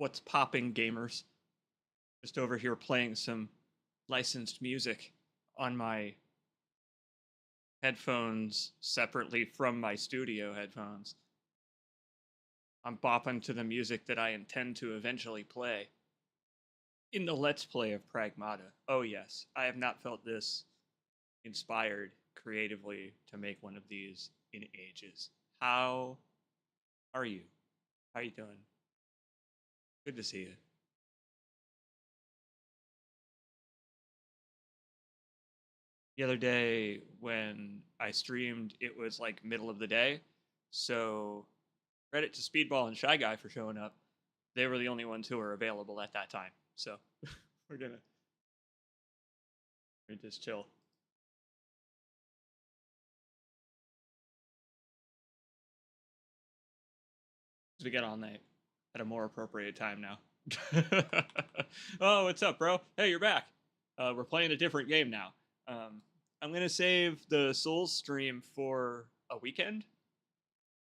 What's popping, gamers? Just over here playing some licensed music on my headphones separately from my studio headphones. I'm bopping to the music that I intend to eventually play in the Let's Play of Pragmata. Oh, yes, I have not felt this inspired creatively to make one of these in ages. How are you? How you doing? Good to see you. The other day when I streamed, it was like middle of the day. So credit to Speedball and Shy Guy for showing up. They were the only ones who were available at that time. So we're gonna just chill. We get all night at a more appropriate time now. Oh, what's up, bro? Hey, you're back. We're playing a different game now. I'm gonna save the Souls stream for a weekend,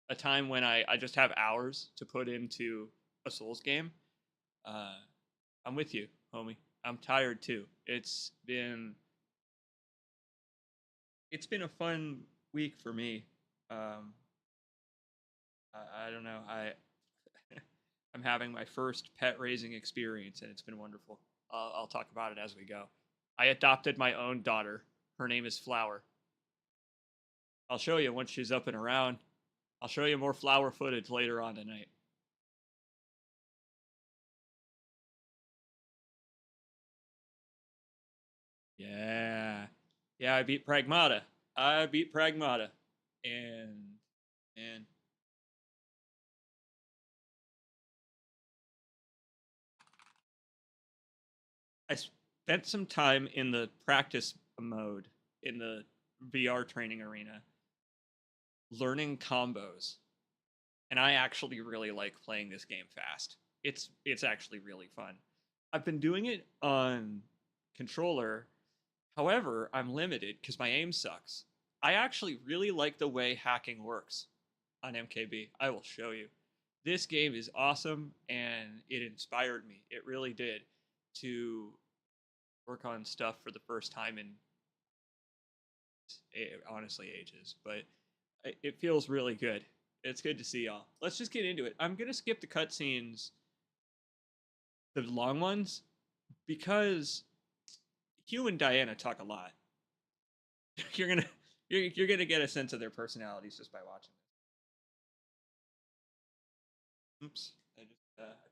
a time when I just have hours to put into a Souls game. Uh, I'm with you, homie. I'm tired too. It's been a fun week for me. Um, I don't know. I'm having my first pet raising experience, and it's been wonderful. I'll talk about it as we go. I adopted my own daughter. Her name is Flower. I'll show you once she's up and around. I'll show you more Flower footage later on tonight. Yeah. Yeah, I beat Pragmata. I beat Pragmata. And I spent some time in the practice mode in the VR training arena learning combos. And I actually really like playing this game fast. It's actually really fun. I've been doing it on controller. However, I'm limited because my aim sucks. I actually really like the way hacking works on MKB. I will show you. This game is awesome and it inspired me. It really did to work on stuff for the first time in honestly ages, but it feels really good. It's good to see y'all. Let's just get into it. I'm gonna skip the cutscenes, the long ones, because Hugh and Diana talk a lot. you're gonna you're gonna get a sense of their personalities just by watching this. Oops, I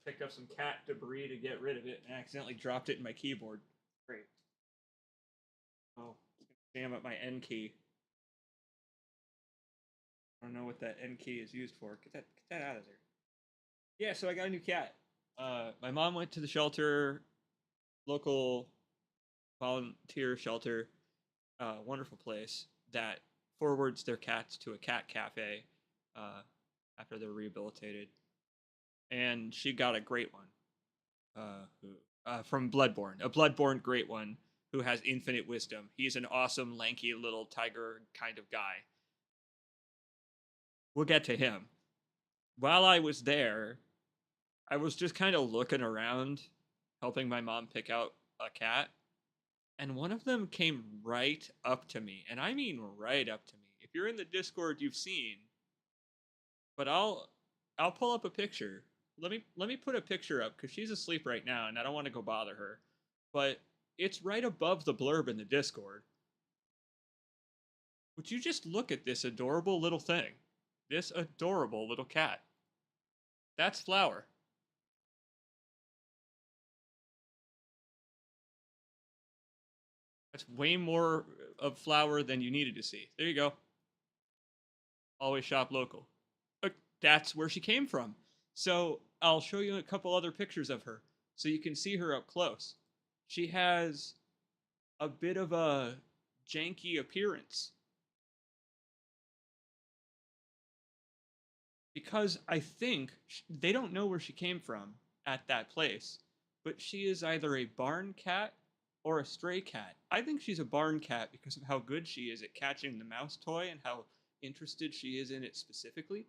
picked up some cat debris to get rid of it and accidentally dropped it in my keyboard. Great. Oh, damn it, my N key. I don't know what that N key is used for. Get that out of there. Yeah, so I got a new cat. My mom went to the shelter, local volunteer shelter, wonderful place that forwards their cats to a cat cafe uh, after they're rehabilitated. And she got a great one from Bloodborne, a Bloodborne great one who has infinite wisdom. He's an awesome, lanky little tiger kind of guy. We'll get to him. While I was there, I was just kind of looking around, helping my mom pick out a cat, and one of them came right up to me, and I mean right up to me. If you're in the Discord, you've seen, but I'll pull up a picture. Let me put a picture up because she's asleep right now, and I don't want to go bother her. But it's right above the blurb in the Discord. Would you just look at this adorable little thing? This adorable little cat. That's Flower. That's way more of Flower than you needed to see. There you go. Always shop local. But that's where she came from. So I'll show you a couple other pictures of her so you can see her up close. She has a bit of a janky appearance because I think they don't know where she came from at that place, but she is either a barn cat or a stray cat. I think she's a barn cat because of how good she is at catching the mouse toy and how interested she is in it specifically.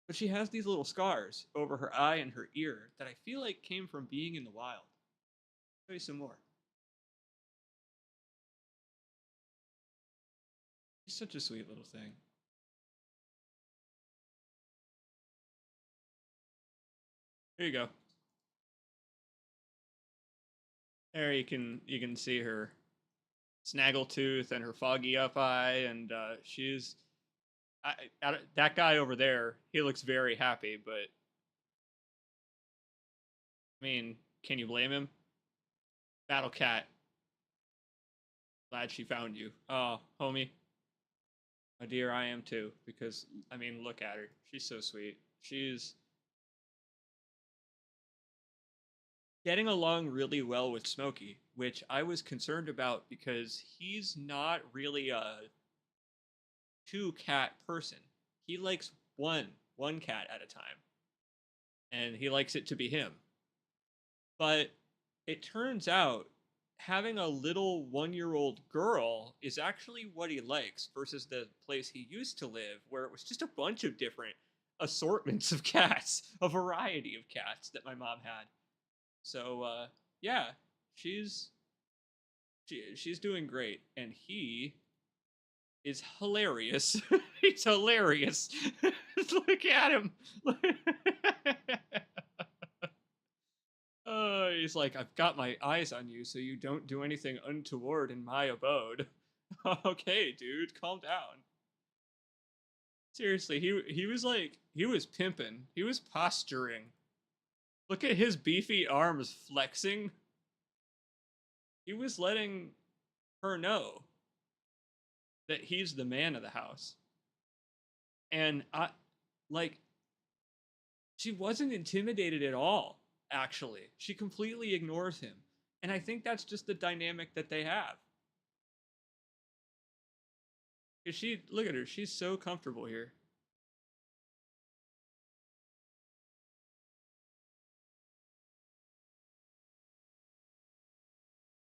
but she has these little scars over her eye and her ear that I feel like came from being in the wild. Show you some more. She's such a sweet little thing. Here you go. There you can see her snaggletooth and her foggy up eye, and she's that guy over there. He looks very happy, but I mean, can you blame him? Battle cat. Glad she found you. Oh, homie. My dear, I am too. Because I mean, look at her. She's so sweet. She's getting along really well with Smokey, which I was concerned about because he's not really a two cat person. He likes one cat at a time, and he likes it to be him. But it turns out having a little 1 year old girl is actually what he likes versus the place he used to live, where it was just a bunch of different assortments of cats, a variety of cats that my mom had. So yeah, she's she's doing great, and he is hilarious. He's hilarious. Look at him. He's like, I've got my eyes on you, so you don't do anything untoward in my abode. Okay, dude, calm down. Seriously, he was pimping. He was posturing. Look at his beefy arms flexing. He was letting her know that he's the man of the house. And I like she wasn't intimidated at all, actually. She completely ignores him. And I think that's just the dynamic that they have. Cause she look at her, she's so comfortable here.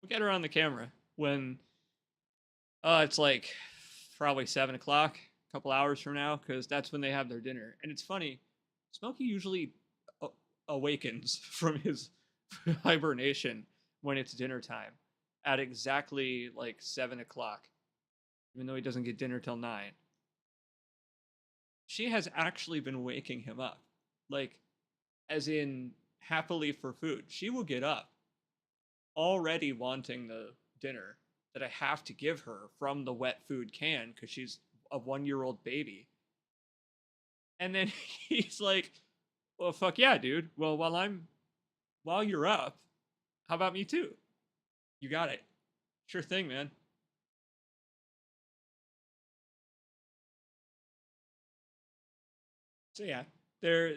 Look at her on the camera when it's like probably 7 o'clock, a couple hours from now, because that's when they have their dinner. And it's funny, Smokey usually awakens from his hibernation when it's dinner time at exactly like 7 o'clock, even though he doesn't get dinner till 9. She has actually been waking him up, like, as in happily for food. She will get up already wanting the dinner that I have to give her from the wet food can because she's a 1 year old baby. And then he's like, well, fuck yeah, dude. Well, while you're up, how about me too? You got it. Sure thing, man. So yeah, they're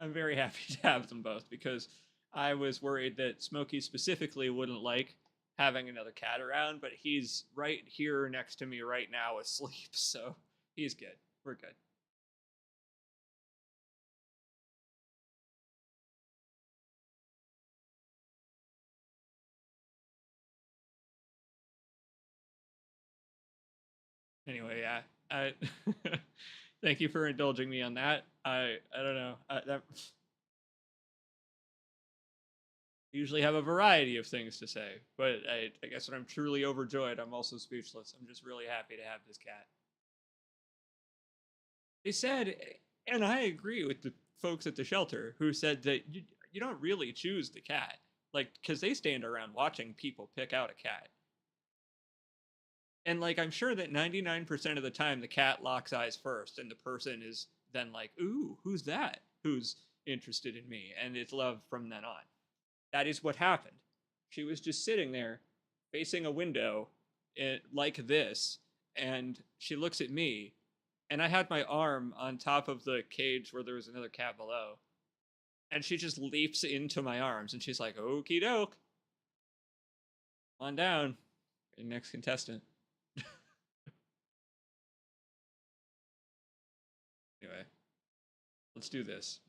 I'm very happy to have them both because I was worried that Smokey specifically wouldn't like having another cat around, but he's right here next to me right now asleep, so he's good. We're good. Anyway, yeah. I thank you for indulging me on that. I don't know. That I usually have a variety of things to say, but I guess when I'm truly overjoyed, I'm also speechless. I'm just really happy to have this cat. They said, and I agree with the folks at the shelter who said that you don't really choose the cat, like because they stand around watching people pick out a cat, and like I'm sure that 99% of the time the cat locks eyes first, and the person is then like, "Ooh, who's that? Who's interested in me?" And it's love from then on. That is what happened. She was just sitting there, facing a window, like this, and she looks at me, and I had my arm on top of the cage where there was another cat below, and she just leaps into my arms, and she's like, "Okie doke, on down, your next contestant." Anyway, let's do this.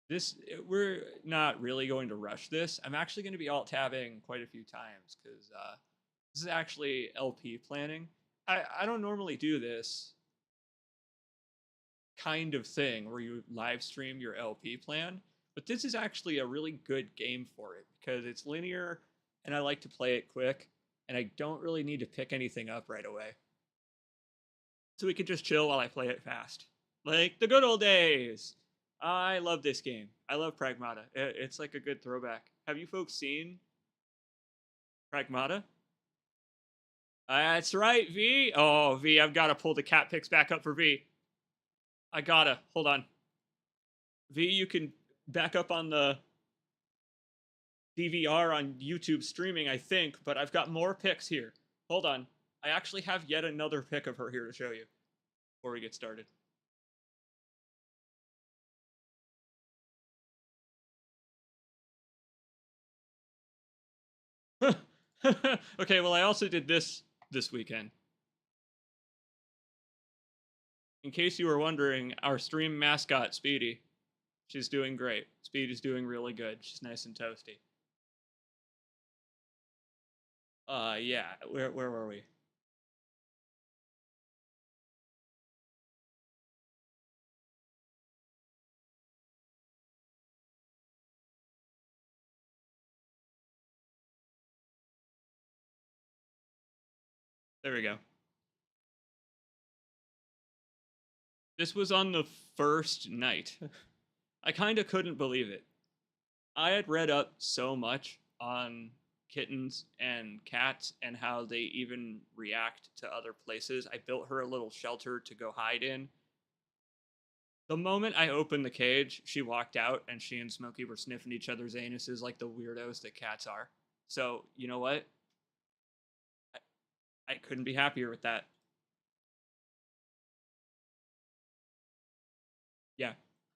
This we're not really going to rush this. I'm actually going to be alt tabbing quite a few times because this is actually LP planning. I don't normally do this. kind of thing where you live stream your LP plan, but this is actually a really good game for it because it's linear and I like to play it quick and I don't really need to pick anything up right away. So we could just chill while I play it fast. Like the good old days. I love this game. I love Pragmata. It's like a good throwback. Have you folks seen Pragmata? That's right, V. Oh, V, I've got to pull the cat pics back up for V. I gotta. Hold on. V, you can back up on the DVR on YouTube streaming, I think, but I've got more pics here. Hold on. I actually have yet another pic of her here to show you before we get started. Okay, well, I also did this weekend. In case you were wondering, our stream mascot, Speedy, she's doing great. Speedy's doing really good. She's nice and toasty. Yeah. Where were we? There we go. This was on the first night. I kind of couldn't believe it. I had read up so much on kittens and cats and how they even react to other places. I built her a little shelter to go hide in. The moment I opened the cage, she walked out and she and Smokey were sniffing each other's anuses like the weirdos that cats are. So, you know what? I couldn't be happier with that. Yeah.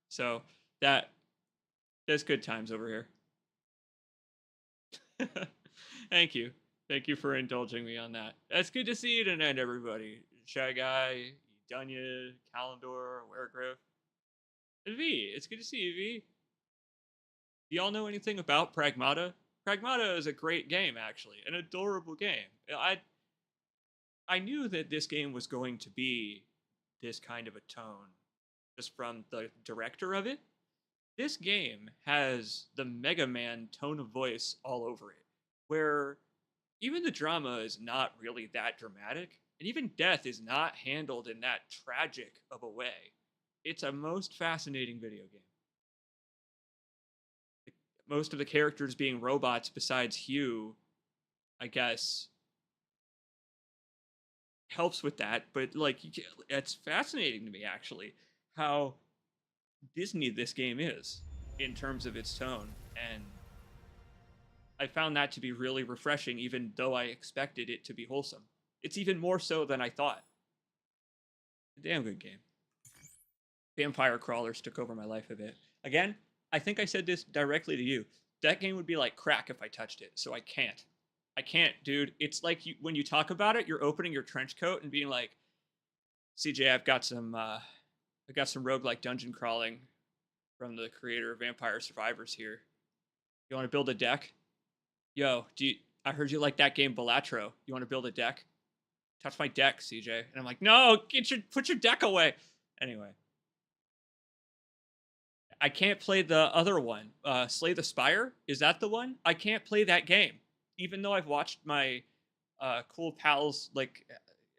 So, that's good times over here. Thank you. Thank you for indulging me on that. It's good to see you tonight, everybody. Shy Guy, Dunya, Calendor, Weregriff. V, it's good to see you, V. Do y'all know anything about Pragmata? Pragmata is a great game, actually, an adorable game. I knew that this game was going to be this kind of a tone just from the director of it. This game has the Mega Man tone of voice all over it, where even the drama is not really that dramatic, and even death is not handled in that tragic of a way. It's a most fascinating video game. Most of the characters being robots besides Hugh, I guess, helps with that, but like it's fascinating to me actually how Disney this game is in terms of its tone, and I found that to be really refreshing even though I expected it to be wholesome. It's even more so than I thought. Damn good game. Vampire Crawlers took over my life a bit. Again, I think I said this directly to you. That game would be like crack if I touched it, so I can't. I can't, dude. It's like when you talk about it, you're opening your trench coat and being like, CJ, I've got some roguelike dungeon crawling from the creator of Vampire Survivors here. You want to build a deck? Yo, I heard you like that game Balatro. You want to build a deck? Touch my deck, CJ. And I'm like, no, put your deck away. Anyway. I can't play the other one. Slay the Spire? Is that the one? I can't play that game. Even though I've watched my cool pals like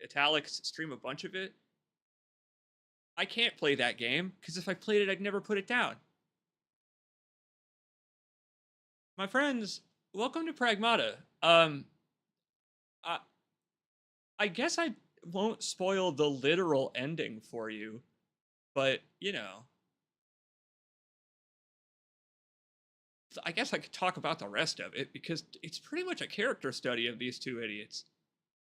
Italics stream a bunch of it. I can't play that game because if I played it, I'd never put it down. My friends, welcome to Pragmata. I guess I won't spoil the literal ending for you, but you know, I guess I could talk about the rest of it because it's pretty much a character study of these two idiots.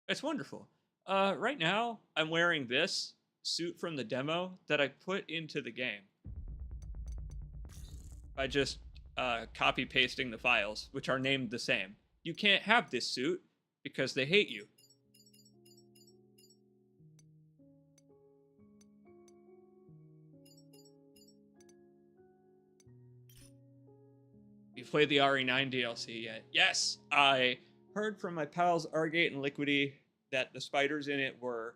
It's wonderful. Right now, I'm wearing this suit from the demo that I put into the game by just copy pasting the files, which are named the same. You can't have this suit because they hate you. You played the RE9 DLC yet? Yes, I heard from my pals Argate and Liquidy that the spiders in it were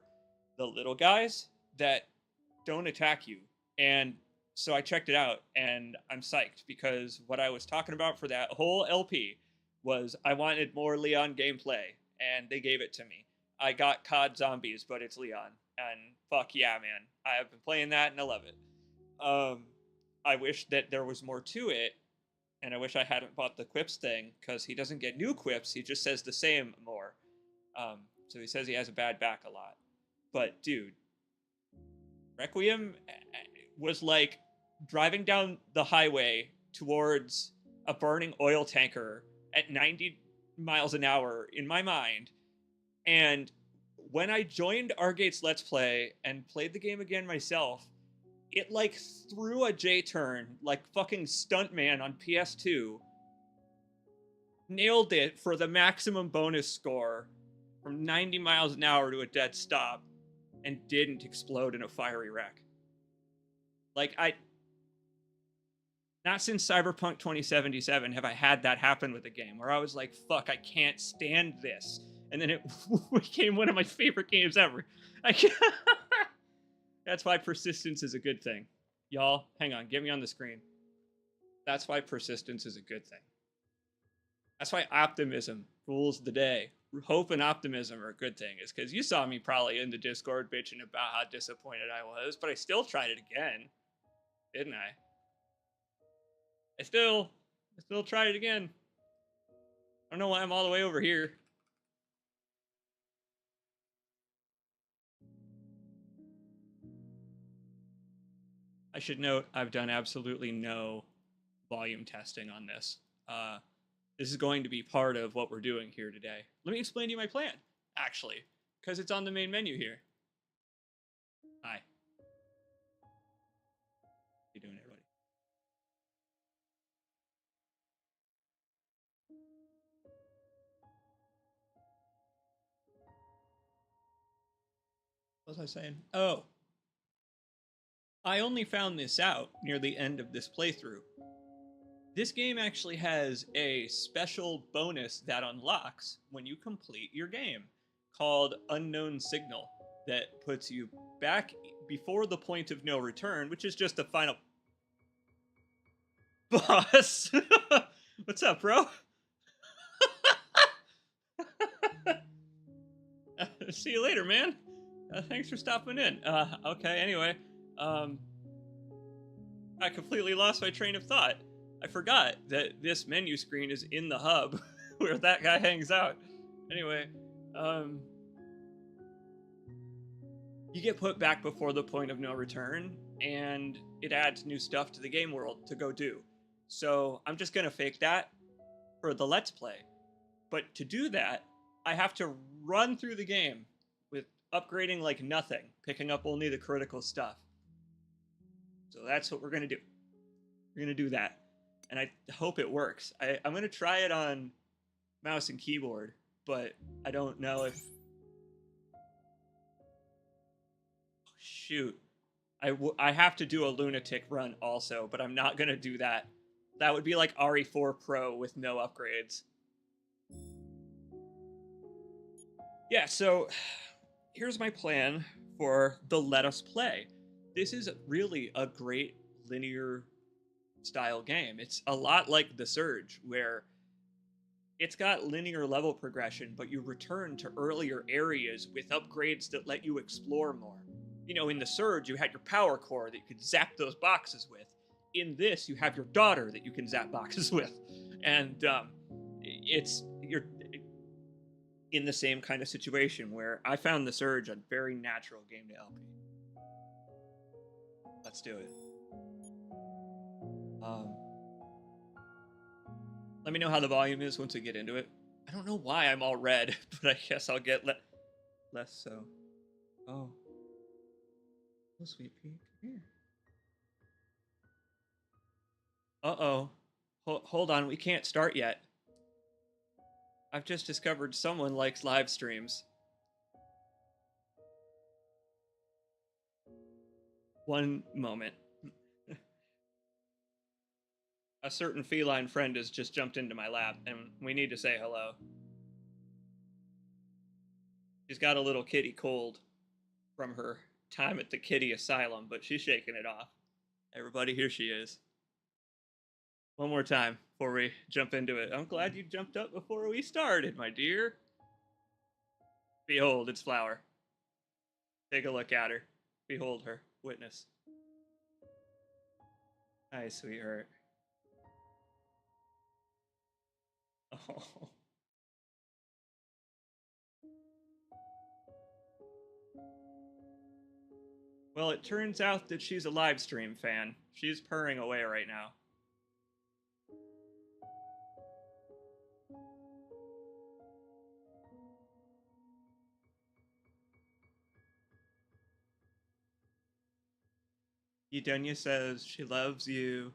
the little guys that don't attack you. And so I checked it out, and I'm psyched because what I was talking about for that whole LP was I wanted more Leon gameplay, and they gave it to me. I got COD Zombies, but it's Leon, and fuck yeah, man! I have been playing that, and I love it. Um, I wish that there was more to it, and I wish I hadn't bought the quips thing because he doesn't get new quips. He just says the same more. So he says he has a bad back a lot. But dude, Requiem was like driving down the highway towards a burning oil tanker at 90 miles an hour in my mind. And when I joined Argate's Let's Play and played the game again myself, it like threw a J turn like fucking Stuntman on PS2, nailed it for the maximum bonus score from 90 miles an hour to a dead stop, and didn't explode in a fiery wreck. Like, not since Cyberpunk 2077 have I had that happen with a game where I was like, fuck, I can't stand this. And then it became one of my favorite games ever. That's why persistence is a good thing. Y'all, hang on, get me on the screen. That's why persistence is a good thing. That's why optimism rules the day. Hope and optimism are a good thing. Is because you saw me probably in the Discord bitching about how disappointed I was, but I still tried it again, didn't I? I still tried it again. I don't know why I'm all the way over here. I should note I've done absolutely no volume testing on this. This is going to be part of what we're doing here today. Let me explain to you my plan, actually, because it's on the main menu here. Hi. How you doing, everybody? What was I saying? Oh, I only found this out near the end of this playthrough. This game actually has a special bonus that unlocks when you complete your game called Unknown Signal that puts you back before the point of no return, which is just the final boss. What's up, bro? See you later, man. Thanks for stopping in. Okay, anyway. I completely lost my train of thought. I forgot that this menu screen is in the hub where that guy hangs out. Anyway, you get put back before the point of no return, and it adds new stuff to the game world to go do. So I'm just gonna fake that for the Let's Play. But to do that, I have to run through the game with upgrading like nothing, picking up only the critical stuff. So that's what we're gonna do. We're gonna do that, and I hope it works. I'm gonna try it on mouse and keyboard, but I don't know if. Shoot, I have to do a lunatic run also, but I'm not gonna do that. That would be like RE4 Pro with no upgrades. Yeah, so here's my plan for the Let Us Play. This is really a great linear style game. It's a lot like The Surge, where it's got linear level progression, but you return to earlier areas with upgrades that let you explore more. You know, in The Surge, you had your power core that you could zap those boxes with. In this, you have your daughter that you can zap boxes with. And you're in the same kind of situation where I found The Surge a very natural game to LP. Let's do it. Let me know how the volume is once we get into it. I don't know why I'm all red, but I guess I'll get less so. Oh. Oh, sweet pea, come here. Uh-oh. Hold on, we can't start yet. I've just discovered someone likes live streams. One moment. A certain feline friend has just jumped into my lap, and we need to say hello. She's got a little kitty cold from her time at the kitty asylum, but she's shaking it off. Everybody, here she is. One more time before we jump into it. I'm glad you jumped up before we started, my dear. Behold, it's Flower. Take a look at her. Behold her. Witness. Hi, sweetheart. Oh. Well, it turns out that she's a live stream fan. She's purring away right now. Edonia says she loves you.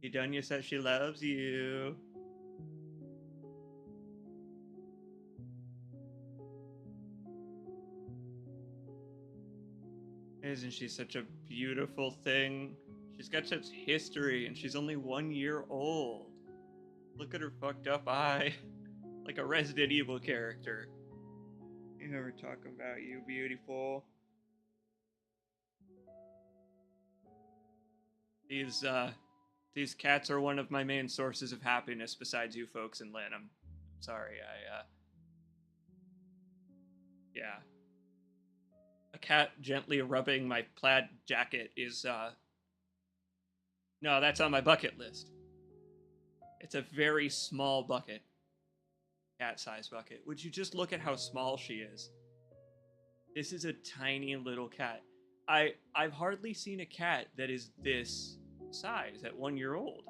Edonia says she loves you. Isn't she such a beautiful thing? She's got such history, and she's only 1 year old. Look at her fucked up eye. Like a Resident Evil character. You know we're talking about you, beautiful. These cats are one of my main sources of happiness besides you folks and Lynn. I'm sorry, yeah. A cat gently rubbing my plaid jacket is, no, that's on my bucket list. It's a very small bucket. Cat-sized bucket. Would you just look at how small she is? This is a tiny little cat. I've hardly seen a cat that is this size at 1 year old.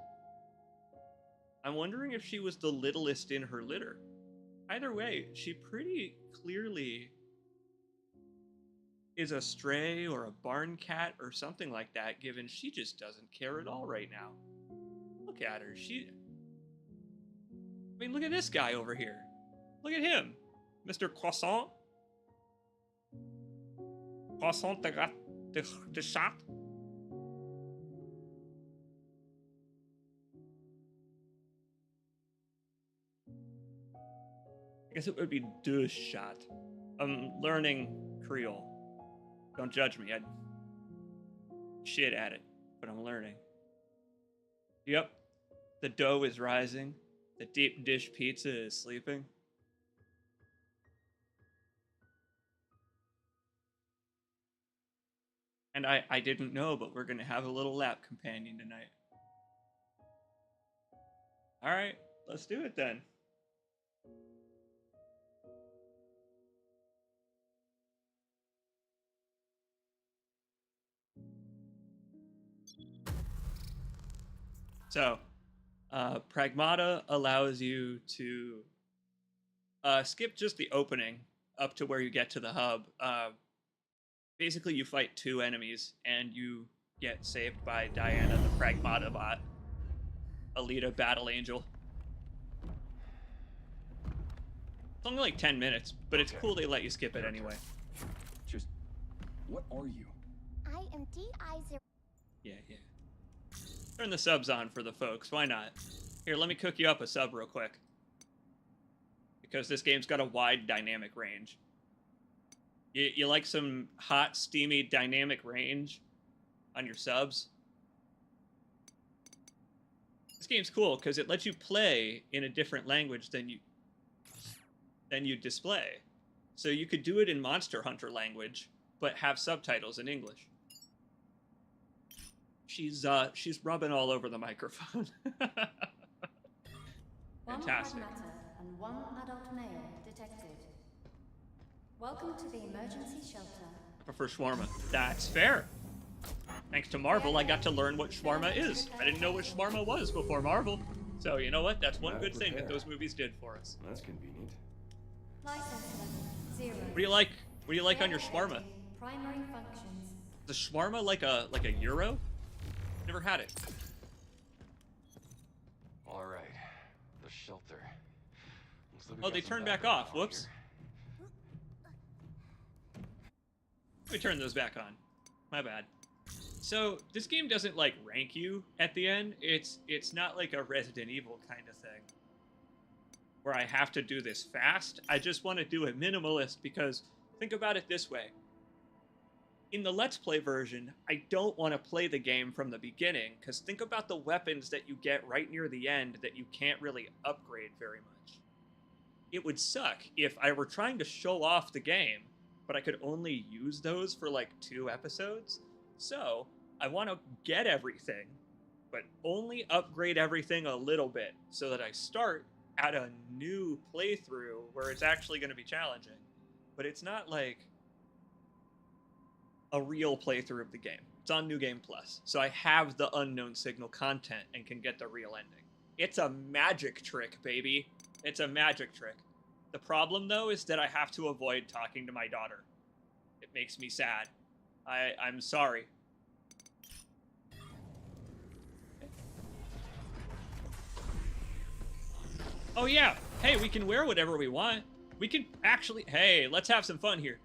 I'm wondering if she was the littlest in her litter. Either way, she pretty clearly is a stray or a barn cat or something like that, given she just doesn't care at all right now. Look at her. I mean, look at this guy over here. Look at him. Mr. Croissant. Croissant the shot. I guess it would be de shot. I'm learning Creole. Don't judge me. I shit at it, but I'm learning. Yep. The dough is rising. The deep dish pizza is sleeping. And I didn't know, but we're going to have a little lap companion tonight. All right, let's do it then. So, Pragmata allows you to skip just the opening up to where you get to the hub. Basically, you fight 2 enemies, and you get saved by Diana, the Pragmata bot. Alita Battle Angel. It's only like 10 minutes, but it's cool they let you skip it anyway. Just, what are you? I am DI0. Yeah. Turn the subs on for the folks. Why not? Here, let me cook you up a sub real quick. Because this game's got a wide dynamic range. You like some hot, steamy, dynamic range on your subs? This game's cool because it lets you play in a different language than you display. So you could do it in Monster Hunter language, but have subtitles in English. She's rubbing all over the microphone. Fantastic. 1 Pragmata and 1 adult male detected. Welcome to the emergency shelter. I prefer shawarma. That's fair. Thanks to Marvel, I got to learn what shawarma is. I didn't know what shawarma was before Marvel. So you know what? That's one good thing that those movies did for us. That's convenient. License level 0. What do you like? What do you like on your shawarma? Primary functions. The shawarma like a euro? Never had it. All right, the shelter. Like Oh, they turned back off. Whoops. Let me turn those back on. My bad. So this game doesn't like rank you at the end. It's not like a Resident Evil kind of thing where I have to do this fast. I just want to do it minimalist because think about it this way. in the Let's Play version, I don't want to play the game from the beginning, because think about the weapons that you get right near the end that you can't really upgrade very much. It would suck if I were trying to show off the game, but I could only use those for like 2 episodes. So I want to get everything, but only upgrade everything a little bit so that I start at a new playthrough where it's actually going to be challenging. But it's not like a real playthrough of the game. It's on New Game Plus, so I have the unknown signal content and can get the real ending. It's a magic trick, baby. It's a magic trick. The problem, though, is that I have to avoid talking to my daughter. It makes me sad. I'm sorry. Oh yeah, hey, we can wear whatever we want. We can actually, hey, let's have some fun here.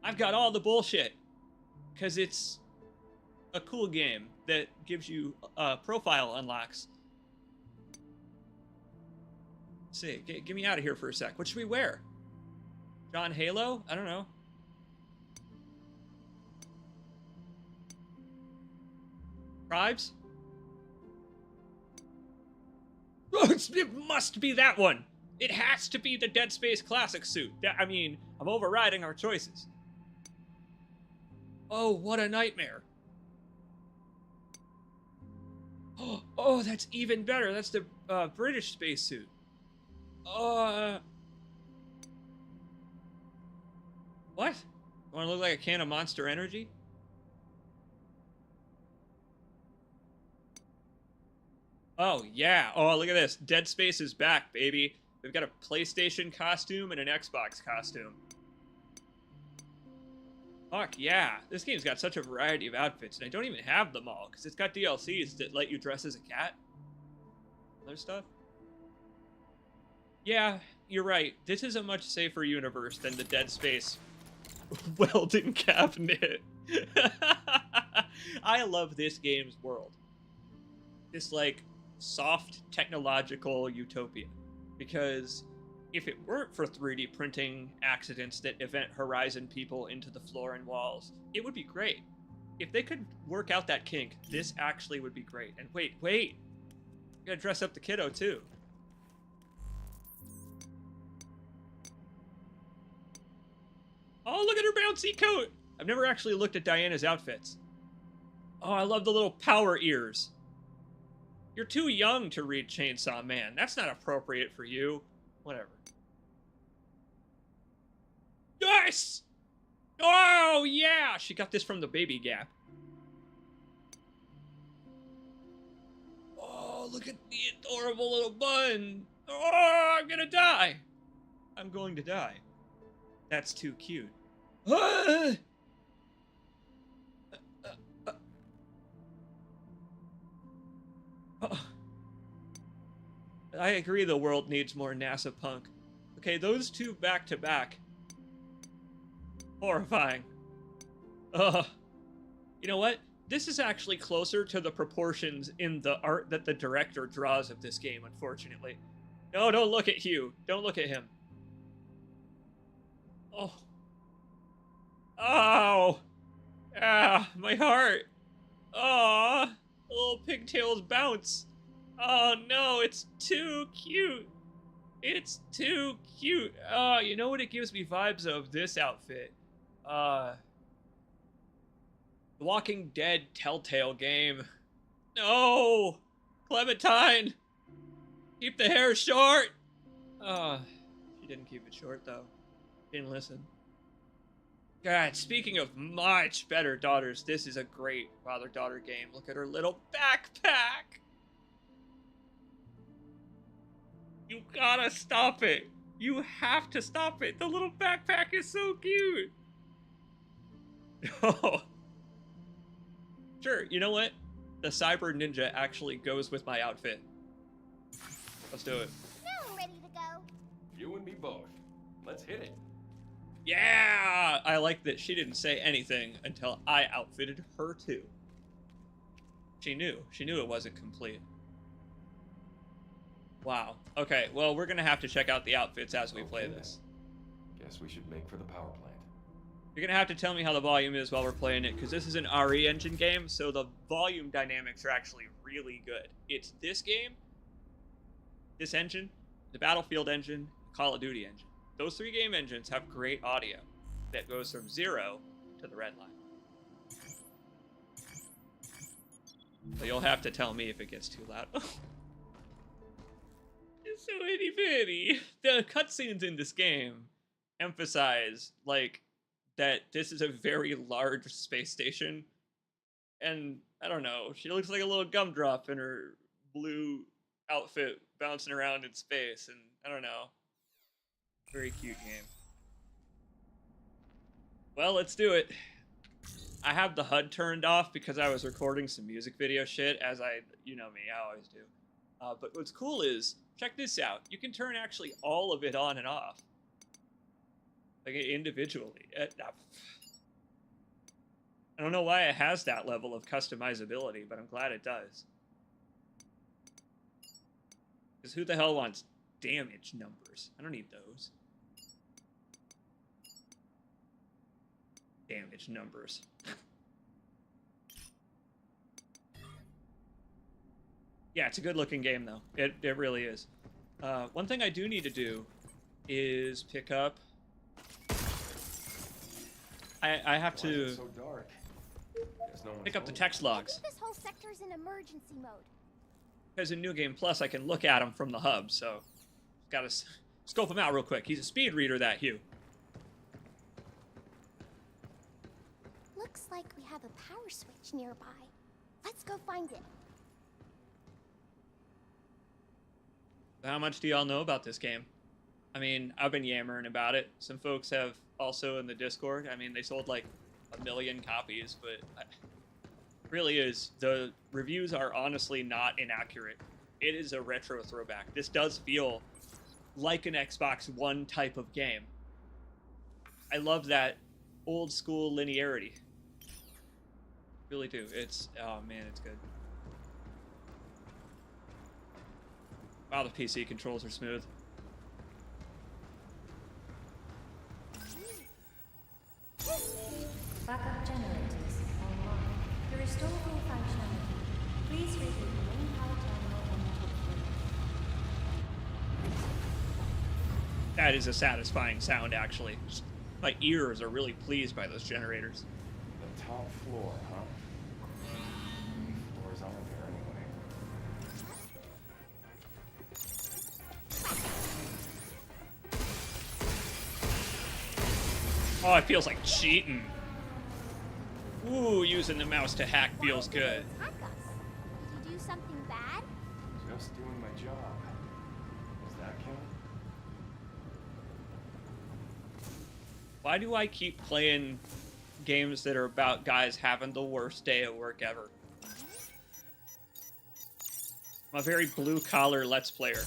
I've got all the bullshit, because it's a cool game that gives you profile unlocks. Let's see, get me out of here for a sec. What should we wear? John Halo? I don't know. Tribes? Oh, it must be that one. It has to be the Dead Space Classic suit. I mean, I'm overriding our choices. Oh, what a nightmare. Oh, that's even better. That's the British spacesuit. What? Want to look like a can of Monster Energy? Oh, yeah. Oh, look at this. Dead Space is back, baby. We've got a PlayStation costume and an Xbox costume. Fuck yeah. This game's got such a variety of outfits, and I don't even have them all, because it's got DLCs that let you dress as a cat. Other stuff. Yeah, you're right. This is a much safer universe than the Dead Space welding cabinet. I love this game's world. This, like, soft technological utopia. Because if it weren't for 3D printing accidents that event Horizon people into the floor and walls, it would be great. If they could work out that kink, this actually would be great. And wait. You gotta dress up the kiddo, too. Oh, look at her bouncy coat! I've never actually looked at Diana's outfits. Oh, I love the little power ears. You're too young to read Chainsaw Man. That's not appropriate for you. Whatever. Yes! Oh, yeah! She got this from the Baby Gap. Oh, look at the adorable little bun. Oh, I'm gonna die. I'm going to die. That's too cute. Ah! I agree the world needs more NASA punk. Okay, those two back to back. Horrifying. Ugh. You know what? This is actually closer to the proportions in the art that the director draws of this game, unfortunately. No, don't look at Hugh. Don't look at him. Oh. Oh. Ah, my heart. Oh, little pigtails bounce. Oh no, it's too cute. It's too cute. Oh, you know what it gives me vibes of? This outfit. The Walking Dead Telltale game. No! Clementine! Keep the hair short! She didn't keep it short, though. Didn't listen. God, speaking of much better daughters, this is a great father-daughter game. Look at her little backpack! You gotta stop it! You have to stop it! The little backpack is so cute! Oh. Sure, you know what? The Cyber Ninja actually goes with my outfit. Let's do it. Now I'm ready to go. You and me both. Let's hit it. Yeah! I like that she didn't say anything until I outfitted her too. She knew. She knew it wasn't complete. Wow. Okay, well, we're gonna have to check out the outfits as we play Okay, this. Guess we should make for the power plant. You're gonna have to tell me how the volume is while we're playing it, because this is an RE engine game, so the volume dynamics are actually really good. It's this game, this engine, the Battlefield engine, the Call of Duty engine. Those 3 game engines have great audio that goes from 0 to the red line. So you'll have to tell me if it gets too loud. It's so itty bitty. The cutscenes in this game emphasize, like, that this is a very large space station. And, I don't know, she looks like a little gumdrop in her blue outfit bouncing around in space. And, I don't know. Very cute game. Well, let's do it. I have the HUD turned off because I was recording some music video shit, as you know me, I always do. But what's cool is, check this out. You can turn actually all of it on and off. Like, individually. I don't know why it has that level of customizability, but I'm glad it does. Because who the hell wants damage numbers? I don't need those. Damage numbers. Yeah, it's a good looking game though. It really is. One thing I do need to do is pick up. I have to So dark. Guess no one's pick up the home. text logs. This whole sector's in emergency mode. Because in New Game Plus I can look at them from the hub, so gotta scope him out real quick. He's a speed reader, that Hugh. Looks like we have a power switch nearby. Let's go find it. How much do y'all know about this game? I mean, I've been yammering about it. Some folks have also in the Discord. I mean, they sold like 1 million copies, but really is. The reviews are honestly not inaccurate. It is a retro throwback. This does feel like an Xbox One type of game. I love that old school linearity. Really do. It's, oh man, it's good. Wow, the PC controls are smooth. Backup generators online. To restore full functionality, please reboot the main power terminal on the top floor. That is a satisfying sound, actually. My ears are really pleased by those generators. The top floor, huh? How many floors are there anyway? Oh, it feels like cheating. Ooh, using the mouse to hack feels good. Hack us. Did you do something bad? Just doing my job. Does that count? Why do I keep playing games that are about guys having the worst day at work ever? I'm a very blue-collar Let's Player.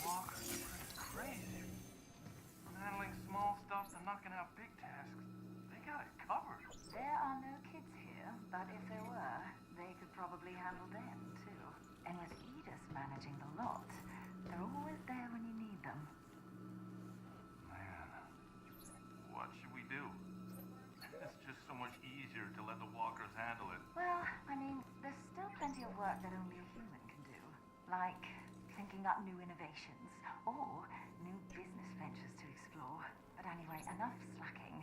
Walkers are pretty crazy. From handling small stuff to knocking out big tasks, they got it covered. There are no kids here, but if there were, they could probably handle them too. And with Edith managing the lot, they're always there when you need them. Man, what should we do? It's just so much easier to let the walkers handle it. Well, I mean, there's still plenty of work that only a human can do. Like thinking up new innovations or new business ventures to explore. But anyway, enough slacking.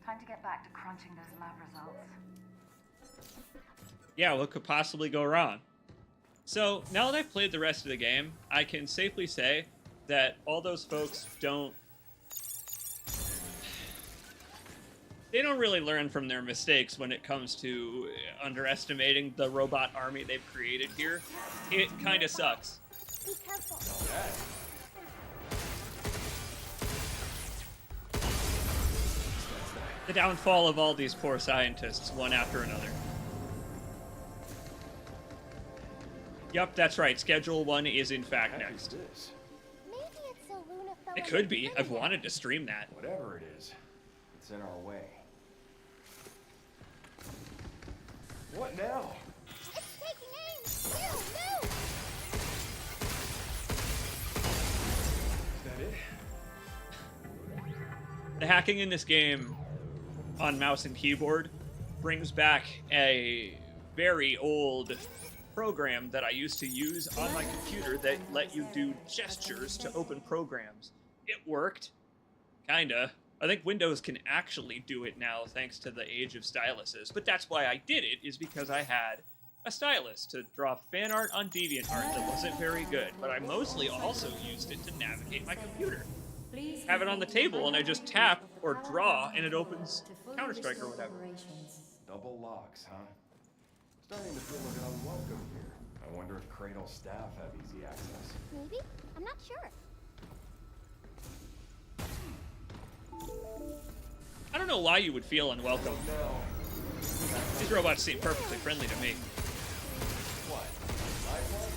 Time to get back to crunching those lab results. Yeah, what could possibly go wrong? So, now that I've played the rest of the game, I can safely say that all those folks they don't really learn from their mistakes when it comes to underestimating the robot army they've created here. It kind of sucks. Be careful. The downfall of all these poor scientists, one after another. Yep, that's right. Schedule 1 is in fact What the heck next. is this? Maybe it's a Luna film. It could be. I've wanted to stream that. Whatever it is, it's in our way. What now? It's taking aim. Ew, no. The hacking in this game on mouse and keyboard brings back a very old program that I used to use on my computer that let you do gestures to open programs. It worked. Kinda. I think Windows can actually do it now thanks to the age of styluses, but that's why I did it, is because I had a stylus to draw fan art on DeviantArt that wasn't very good, but I mostly also used it to navigate my computer. Have it on the table and I just tap or draw and it opens Counter-Strike or whatever. Double locks, huh? Starting to feel a bit unwelcome here. I wonder if Cradle staff have easy access. Maybe? I'm not sure. I don't know why you would feel unwelcome. No. These robots seem perfectly friendly to me. What? Lifeline?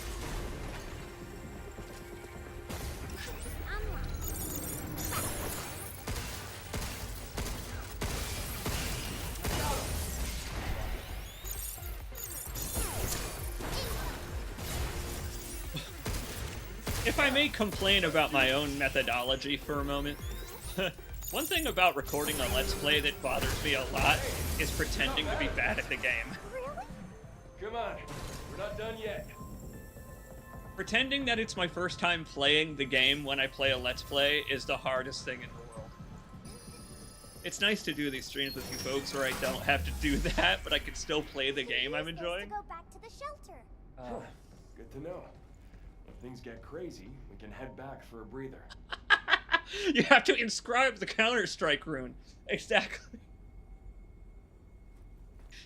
If I may complain about my own methodology for a moment, one thing about recording a Let's Play that bothers me a lot is pretending to be bad at the game. Come on. We're not done yet. Pretending that it's my first time playing the game when I play a Let's Play is the hardest thing in the world. It's nice to do these streams with you folks where I don't have to do that, but I can still play the game I'm enjoying. Go back to the shelter. Good to know. If things get crazy, we can head back for a breather. You have to inscribe the Counter-Strike rune. Exactly.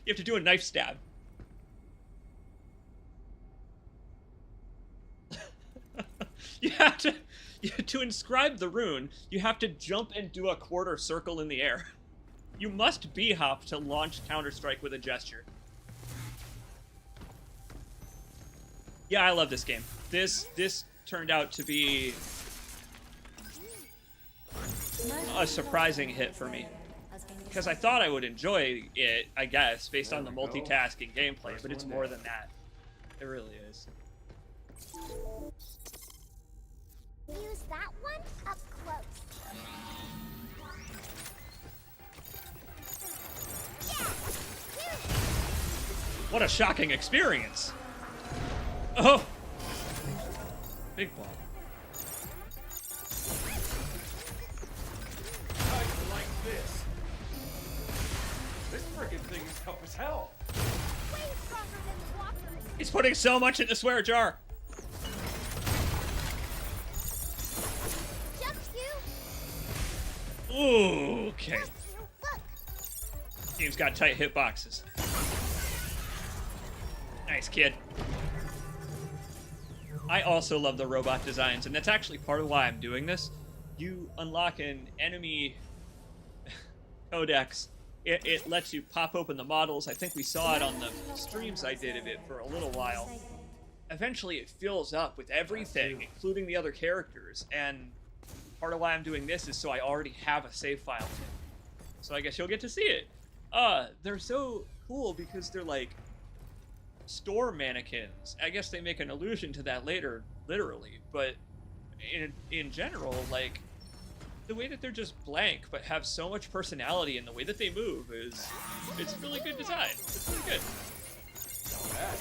You have to do a knife stab. You have to inscribe the rune, you have to jump and do a quarter circle in the air. You must B-hop to launch Counter-Strike with a gesture. Yeah, I love this game. This turned out to be a surprising hit for me. Because I thought I would enjoy it, I guess, based on the multitasking gameplay, but it's more than that. It really is. Use that one up close. Yeah! What a shocking experience! Oh! Big ball. Like this. This frickin' thing is tough as hell. Way stronger than walkers. He's putting so much in the swear jar! Just you. Ooh, okay. Just you. Look. Game's got tight hitboxes. Nice, kid. I also love the robot designs, and that's actually part of why I'm doing this. You unlock an enemy codex. It lets you pop open the models. I think we saw it on the streams I did of it for a little while. Eventually it fills up with everything, including the other characters, and part of why I'm doing this is so I already have a save file. So I guess you'll get to see it. They're so cool because they're like store mannequins. I guess they make an allusion to that later, literally, but in general, like, the way that they're just blank but have so much personality in the way that they move it's really good design. It's really good. Not bad.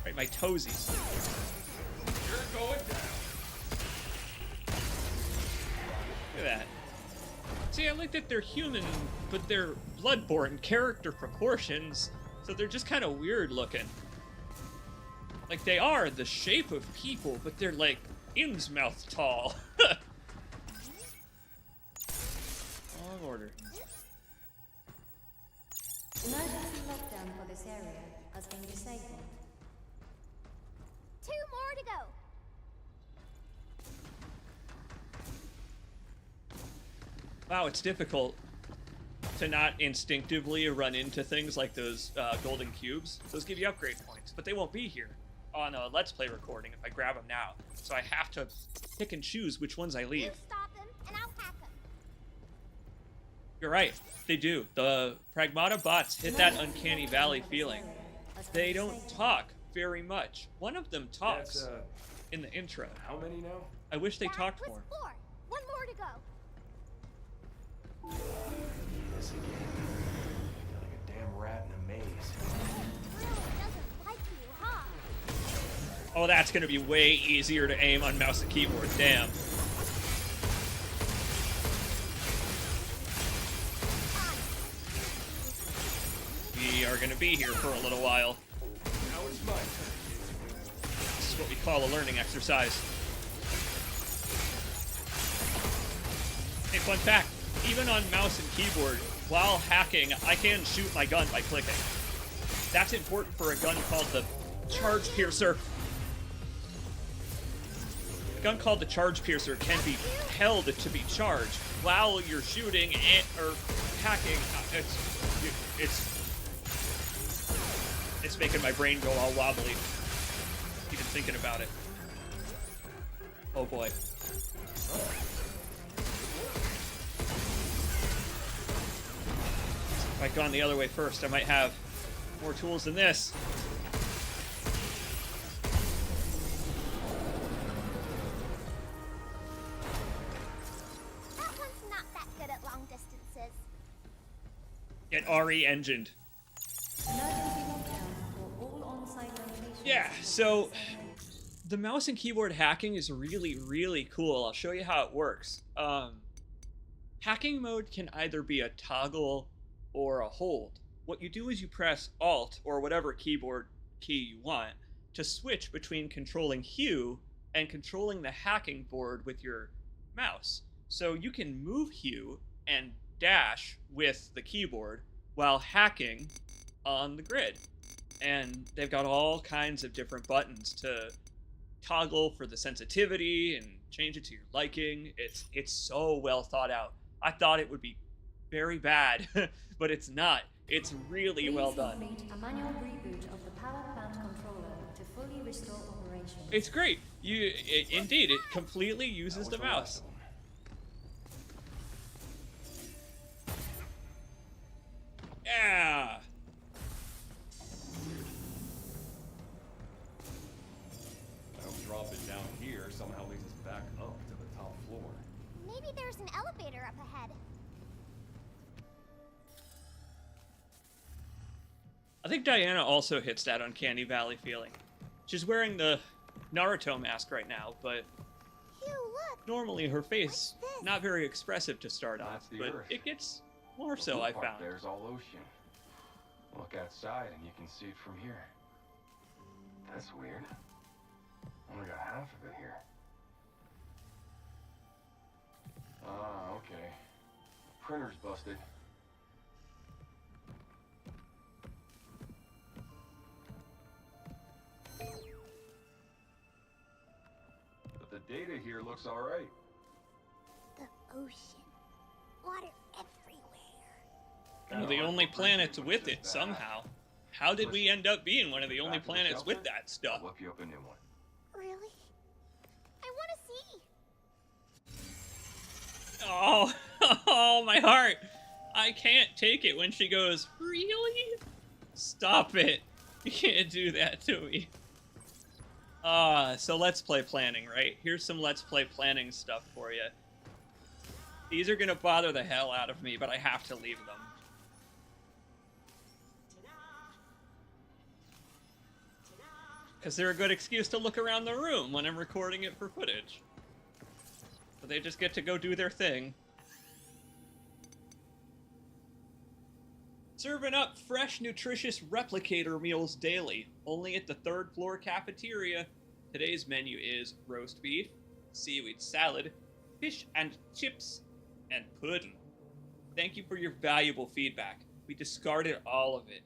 Right, my toesies. You're going down. Look at that. See, I like that they're human, but they're Bloodborne character proportions, so they're just kind of weird looking. Like, they are the shape of people, but they're like Innsmouth tall. Wrong order. Emergency lockdown for this area has been disabled. 2 more to go. Wow, it's difficult to not instinctively run into things like those golden cubes. Those give you upgrade points, but they won't be here on a Let's Play recording if I grab them now. So I have to pick and choose which ones I You leave. stop him, and I'll hack him. You're right. They do. The Pragmata bots hit that uncanny valley feeling. They don't talk very much. One of them talks That's, in the intro. how many now? I wish they That talked was more. 4. One more to go. This again. I feel like a damn rat in a maze. Really doesn't like you, huh? Oh, that's gonna be way easier to aim on mouse and keyboard. Damn. We are gonna be here for a little while. Now it's my turn. This is what we call a learning exercise. Hey, fun fact, even on mouse and keyboard, while hacking, I can shoot my gun by clicking. That's important for a gun called the Charge Piercer. A gun called the Charge Piercer can be held to be charged while you're shooting or hacking. It's making my brain go all wobbly, even thinking about it. Oh boy. If I'd gone the other way first, I might have more tools than this. That one's not that good at long distances. Get RE engined. Emergency lockdown for all on-site locations. Yeah, so the mouse and keyboard hacking is really, really cool. I'll show you how it works. Hacking mode can either be a toggle or a hold. What you do is you press Alt or whatever keyboard key you want to switch between controlling hue and controlling the hacking board with your mouse. So you can move hue and dash with the keyboard while hacking on the grid. And they've got all kinds of different buttons to toggle for the sensitivity and change it to your liking. It's so well thought out. I thought it would be very bad, but it's not. It's really well Please done. complete a manual reboot of the power plant controller to fully restore operations. It's great. Indeed, it completely uses the mouse. Yeah. I'll drop it down here, somehow leads us back up to the top floor. Maybe there's an elevator up ahead. I think Diana also hits that uncanny valley feeling. She's wearing the Naruto mask right now, but Phew, look. normally her face What's this? not very expressive to start off, That's the but Earth. it gets more so, I found. There's all ocean. Look outside and you can see it from here. That's weird. Only got half of it here. Ah, okay. Printer's busted. But the data here looks alright. The ocean. Water everywhere. One of the only planets with it, somehow. How did we end up being one of the only planets with that stuff? I'll whip you up a new one. Really? I want to see. Oh, oh, my heart. I can't take it when she goes, really? Stop it. You can't do that to me. So let's play planning, right? Here's some let's play planning stuff for you. These are gonna bother the hell out of me, but I have to leave them. Because they're a good excuse to look around the room when I'm recording it for footage. So they just get to go do their thing. Serving up fresh, nutritious replicator meals daily, only at the third floor cafeteria. Today's menu is roast beef, seaweed salad, fish and chips, and pudding. Thank you for your valuable feedback. We discarded all of it.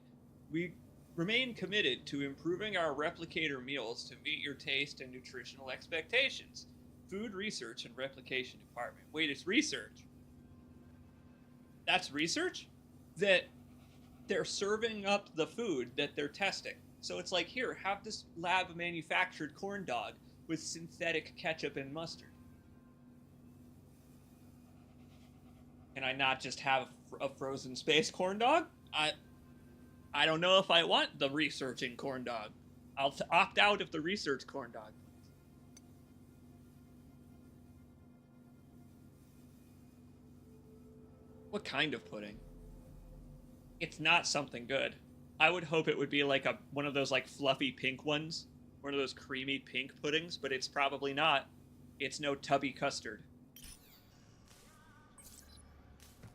We remain committed to improving our replicator meals to meet your taste and nutritional expectations. Food Research and Replication Department. Wait, it's research. That's research? That they're serving up the food that they're testing. So it's like, here, have this lab manufactured corn dog with synthetic ketchup and mustard. Can I not just have a frozen space corn dog. I don't know if I want the researching corn dog. I'll opt out of the research corn dog. What kind of pudding? It's not something good. I would hope it would be like one of those like fluffy pink ones, one of those creamy pink puddings, but it's probably not. It's no tubby custard.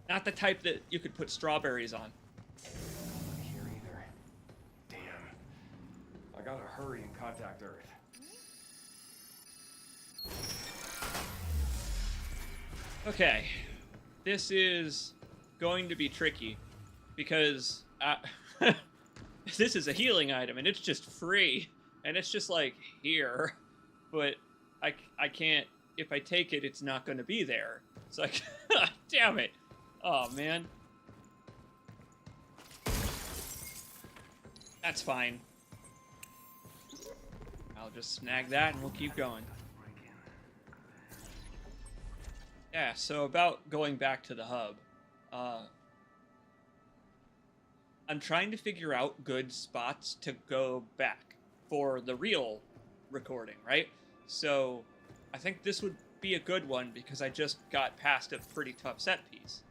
Not the type that you could put strawberries on. Not here either. Damn. I gotta hurry and contact Earth. Okay. This is going to be tricky because this is a healing item and it's just free and it's just like here, but I can't, if I take it, it's not going to be there. It's like, damn it. Oh man. That's fine. I'll just snag that and we'll keep going. Yeah, so about going back to the hub, I'm trying to figure out good spots to go back for the real recording, right? So I think this would be a good one because I just got past a pretty tough set piece.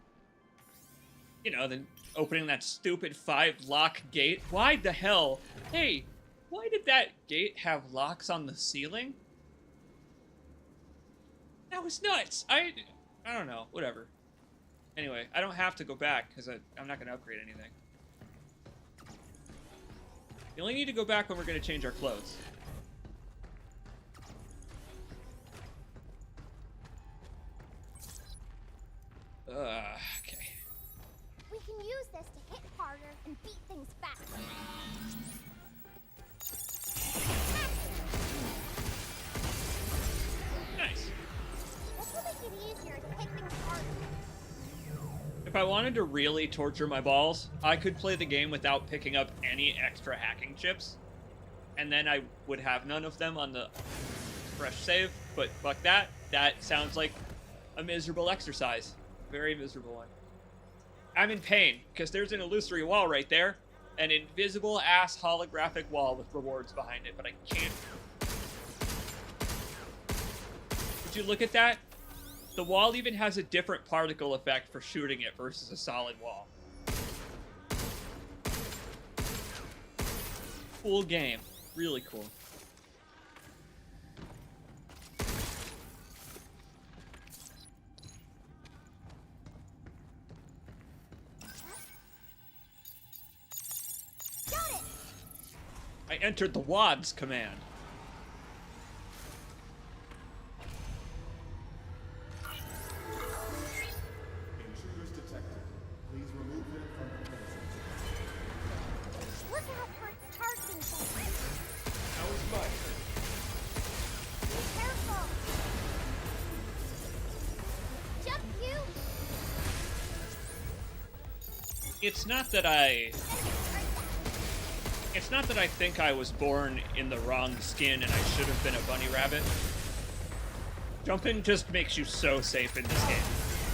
You know, then opening that stupid 5-lock gate. Why the hell? Hey, why did that gate have locks on the ceiling? That was nuts. I don't know. Whatever. Anyway, I don't have to go back because I'm not going to upgrade anything. You only need to go back when we're going to change our clothes. Okay. We can use this to hit harder and beat things faster. Nice. This will make it easier to hit things harder. If I wanted to really torture my balls, I could play the game without picking up any extra hacking chips. And then I would have none of them on the fresh save. But fuck that. That sounds like a miserable exercise. Very miserable one. I'm in pain, because there's an illusory wall right there. An invisible ass holographic wall with rewards behind it, but I can't. Would you look at that? The wall even has a different particle effect for shooting it versus a solid wall. Cool game. Really cool. Got it! I entered the WADS command. Intruders detected. Please remove them from the premises. Look out for its targeting point. How is Mike? Be careful! Jump, you! It's not that I think I was born in the wrong skin and I should have been a bunny rabbit. Jumping just makes you so safe in this game.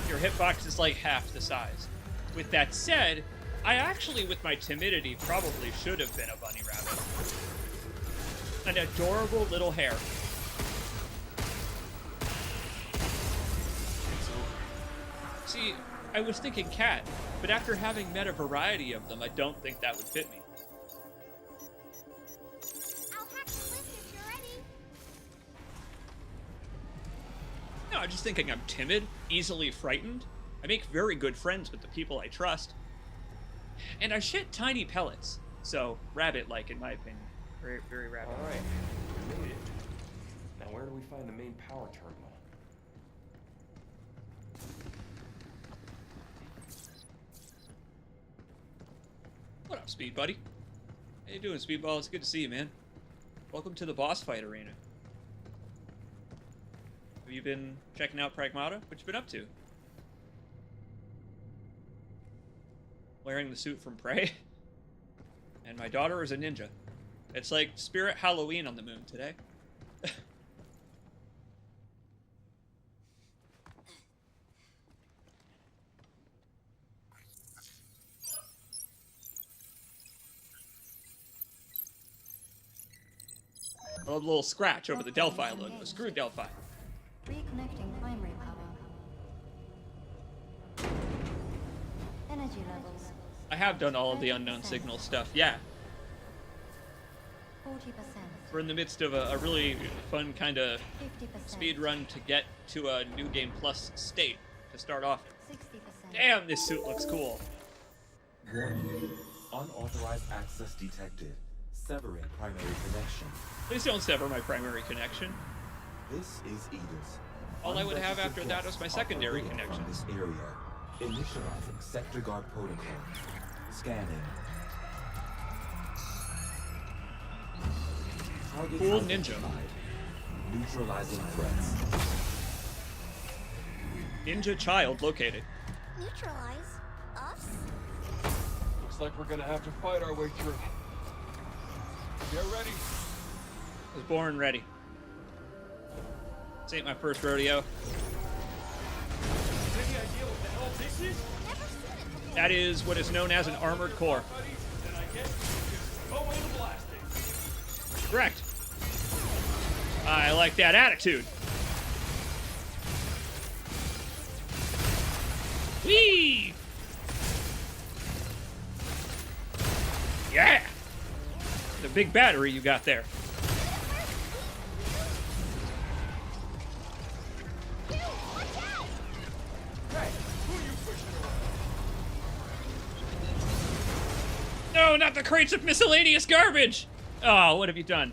Your hitbox is like half the size. With that said, I actually, with my timidity, probably should have been a bunny rabbit. An adorable little hare. See, I was thinking cat, but after having met a variety of them, I don't think that would fit me. I'll hack the lift if you're ready. No, I'm just thinking I'm timid, easily frightened. I make very good friends with the people I trust. And I shit tiny pellets. So, rabbit-like, in my opinion. Very, very rabbit. Alright, we made it. Now where do we find the main power terminal? What up, Speed Buddy? How you doing, Speedball? It's good to see you, man. Welcome to the boss fight arena. Have you been checking out Pragmata? What you been up to? Wearing the suit from Prey? And my daughter is a ninja. It's like Spirit Halloween on the moon today. A little scratch over the Delphi logo. Screw Delphi. Reconnecting primary power. Energy levels. I have done all of the unknown signal stuff. Yeah. 40%. We're in the midst of a really fun kind of 50%. speed run to get to a New Game Plus state to start off. 60%. Damn, this suit looks cool. Warning. Unauthorized access detected. Severing primary connection. Please don't sever my primary connection. This is Edith. All I would have after that was my Unregistered secondary guests are connection. from this area. Initializing sector guard protocol. Scanning. Target Cool ninja. identified. Neutralizing threats. Ninja child located. Neutralize us? Looks like we're gonna have to fight our way through. Get ready. I was born ready. This ain't my first rodeo. Any idea what the hell this is? Never seen it before. That is what is known as an armored core. Buddies, then I guess we just go into blasting. Correct. I like that attitude. Whee! Yeah! The big battery you got there. Dude, watch out! Hey, who are you pushing around? No, not the crates of miscellaneous garbage! Oh, what have you done?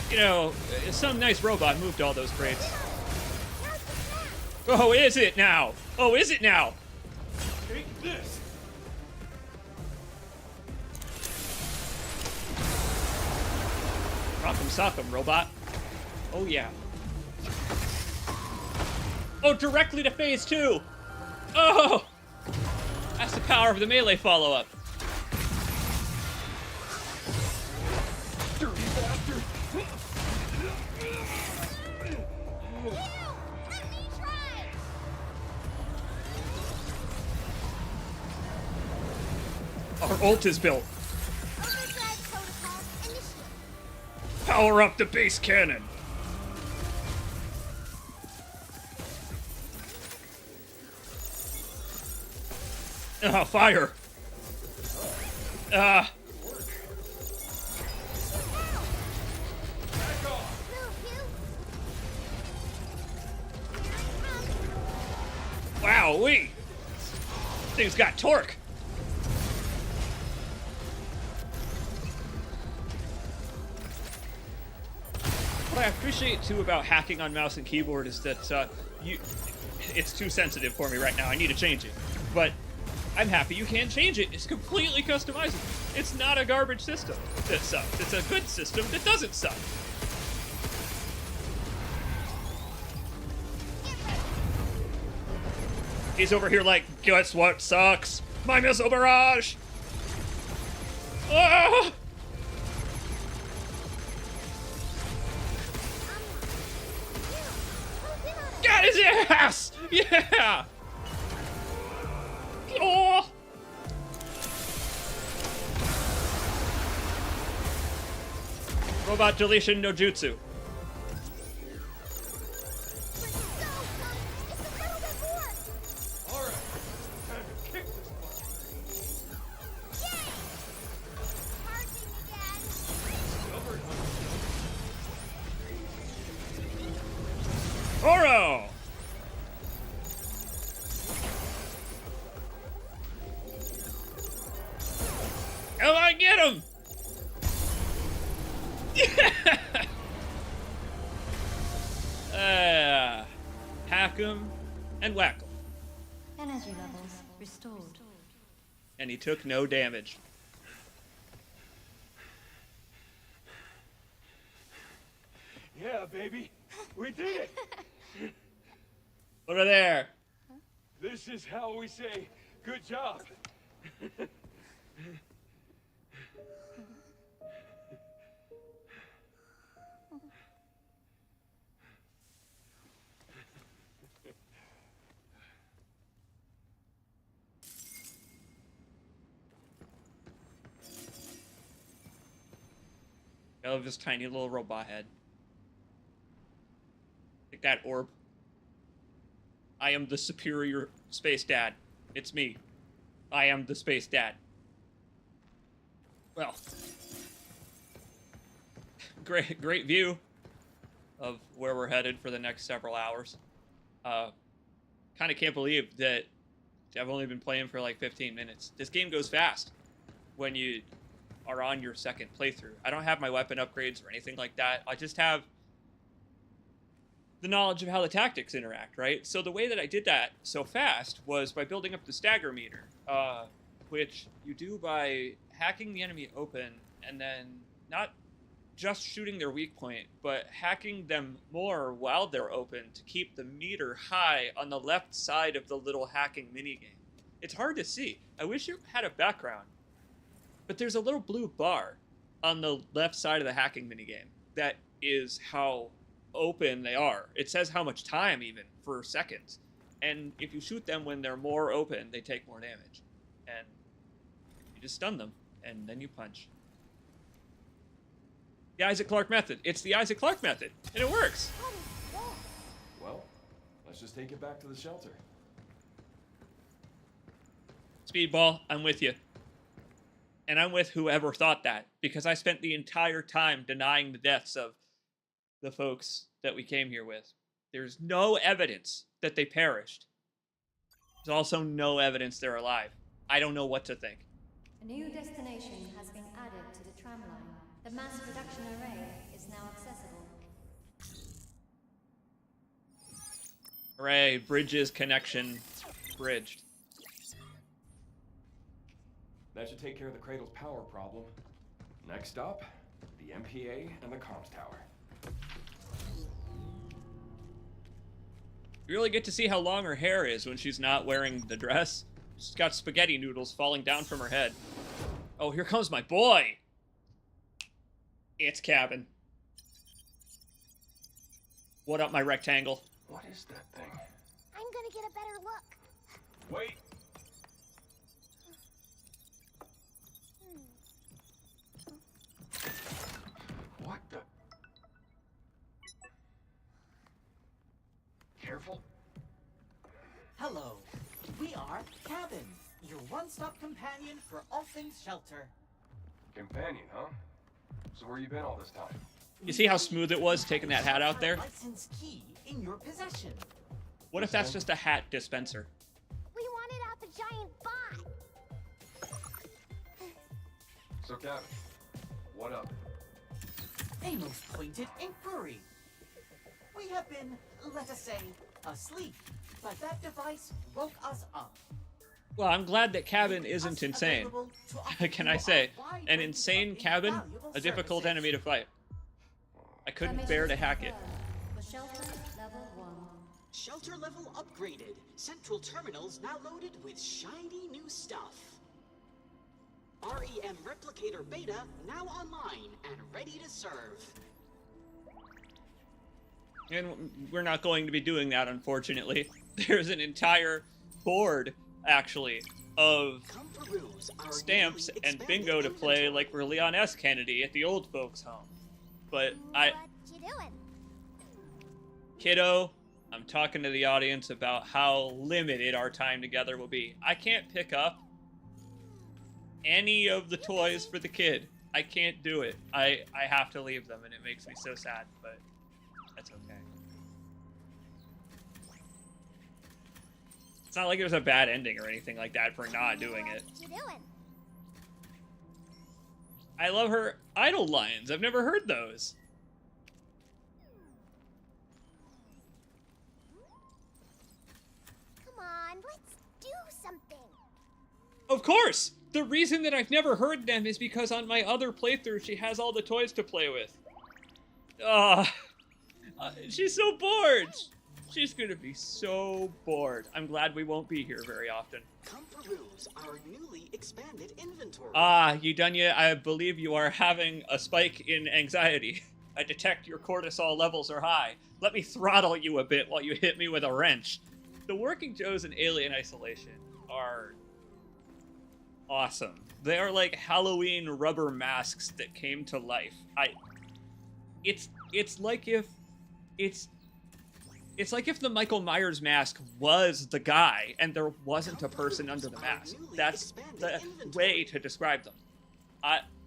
You know, some nice robot moved all those crates. Now's the snap! Oh, is it now? Oh, is it now? Take this. Rock'em sock'em, robot. Oh, yeah. Oh, directly to phase 2! Oh! That's the power of the melee follow-up. Dirty bastard. Let me try! Our ult is built. Overdrive protocol initiated. Power up the base cannon. Fire. Move, you! Wowee. Thing's got torque. What I appreciate too about hacking on mouse and keyboard is that it's too sensitive for me right now. I need to change it. But I'm happy you can change it. It's completely customizable. It's not a garbage system that sucks. It's a good system that doesn't suck. He's over here like, guess what sucks? My missile barrage! Ah! Got his ass! Yeah! Oh! Robot deletion no jutsu. All right, time to kick this Oro! Come on, get him! Hack him and whack him. Energy levels restored. And he took no damage. Yeah, baby, we did it. Over there. This is how we say good job. I love his tiny little robot head. Like that orb. I am the superior space dad. It's me. I am the space dad. Well, great view of where we're headed for the next several hours. Kind of can't believe that I've only been playing for like 15 minutes. This game goes fast when you are on your second playthrough. I don't have my weapon upgrades or anything like that. I just have the knowledge of how the tactics interact, right? So the way that I did that so fast was by building up the stagger meter, which you do by hacking the enemy open and then not just shooting their weak point, but hacking them more while they're open to keep the meter high on the left side of the little hacking minigame. It's hard to see. I wish you had a background. But there's a little blue bar on the left side of the hacking minigame. That is how open they are. It says how much time even for seconds. And if you shoot them when they're more open, they take more damage. And you just stun them, and then you punch. The Isaac Clarke method. It's the Isaac Clarke method, and it works. Well, let's just take it back to the shelter. Speedball, I'm with you. And I'm with whoever thought that, because I spent the entire time denying the deaths of the folks that we came here with. There's no evidence that they perished. There's also no evidence they're alive. I don't know what to think. A new destination has been added to the tram line. The mass production array is now accessible. Hooray, bridges connection bridged. That should take care of the cradle's power problem. Next up, the MPA and the comms tower. You really get to see how long her hair is when she's not wearing the dress. She's got spaghetti noodles falling down from her head. Oh, here comes my boy! It's Cabin. What up, my rectangle? What is that thing? I'm gonna get a better look. Wait! What the? Careful. Hello, we are Cabin, your one-stop companion for all things shelter. Companion, huh? So where you been all this time? You see how smooth it was taking that hat out there? License key in your possession. What if that's just a hat dispenser? We wanted out the giant bot. So, Captain, what up? A most pointed inquiry. We have been, let us say, asleep, but that device woke us up. Well, I'm glad that Cabin isn't insane. Can I say, an insane Cabin, a difficult enemy to fight. I couldn't bear to hack it. For shelter level 1. Shelter level upgraded. Central terminals now loaded with shiny new stuff. REM Replicator Beta now online and ready to serve. And we're not going to be doing that, unfortunately. There's an entire board, actually, of stamps and bingo to play like we're Leon S. Kennedy at the old folks' home. But What you doing? Kiddo, I'm talking to the audience about how limited our time together will be. I can't pick up any of the toys for the kid. I can't do it. I have to leave them, and it makes me so sad, but that's okay. It's not like there's a bad ending or anything like that for not doing it. What you doing? I love her idle lines. I've never heard those. Come on, let's do something. Of course! The reason that I've never heard them is because on my other playthrough, she has all the toys to play with. She's so bored! She's gonna be so bored. I'm glad we won't be here very often. Come peruse our newly expanded inventory. You done yet? I believe you are having a spike in anxiety. I detect your cortisol levels are high. Let me throttle you a bit while you hit me with a wrench. The working Joes in Alien Isolation are awesome. They are like Halloween rubber masks that came to life. it's like if it's like if the Michael Myers mask was the guy and there wasn't a person under the mask. That's the way to describe them.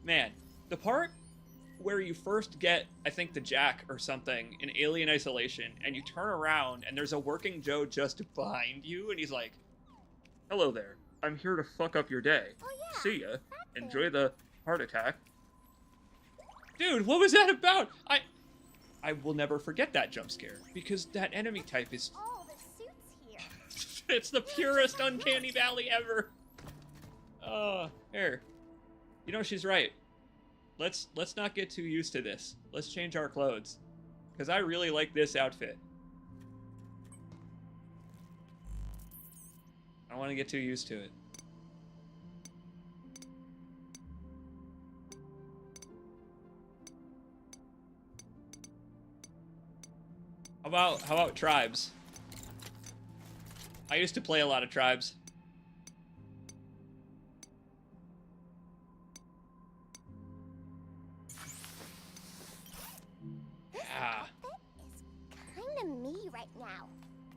Man, the part where you first get, I think, the Jack or something in Alien Isolation, and you turn around and there's a working Joe just behind you, and he's like, "Hello there. I'm here to fuck up your day. Oh, yeah, See ya. that Enjoy thing. the heart attack." Dude, what was that about? I will never forget that jump scare, because that enemy type is... All the suits here. It's the purest Uncanny Valley ever. Here. You know, she's right. Let's not get too used to this. Let's change our clothes. Because I really like this outfit. I don't want to get too used to it. How about Tribes? I used to play a lot of Tribes. Yeah. It's kind of me right now.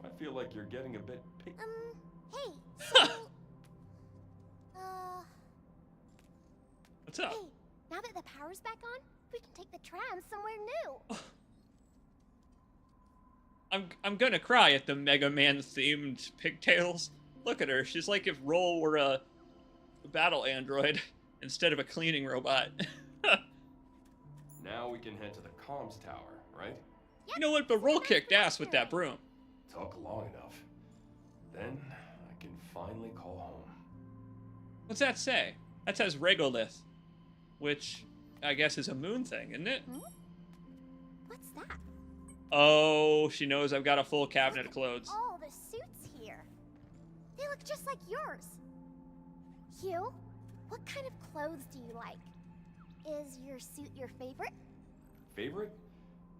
I feel like you're getting a bit picky. Hey, so, What's up? hey, now that the power's back on, we can take the tram somewhere new. I'm gonna cry at the Mega Man themed pigtails. Look at her. She's like if Roll were a battle android instead of a cleaning robot. Now we can head to the comms tower, right? You know what? But Roll kicked ass with that broom. Took long enough. Then I can finally call home. What's that say? That says regolith, which I guess is a moon thing, isn't it? What's that? Oh, she knows I've got a full cabinet of clothes. All the suits here. They look just like yours. Hugh, what kind of clothes do you like? Is your suit your favorite? Favorite?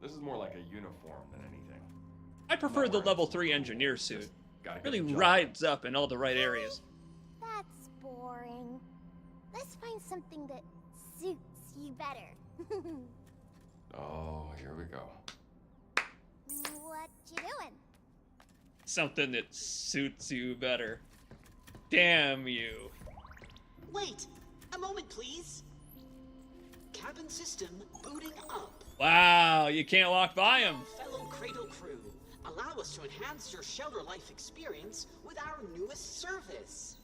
This is more like a uniform than anything. I prefer the level 3 engineer suit. Gotta get Really the job rides up in all the right areas. That's boring. Let's find something that suits you better. done. Oh, here we go. What you doing? Something that suits you better. Damn you. Wait, a moment, please. Cabin system booting up. Wow, you can't walk by him. Fellow Cradle crew, allow us to enhance your shelter life experience with our newest service.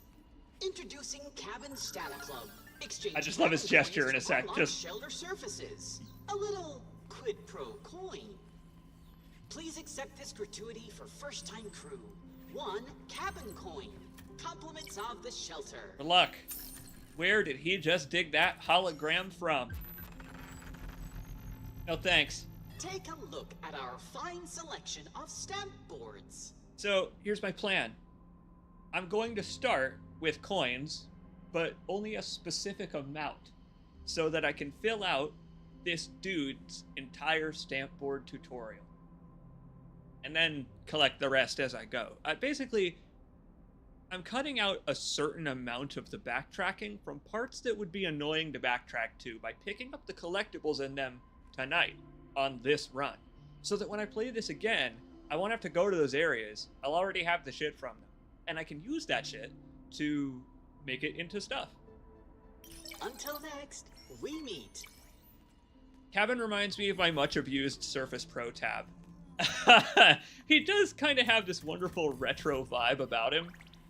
Introducing Cabin Stat Club. Exchange I just love his cabin gesture coins in a to sec, unlock just- shelter surfaces. A little quid pro coin. Please accept this gratuity for first-time crew. 1 cabin coin. Compliments of the shelter. Good luck. Where did he just dig that hologram from? No thanks. Take a look at our fine selection of stamp boards. So here's my plan. I'm going to start with coins, but only a specific amount, so that I can fill out this dude's entire stamp board tutorial. And then collect the rest as I go. Basically, I'm cutting out a certain amount of the backtracking from parts that would be annoying to backtrack to by picking up the collectibles in them tonight on this run. So that when I play this again, I won't have to go to those areas. I'll already have the shit from them. And I can use that shit to make it into stuff. Until next, we meet. Cabin reminds me of my much abused Surface Pro tab. He does kind of have this wonderful retro vibe about him,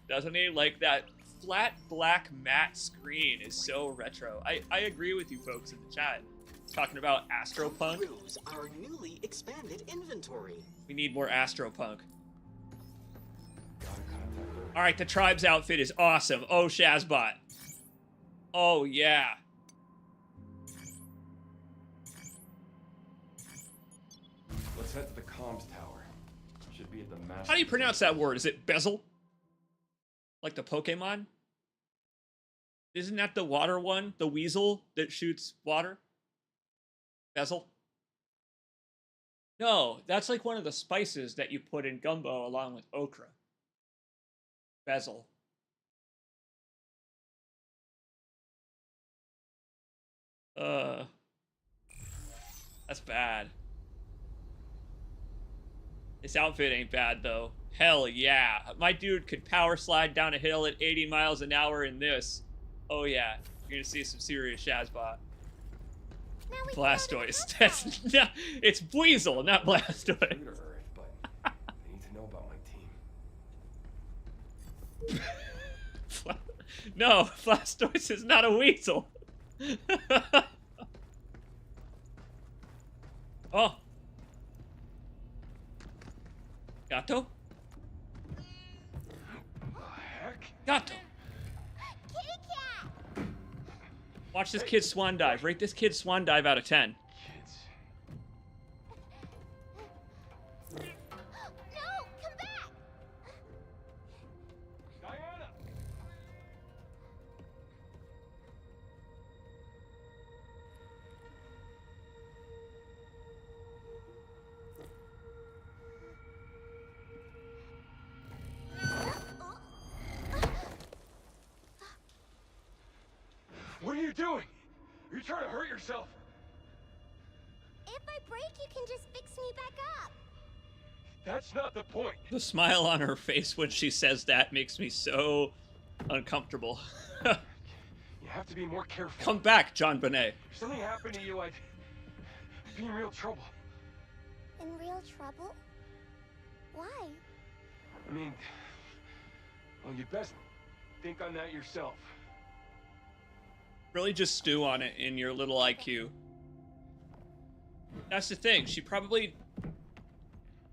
doesn't he? Like that flat black matte screen is so retro. I agree with you folks in the chat. Talking about Astropunk. Peruse our newly expanded inventory. We need more Astropunk. Alright, the Tribe's outfit is awesome. Oh, Shazbot. Oh, yeah. Let's head to the comms tower. Should be at the master. How do you pronounce that word? Is it bezel? Like the Pokemon? Isn't that the water one? The weasel that shoots water? Bezel? No, that's like one of the spices that you put in gumbo along with okra. Bezel. That's bad. This outfit ain't bad, though. Hell yeah. My dude could power slide down a hill at 80 miles an hour in this. Oh yeah. You're gonna see some serious Shazbot. Blastoise. That's not, it's Weasel, not Blastoise. True to Earth, but I need to know about my team. No, Blastoise is not a weasel. Oh. Gato? Gato. Kitty cat! Watch this kid swan dive. Rate this kid swan dive out of 10. No, come back! Diana! What are you doing? Are you trying to hurt yourself? If I break, you can just fix me back up. That's not the point. The smile on her face when she says that makes me so uncomfortable. You have to be more careful. Come back, John Bonet. If something happened to you, I'd be in real trouble. In real trouble? Why? I mean, well, you best think on that yourself. Really just stew on it in your little IQ. That's the thing. She probably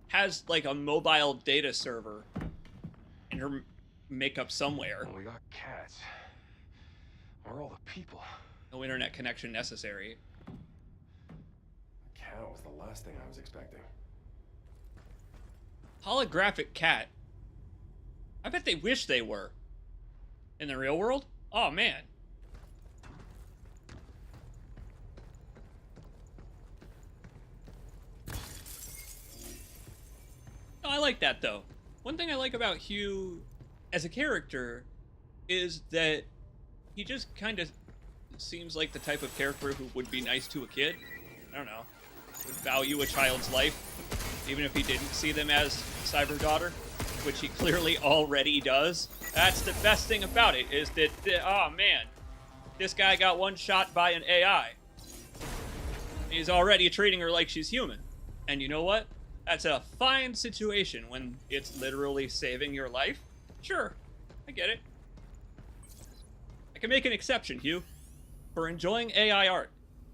has like a mobile data server in her makeup somewhere. Well, we got cats. Where are all the people? No internet connection necessary. A cat was the last thing I was expecting. Holographic cat. I bet they wish they were. In the real world? Oh man. I like that though. One thing I like about Hugh as a character is that he just kind of seems like the type of character who would be nice to a kid. I don't know. Would value a child's life, even if he didn't see them as cyber daughter, which he clearly already does. That's the best thing about it, is that, oh man, this guy got one shot by an AI. He's already treating her like she's human. And you know what? That's a fine situation when it's literally saving your life. Sure, I get it. I can make an exception, Hugh, for enjoying AI art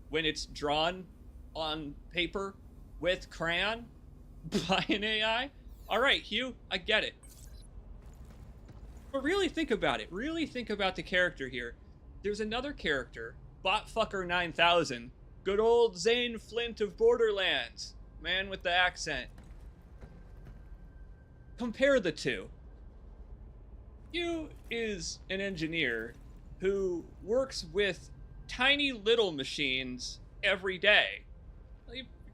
when it's drawn on paper with crayon by an AI. All right, Hugh, I get it. But really think about it. Really think about the character here. There's another character, Botfucker 9000, good old Zane Flint of Borderlands. Man with the accent. Compare the two. Hugh is an engineer who works with tiny little machines every day.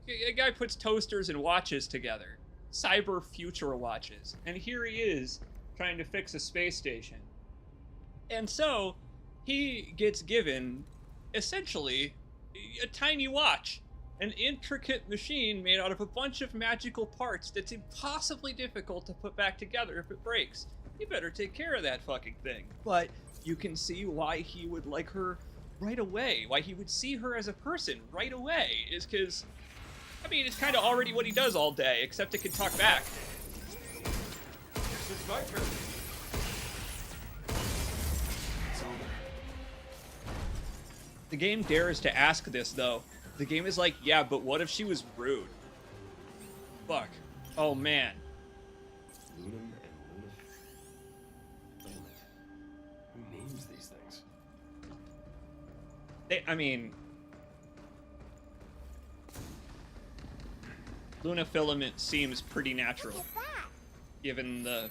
A guy puts toasters and watches together. Cyber future watches. And here he is trying to fix a space station. And so he gets given essentially a tiny watch. An intricate machine made out of a bunch of magical parts that's impossibly difficult to put back together if it breaks. You better take care of that fucking thing. But you can see why he would like her right away. Why he would see her as a person right away is because, I mean, it's kind of already what he does all day, except it can talk back. This is my turn. It's over. The game dares to ask this, though. The game is like, yeah, but what if she was rude? Fuck. Oh, man. Lunum and Luna. Who names these things? I mean... Luna Filament seems pretty natural, Look at that. given the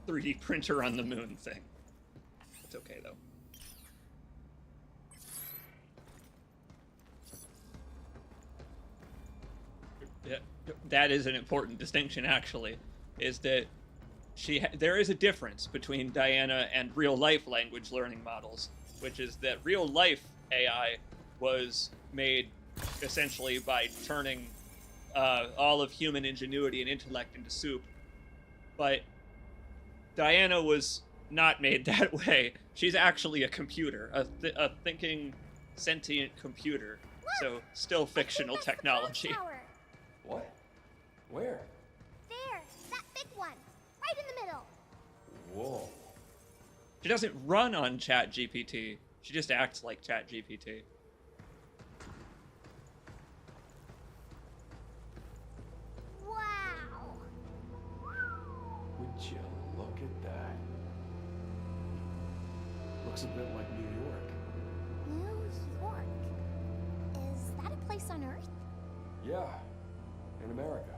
3D printer on the moon thing. It's okay, though. Yeah, that is an important distinction, actually, is that there is a difference between Diana and real-life language learning models, which is that real-life AI was made essentially, by turning all of human ingenuity and intellect into soup. But Diana was not made that way. She's actually a computer, a thinking, sentient computer. So, still fictional technology. What? Where? There, that big one, right in the middle. Whoa. She doesn't run on ChatGPT. She just acts like ChatGPT. Wow. Would you look at that? Looks a bit like New York. New York. Is that a place on Earth? Yeah, in America.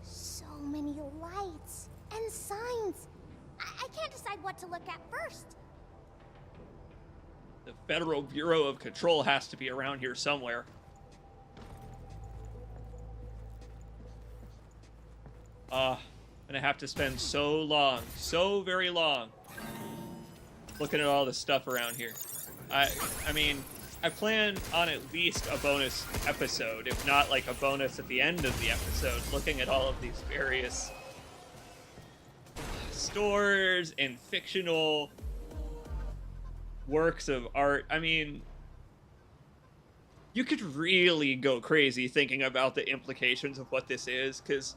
So many lights and signs. I can't decide what to look at first. The Federal Bureau of Control has to be around here somewhere. I'm gonna have to spend so long, so very long, looking at all the stuff around here. I mean, I plan on at least a bonus episode, if not like a bonus at the end of the episode, looking at all of these various stores and fictional works of art. I mean, you could really go crazy thinking about the implications of what this is, because,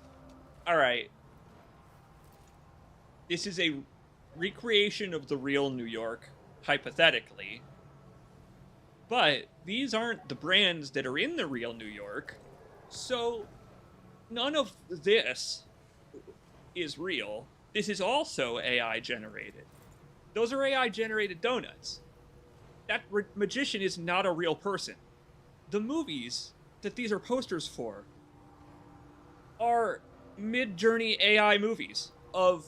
alright, this is a recreation of the real New York, hypothetically, but these aren't the brands that are in the real New York, so none of this is real. This is also AI generated. Those are AI generated donuts. That magician is not a real person. The movies that these are posters for are mid-journey AI movies of,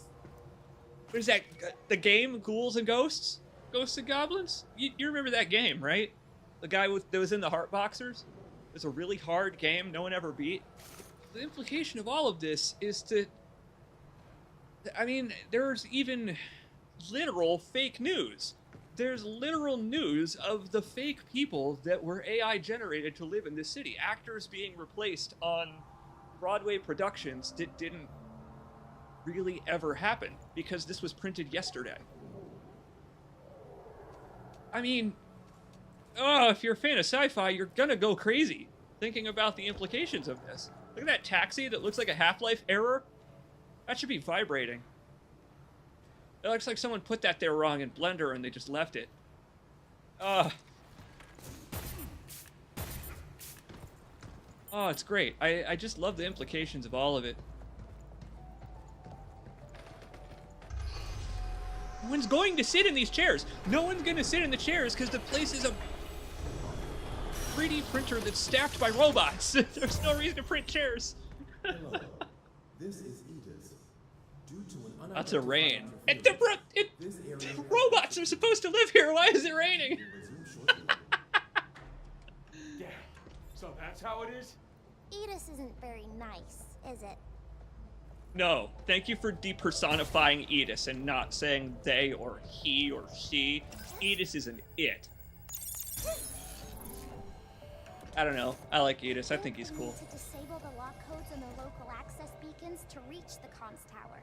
what is that, the game Ghouls and Ghosts? Ghosts and Goblins? You remember that game, right? The guy that was in the Heart Boxers? It was a really hard game no one ever beat. The implication of all of this is to, I mean, there's even literal fake news. There's literal news of the fake people that were AI generated to live in this city. Actors being replaced on Broadway productions that didn't really ever happen because this was printed yesterday. I mean, if you're a fan of sci-fi, you're gonna go crazy thinking about the implications of this. Look at that taxi that looks like a Half-Life error. That should be vibrating. It looks like someone put that there wrong in Blender and they just left it. Oh, it's great. I just love the implications of all of it. No one's going to sit in these chairs. No one's going to sit in the chairs because the place is a 3D printer that's staffed by robots. There's no reason to print chairs. Hello. This is Edith. Due to an Lots of rain. And this area the robots are supposed to live here. Why is it raining? Yeah, so that's how it is? Edith isn't very nice, is it? No, thank you for depersonifying Edis and not saying they or he or she. Edis is an it. I don't know. I like Edis. I think he's cool. To disable the lock codes and the local access beacons to reach the comms tower.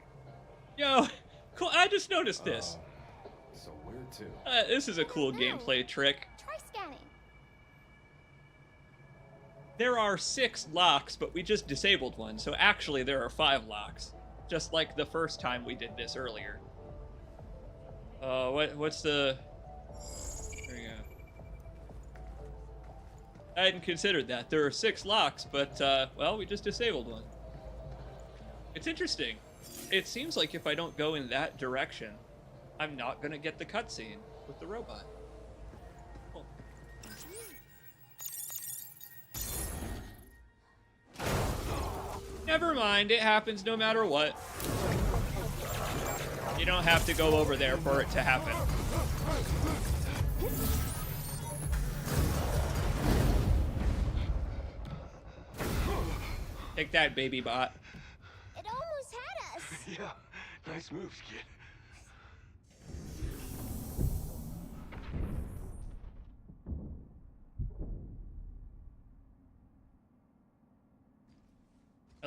Yo, cool. I just noticed this. So weird too. This is a cool gameplay trick. Try scanning. There are 6 locks, but we just disabled one, so actually there are 5 locks. Just like the first time we did this earlier. What's the... There we go. I hadn't considered that. There are 6 locks, but, well, we just disabled one. It's interesting. It seems like if I don't go in that direction, I'm not gonna get the cutscene with the robot. Cool. Never mind, it happens no matter what. You don't have to go over there for it to happen. Take that, baby bot. It almost had us. Yeah, nice moves, kid.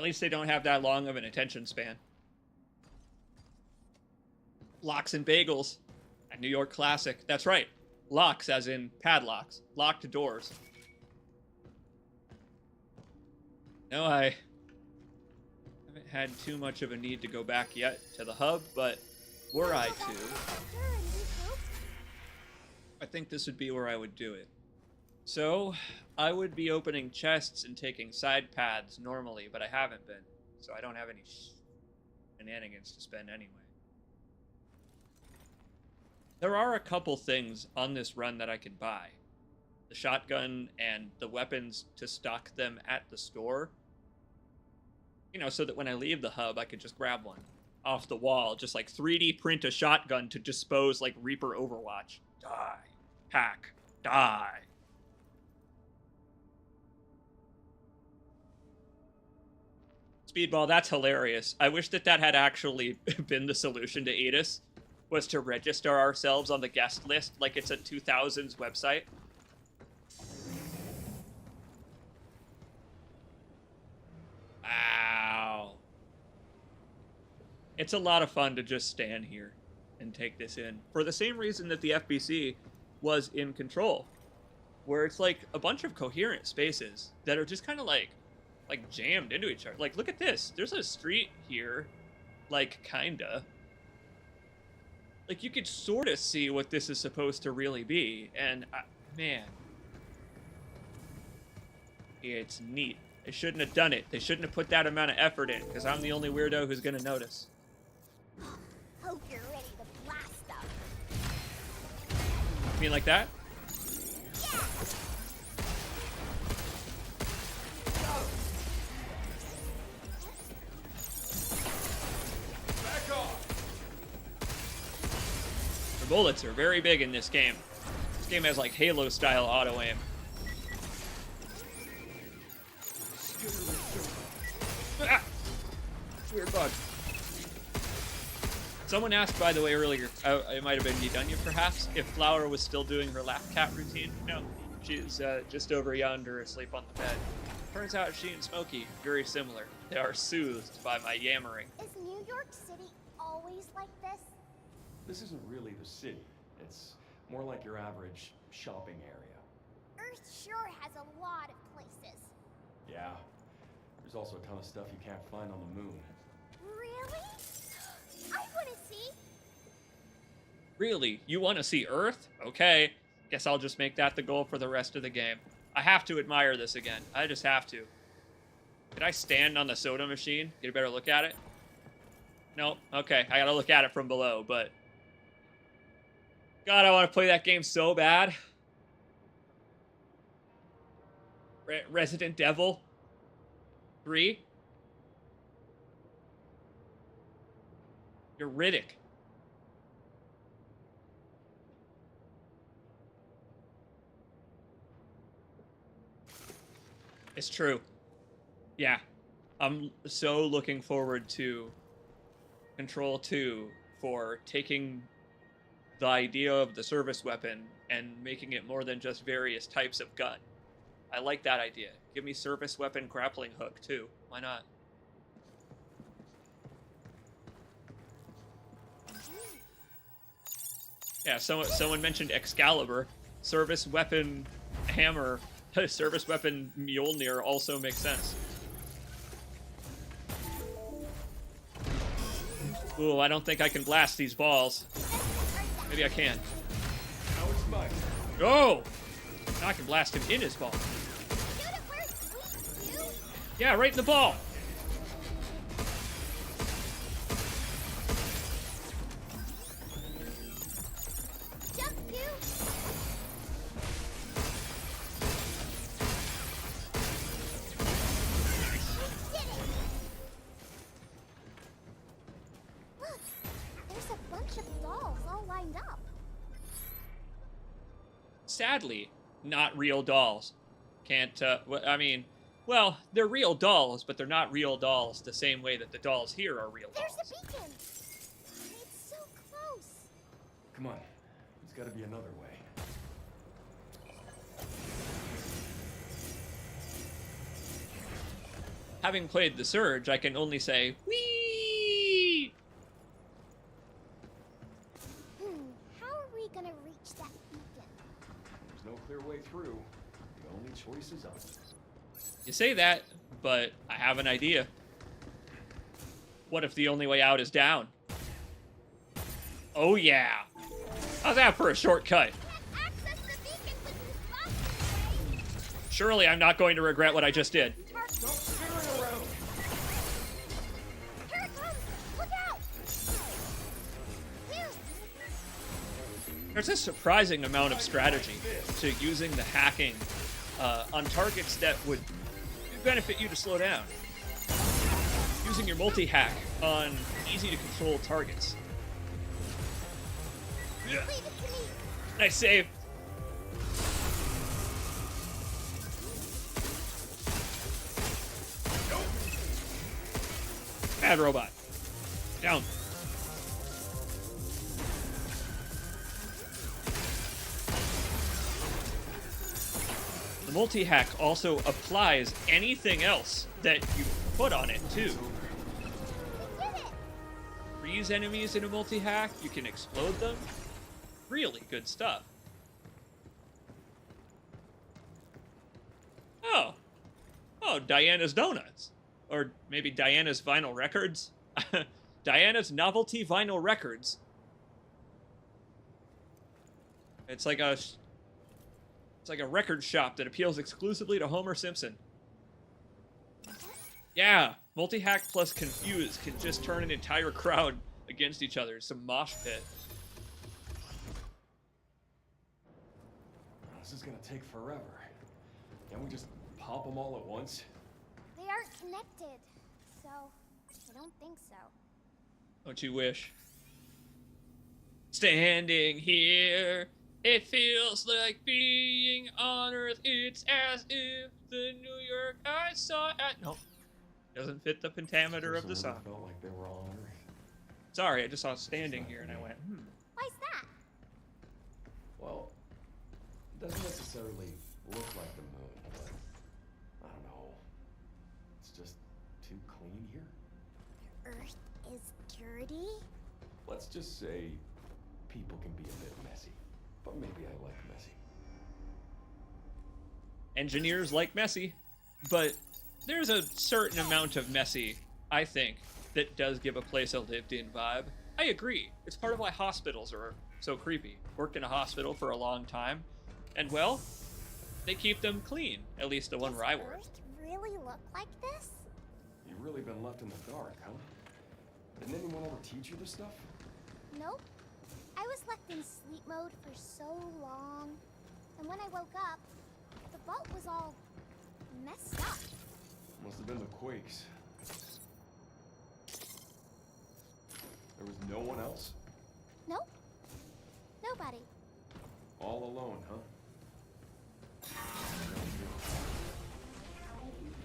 At least they don't have that long of an attention span. Locks and bagels. A New York classic. That's right. Locks as in padlocks. Locked doors. No, I haven't had too much of a need to go back yet to the hub, but were I to, I think this would be where I would do it. So, I would be opening chests and taking side paths normally, but I haven't been, so I don't have any shenanigans to spend anyway. There are a couple things on this run that I can buy. The shotgun and the weapons to stock them at the store. You know, so that when I leave the hub, I could just grab one off the wall. Just like 3D print a shotgun to dispose like Reaper Overwatch. Die. Hack. Die. Speedball, that's hilarious. I wish that that had actually been the solution to Aegis, was to register ourselves on the guest list like it's a 2000s website. Wow. It's a lot of fun to just stand here and take this in. For the same reason that the FBC was in Control, where it's like a bunch of coherent spaces that are just kind of like jammed into each other. Like, look at this. There's a street here, like, kinda. Like, you could sort of see what this is supposed to really be, and, man. It's neat. They shouldn't have done it. They shouldn't have put that amount of effort in, because I'm the only weirdo who's gonna notice. Hope you're ready to blast them. You mean like that? Yeah. Back off! The bullets are very big in this game. This game has like Halo-style auto-aim. Ah! Weird bug. Someone asked, by the way, earlier, it might have been Yidunya perhaps, if Flower was still doing her lap cat routine. No, she's just over yonder asleep on the bed. Turns out she and Smokey, very similar. They are soothed by my yammering. Is New York City always like this? This isn't really the city. It's more like your average shopping area. Earth sure has a lot of places. Yeah. There's also a ton of stuff you can't find on the moon. Really? I want to see. Really? You want to see Earth? Okay. Guess I'll just make that the goal for the rest of the game. I have to admire this again. I just have to. Did I stand on the soda machine? Get a better look at it? No? Okay, I gotta look at it from below, but... God, I want to play that game so bad. Resident Evil 3? You're Riddick. It's true. Yeah. I'm so looking forward to Control 2 for taking the idea of the service weapon and making it more than just various types of gun. I like that idea. Give me service weapon grappling hook too. Why not? Yeah, someone mentioned Excalibur. Service weapon hammer, service weapon Mjolnir also makes sense. Ooh, I don't think I can blast these balls. Maybe I can. Now it's mine. Oh! Now I can blast him in his ball. Yeah, right in the ball. Jump, you. Look, there's a bunch of dolls all lined up. Sadly, not real dolls. Can't, I mean, well, they're real dolls, but they're not real dolls the same way that the dolls here are real dolls. There's the beacon. It's so close. Come on. There's gotta be another way. having played the Surge, I can only say, whee! How are we gonna reach that beacon? There's no clear way through. The only choice is up. You say that, but I have an idea. What if the only way out is down? Oh yeah. How's that for a shortcut? Access the beacon with these boxes, right? Surely I'm not going to regret what I just did. Stop staring around! Here it comes! Look out! Here! There's a surprising amount of strategy to using the hacking on targets that would benefit you to slow down. Using your multi-hack on easy-to-control targets. Leave it to me! Nice save. Bad robot. Down. The multi-hack also applies anything else that you put on it, too. We did it! Freeze enemies in a multi-hack, you can explode them. Really good stuff. Oh. Oh, Diana's Donuts. Or maybe Diana's Vinyl Records. Diana's Novelty Vinyl Records. It's like a record shop that appeals exclusively to Homer Simpson. Yeah, multi-hack plus confuse can just turn an entire crowd against each other. It's a mosh pit. This is gonna take forever. Can't we just pop them all at once? They aren't connected, so I don't think so. Don't you wish? Standing here, it feels like being on Earth. It's as if the New York I saw at... Nope. Doesn't fit the pentameter of the song. Felt like they were all on Earth. Sorry, I just saw standing here and I went, Why's that? Well, it doesn't necessarily look like the moon, but I don't know. It's just too clean here. Earth is dirty? Let's just say people can be a bit messy, but maybe I like messy. Engineers like messy, but there's a certain amount of messy, I think, that does give a place a lived-in vibe. I agree. It's part of why hospitals are so creepy. Worked in a hospital for a long time, and well, they keep them clean. At least the one where I worked. Earth really look like this? You've really been left in the dark, huh? Didn't anyone ever teach you this stuff? Nope. I was left in sleep mode for so long, and when I woke up, the vault was all messed up. Must have been the quakes. There was no one else? Nope. Nobody. All alone, huh?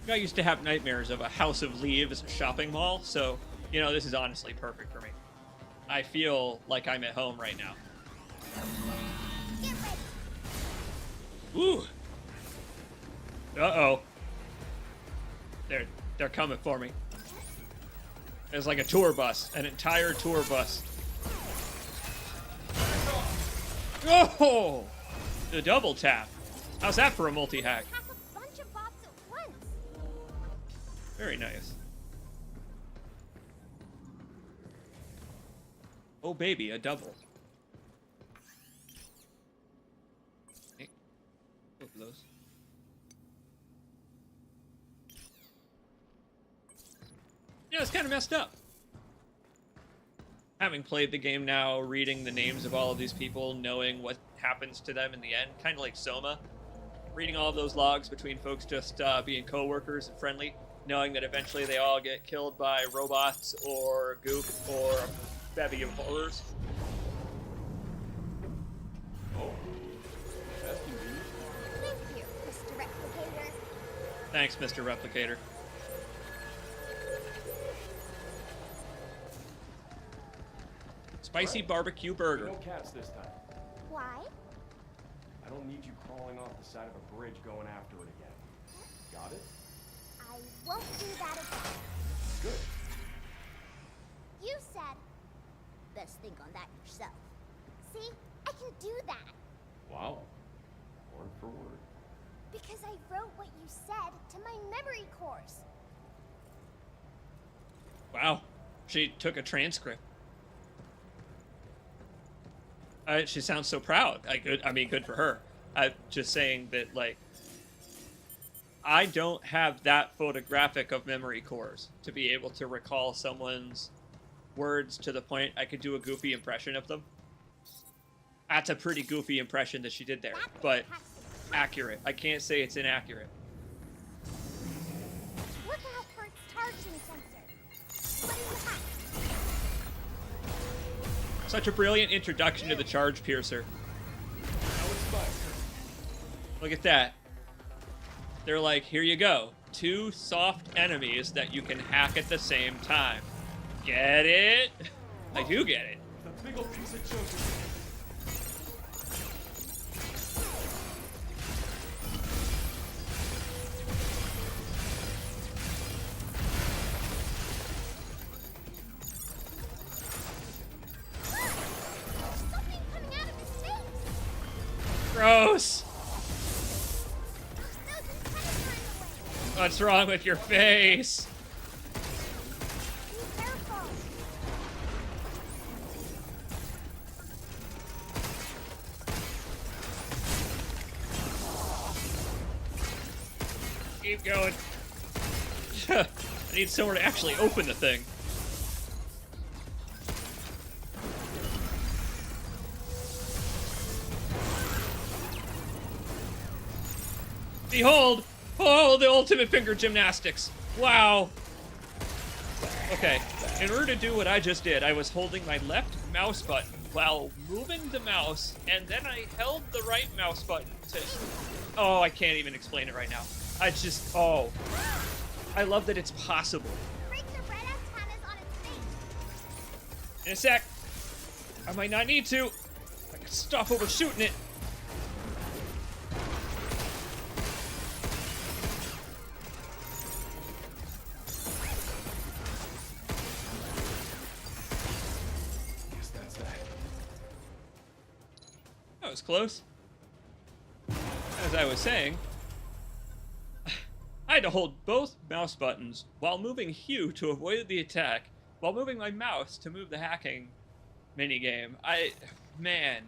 I used to have nightmares of a House of Leaves shopping mall, so, you know, this is honestly perfect for me. I feel like I'm at home right now. Get ready. Ooh. Uh-oh. They're coming for me. It's like a tour bus, an entire tour bus. Oh! The double tap. How's that for a multi-hack? Hack a bunch of bots at once. Very nice. Oh baby, a double. Hey, both of those. Yeah, it's kind of messed up. Having played the game now, reading the names of all of these people, knowing what happens to them in the end, kind of like Soma. Reading all of those logs between folks just being co-workers and friendly, knowing that eventually they all get killed by robots or goop or a bevy of horrors. Oh, that's convenient. Thank you, Mr. Replicator. Thanks, Mr. Replicator. Spicy barbecue burger. No cats this time. Why? I don't need you crawling off the side of a bridge going after it again. Got it? I won't do that again. Good. You said, best think on that yourself. See, I can do that. Wow. Word for word. Because I wrote what you said to my memory course. Wow. She took a transcript. She sounds so proud. Good for her. I'm just saying that, like, I don't have that photographic of memory cores to be able to recall someone's words to the point I could do a goofy impression of them. That's a pretty goofy impression that she did there, but accurate. I can't say it's inaccurate. Look out for its charging sensor. What do you have? Such a brilliant introduction to the charge piercer. Look at that. They're like, here you go. 2 soft enemies that you can hack at the same time. Get it? I do get it. A big old piece of choker. Something coming out of his face. Gross. Those antennas are in the way. What's wrong with your face? Be careful. Keep going. I need somewhere to actually open the thing. Behold! Oh, the ultimate finger gymnastics. Wow. Okay, in order to do what I just did, I was holding my left mouse button while moving the mouse, and then I held the right mouse button to... Oh, I can't even explain it right now. I love that it's possible. Break the red antennas on its face. In a sec. I might not need to. I can stop overshooting it. Guess that's that. That was close. As I was saying, I had to hold both mouse buttons while moving Hugh to avoid the attack, while moving my mouse to move the hacking minigame. Man,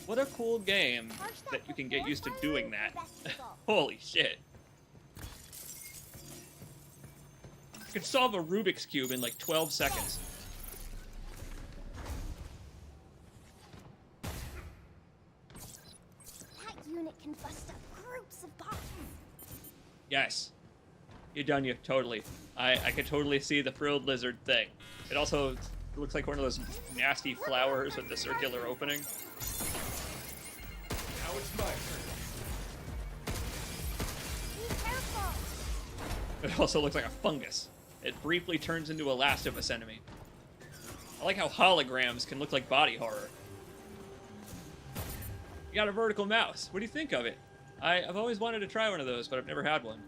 what a cool game that you can get used to doing that. Holy shit. You can solve a Rubik's Cube in like 12 seconds. That unit can bust up groups of bots. Yes. You done you, totally. I could totally see the frilled lizard thing. It also looks like one of those nasty flowers with the circular opening. Now it's my turn. Be careful. It also looks like a fungus. It briefly turns into a Last of Us enemy. I like how holograms can look like body horror. You got a vertical mouse. What do you think of it? I've always wanted to try one of those, but I've never had one.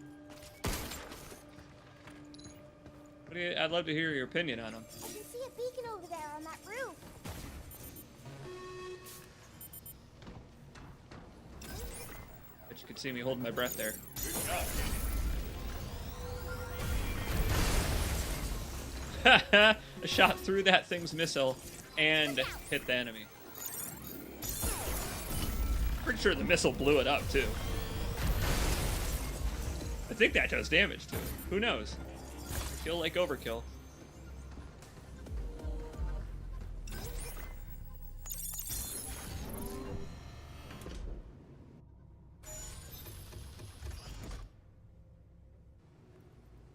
I'd love to hear your opinion on them. I can see a beacon over there on that roof. But you could see me holding my breath there. I shot through that thing's missile and hit the enemy. Pretty sure the missile blew it up, too. I think that does damage to it. Who knows? Feel like overkill.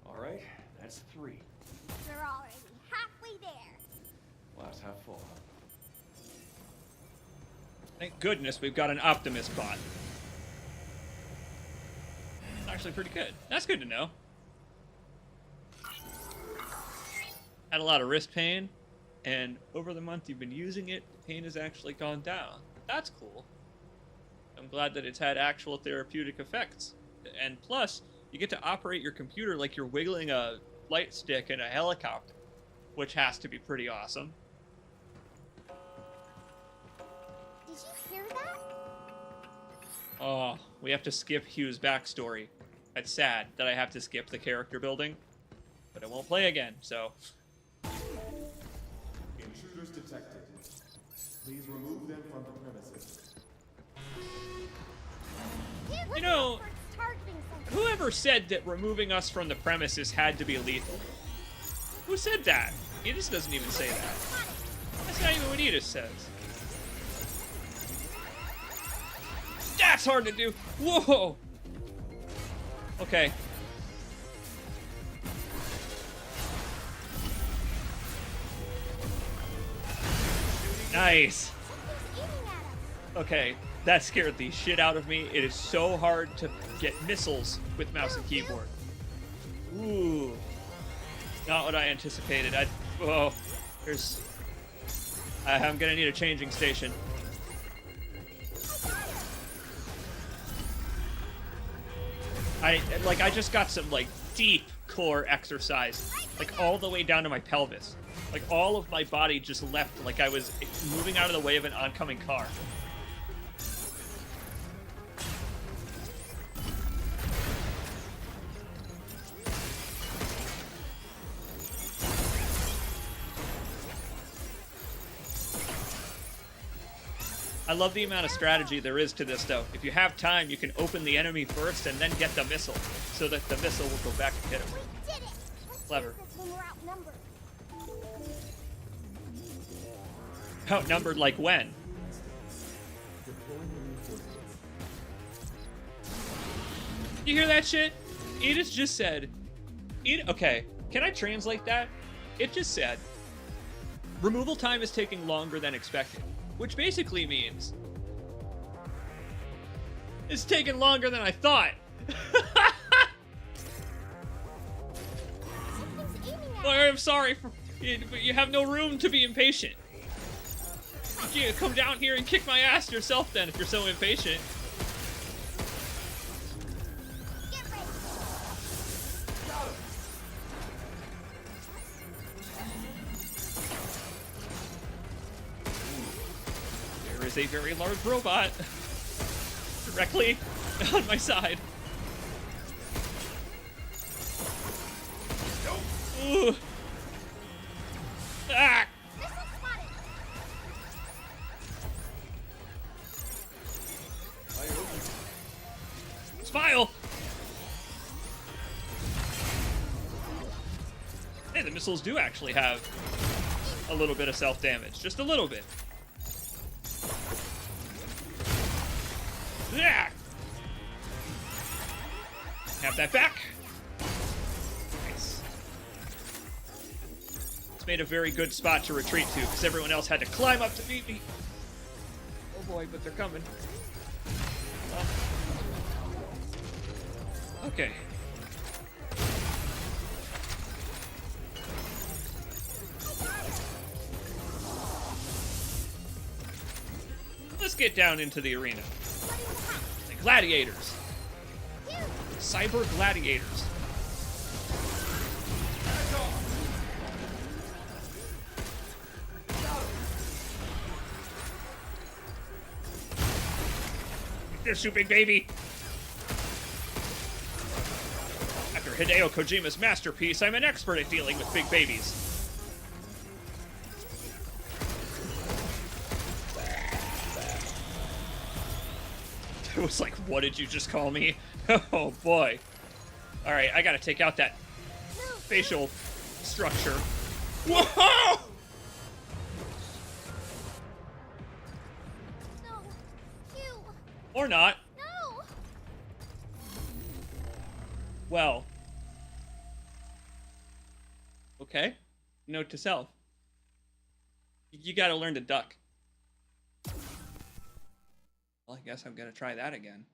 All right, that's 3. We're already halfway there. Glass half full, huh? Thank goodness we've got an Optimus bot. It's actually pretty good. That's good to know. Had a lot of wrist pain, and over the month you've been using it, the pain has actually gone down. That's cool. I'm glad that it's had actual therapeutic effects. And plus, You get to operate your computer like you're wiggling a light stick in a helicopter, which has to be pretty awesome. Did you hear that? Oh, we have to skip Hugh's backstory. It's sad that I have to skip the character building, but it won't play again, so... Intruders detected. Please remove them from the premises. You know, whoever said that removing us from the premises had to be lethal? Who said that? Edis doesn't even say that. That's not even what Edis says. That's hard to do. Whoa! Okay. Nice. Okay, that scared the shit out of me. It is so hard to get missiles with mouse and keyboard. Ooh. Not what I anticipated. Oh, there's... I'm gonna need a changing station. I just got some, like, deep core exercise. Like, all the way down to my pelvis. Like, all of my body just left like I was moving out of the way of an oncoming car. I love the amount of strategy there is to this, though. If you have time, you can open the enemy first and then get the missile, so that the missile will go back and hit him. We did it! Let's Clever. use this when we're outnumbered. Outnumbered like when? You hear that shit? Edis just said... Okay, can I translate that? It just said... Removal time is taking longer than expected. Which basically means... It's taking longer than I thought! Something's aiming at Well, I'm sorry, but you have no room to be impatient. You come down here and kick my ass yourself then if you're so impatient. Get ready. There is a very large robot directly on my side. Ooh. Ah! Missile spotted. Smile! Hey, the missiles do actually have a little bit of self-damage. Just a little bit. Yeah! Have that back. Nice. It's made a very good spot to retreat to, because everyone else had to climb up to meet me. Oh boy, but they're coming. Okay. Let's get down into the arena. The gladiators. Cyber gladiators. This, you big baby. After Hideo Kojima's masterpiece, I'm an expert at dealing with big babies. It was like, what did you just call me? Oh boy. Alright, I gotta take out that facial structure. Whoa! No. You. Or not. No. Well. Okay. Note to self. You gotta learn to duck. Well, I guess I'm gonna try that again.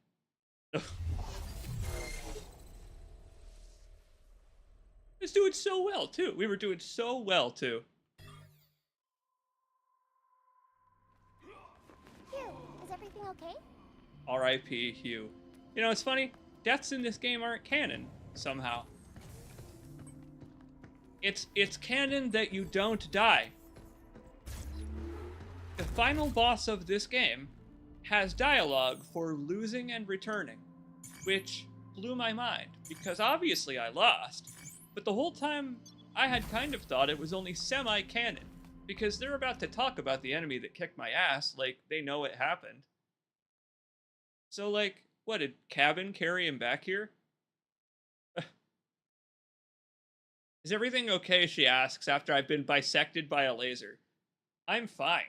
It's doing so well, too. We were doing so well, too. Hugh, is everything okay? R.I.P. Hugh. You know, it's funny. deaths in this game aren't canon somehow. It's canon that you don't die. The final boss of this game has dialogue for losing and returning, which blew my mind, because obviously I lost, but the whole time I had kind of thought it was only semi-canon, because they're about to talk about the enemy that kicked my ass, like, they know it happened. So, like, what, did Cabin carry him back here? Is everything okay, she asks, after I've been bisected by a laser. I'm fine.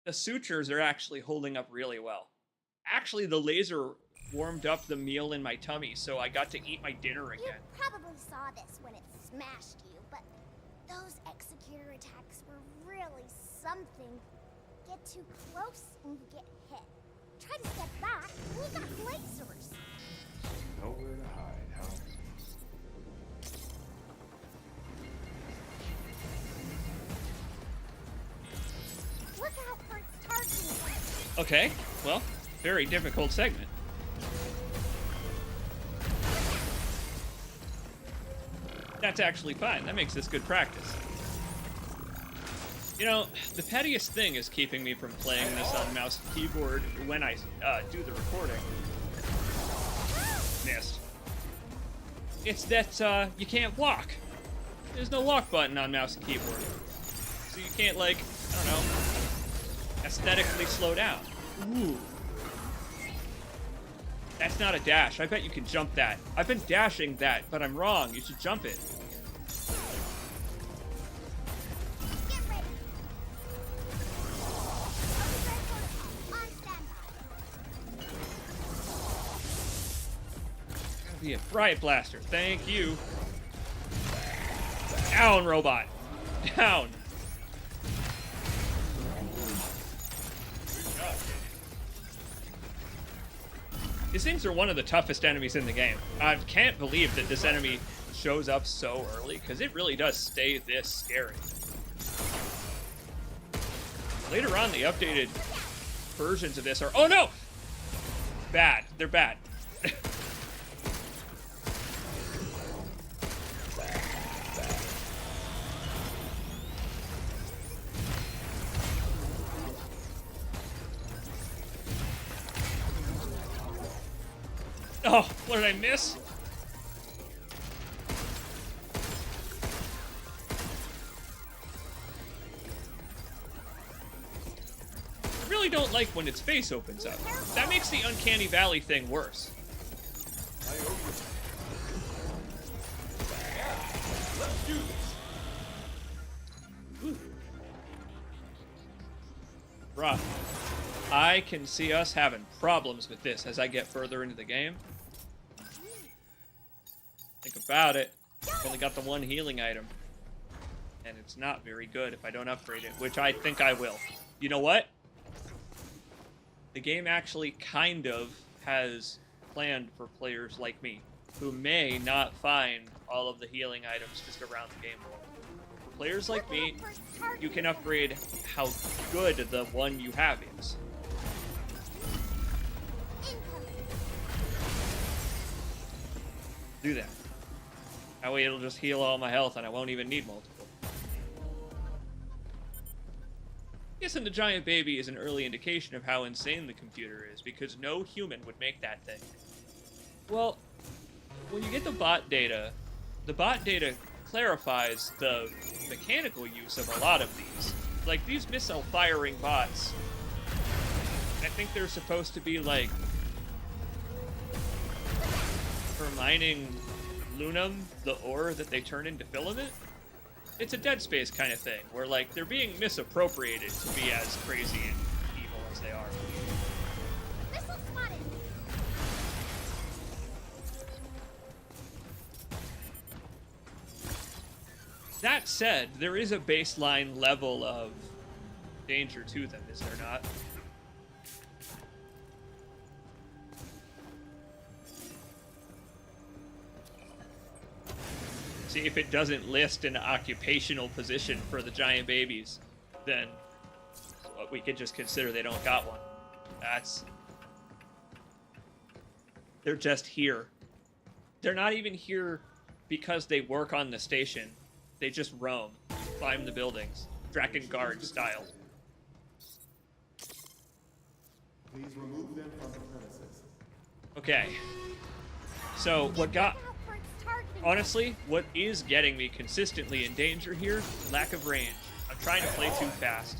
The sutures are actually holding up really well. Actually, the laser warmed up the meal in my tummy, so I got to eat my dinner again. You probably saw this when it smashed you, but those executor attacks were really something. Get too close and you get hit. Try to step back and you got lasers. Nowhere to hide, huh? Look out for its targeting. Okay, well, very difficult segment. That's actually fine. That makes this good practice. You know, the pettiest thing is keeping me from playing this on mouse and keyboard when I do the recording. Missed. It's that you can't walk. There's no walk button on mouse and keyboard. So you can't, like, I don't know, aesthetically slow down. Ooh. That's not a dash. I bet you can jump that. I've been dashing that, but I'm wrong. You should jump it. Get ready. On standby. Gotta be a riot blaster. Thank you. Down, robot. Down. These things are one of the toughest enemies in the game. I can't believe that this enemy shows up so early, because it really does stay this scary. Later on, the updated versions of this are... Oh, no! Bad. They're bad. Oh, what did I miss? I really don't like when its face opens up. That makes the Uncanny Valley thing worse. Let's do this. Ooh. Bruh. I can see us having problems with this as I get further into the game. Think about it. I've only got the one healing item. And it's not very good if I don't upgrade it, which I think I will. You know what? The game actually kind of has planned for players like me, who may not find all of the healing items just around the game. For players like me, you can upgrade how good the one you have is. Do that. That way it'll just heal all my health and I won't even need multiple. Guessing the giant baby is an early indication of how insane the computer is, because no human would make that thing. Well, when you get the bot data clarifies the mechanical use of a lot of these. Like, these missile-firing bots, I think they're supposed to be, like, for mining Lunum, the ore that they turn into filament. It's a Dead Space kind of thing, where, like, they're being misappropriated to be as crazy and evil as they are. Missile spotted. That said, there is a baseline level of danger to them, is there not? See, if it doesn't list an occupational position for the giant babies, then we could just consider they don't got one. That's... They're just here. They're not even here because they work on the station. They just roam, climb the buildings, Draken Guard style. Please remove them from the premises. Okay. So what got... Honestly, what is getting me consistently in danger here? Lack of range. I'm trying to play too fast.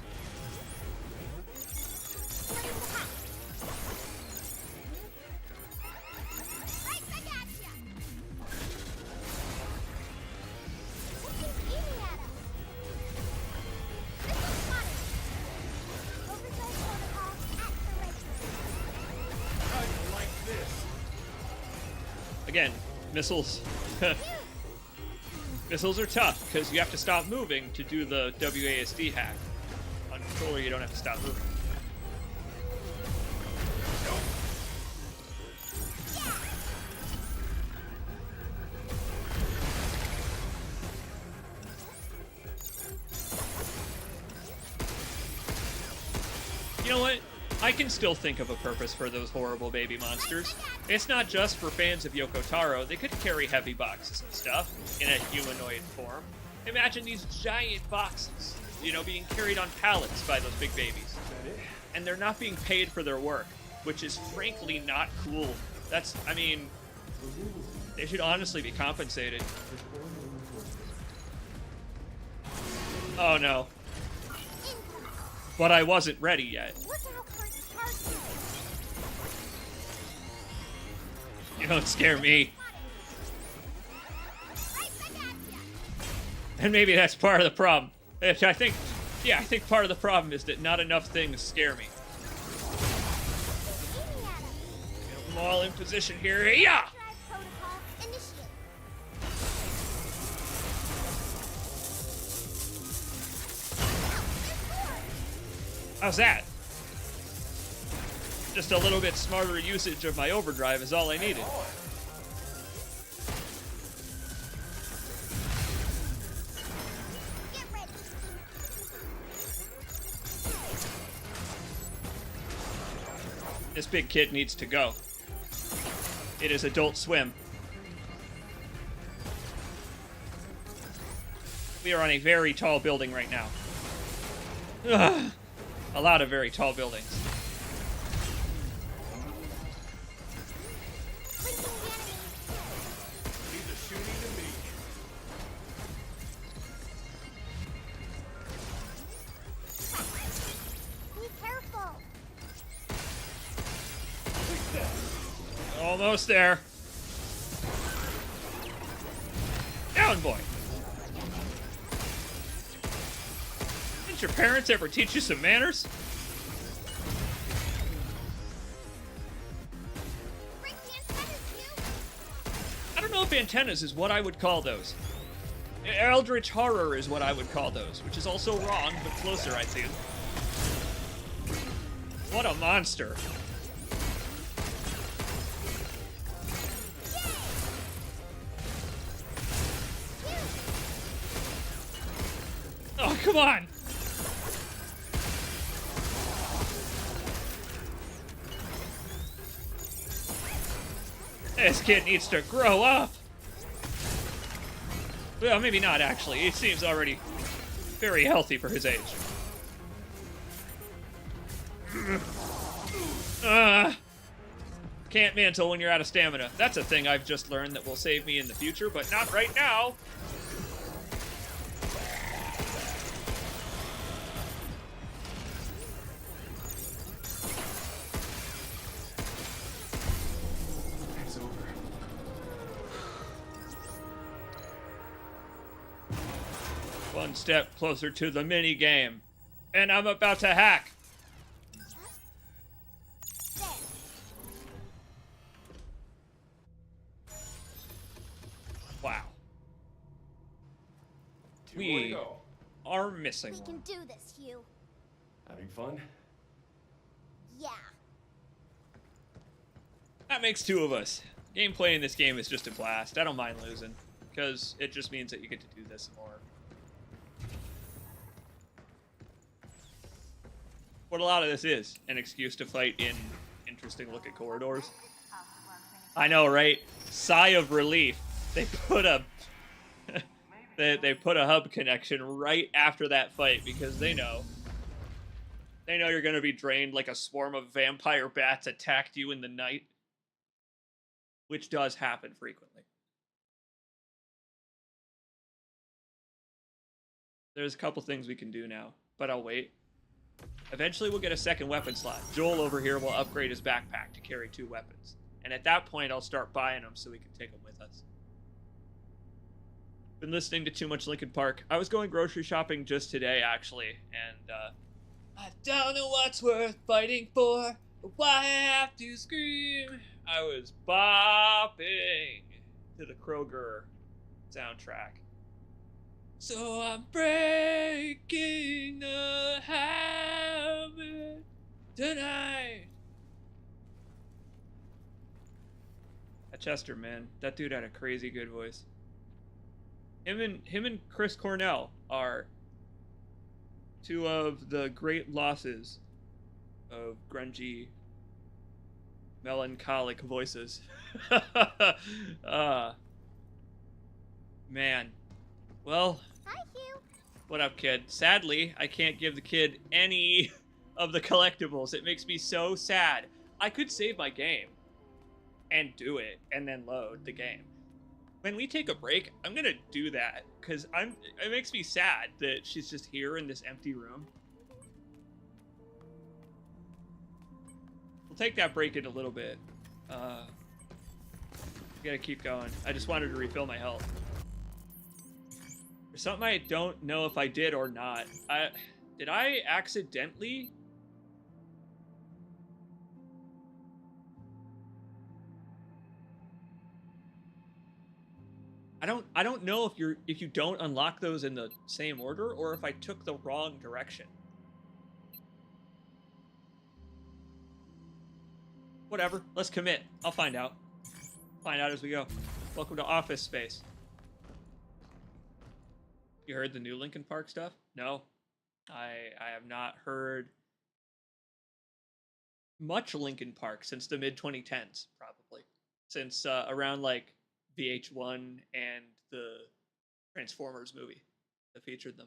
Again, missiles. Missiles are tough because you have to stop moving to do the WASD hack. On controller, you don't have to stop moving. You know what? I can still think of a purpose for those horrible baby monsters. It's not just for fans of Yoko Taro. They could carry heavy boxes and stuff in a humanoid form. Imagine these giant boxes, you know, being carried on pallets by those big babies. And they're not being paid for their work, which is frankly not cool. That's, I mean, they should honestly be compensated. Oh no. But I wasn't ready yet. You don't scare me. And maybe that's part of the problem. I think part of the problem is that not enough things scare me. I'm all in position here. Yeah! How's that? Just a little bit smarter usage of my overdrive is all I needed. This big kid needs to go. It is Adult Swim. We are on a very tall building right now. Ugh. A lot of very tall buildings. Almost there. Down, boy. Didn't your parents ever teach you some manners? I don't know if antennas is what I would call those. Eldritch horror is what I would call those, which is also wrong, but closer, I think. What a monster. Oh, come on! This kid needs to grow up! Well, maybe not, actually. He seems already very healthy for his age. Can't mantle when you're out of stamina. That's a thing I've just learned that will save me in the future, but not right now! One step closer to the mini game, and I'm about to hack. Wow. We are missing We can do this, Hugh. Having fun? Yeah. That makes two of us. Gameplay in this game is just a blast. I don't mind losing, because it just means that you get to do this more. What a lot of this is, an excuse to fight in interesting looking corridors. After one finishes I know, right? Sigh of relief. They put a they put a hub connection right after that fight because they know you're gonna be drained like a swarm of vampire bats attacked you in the night, which does happen frequently. There's a couple things we can do now, but I'll wait. Eventually we'll get a second weapon slot. Joel over here will upgrade his backpack to carry 2 weapons. And at that point, I'll start buying them so we can take them with us. Been listening to too much Linkin Park. I was going grocery shopping just today, actually, and I don't know what's worth fighting for, or why I have to scream. I was bopping to the Kroger soundtrack. So I'm breaking the habit tonight. That Chester, man, that dude had a crazy good voice. Him and Chris Cornell are 2 of the great losses of grungy, melancholic voices. Man. Well, Hi, Hugh. what up, kid? Sadly, I can't give the kid any of the collectibles. It makes me so sad. I could save my game and do it and then load the game. When we take a break, I'm gonna do that because it makes me sad that she's just here in this empty room. We'll take that break in a little bit. We gotta keep going. I just wanted to refill my health. There's something I don't know if I did or not. Did I accidentally? I don't know if you don't unlock those in the same order or if I took the wrong direction. Whatever, let's commit. I'll find out. Find out as we go. Welcome to Office Space. You heard the new Linkin Park stuff? No. I have not heard much Linkin Park since the mid-2010s, probably. Since around like VH1 and the Transformers movie that featured them.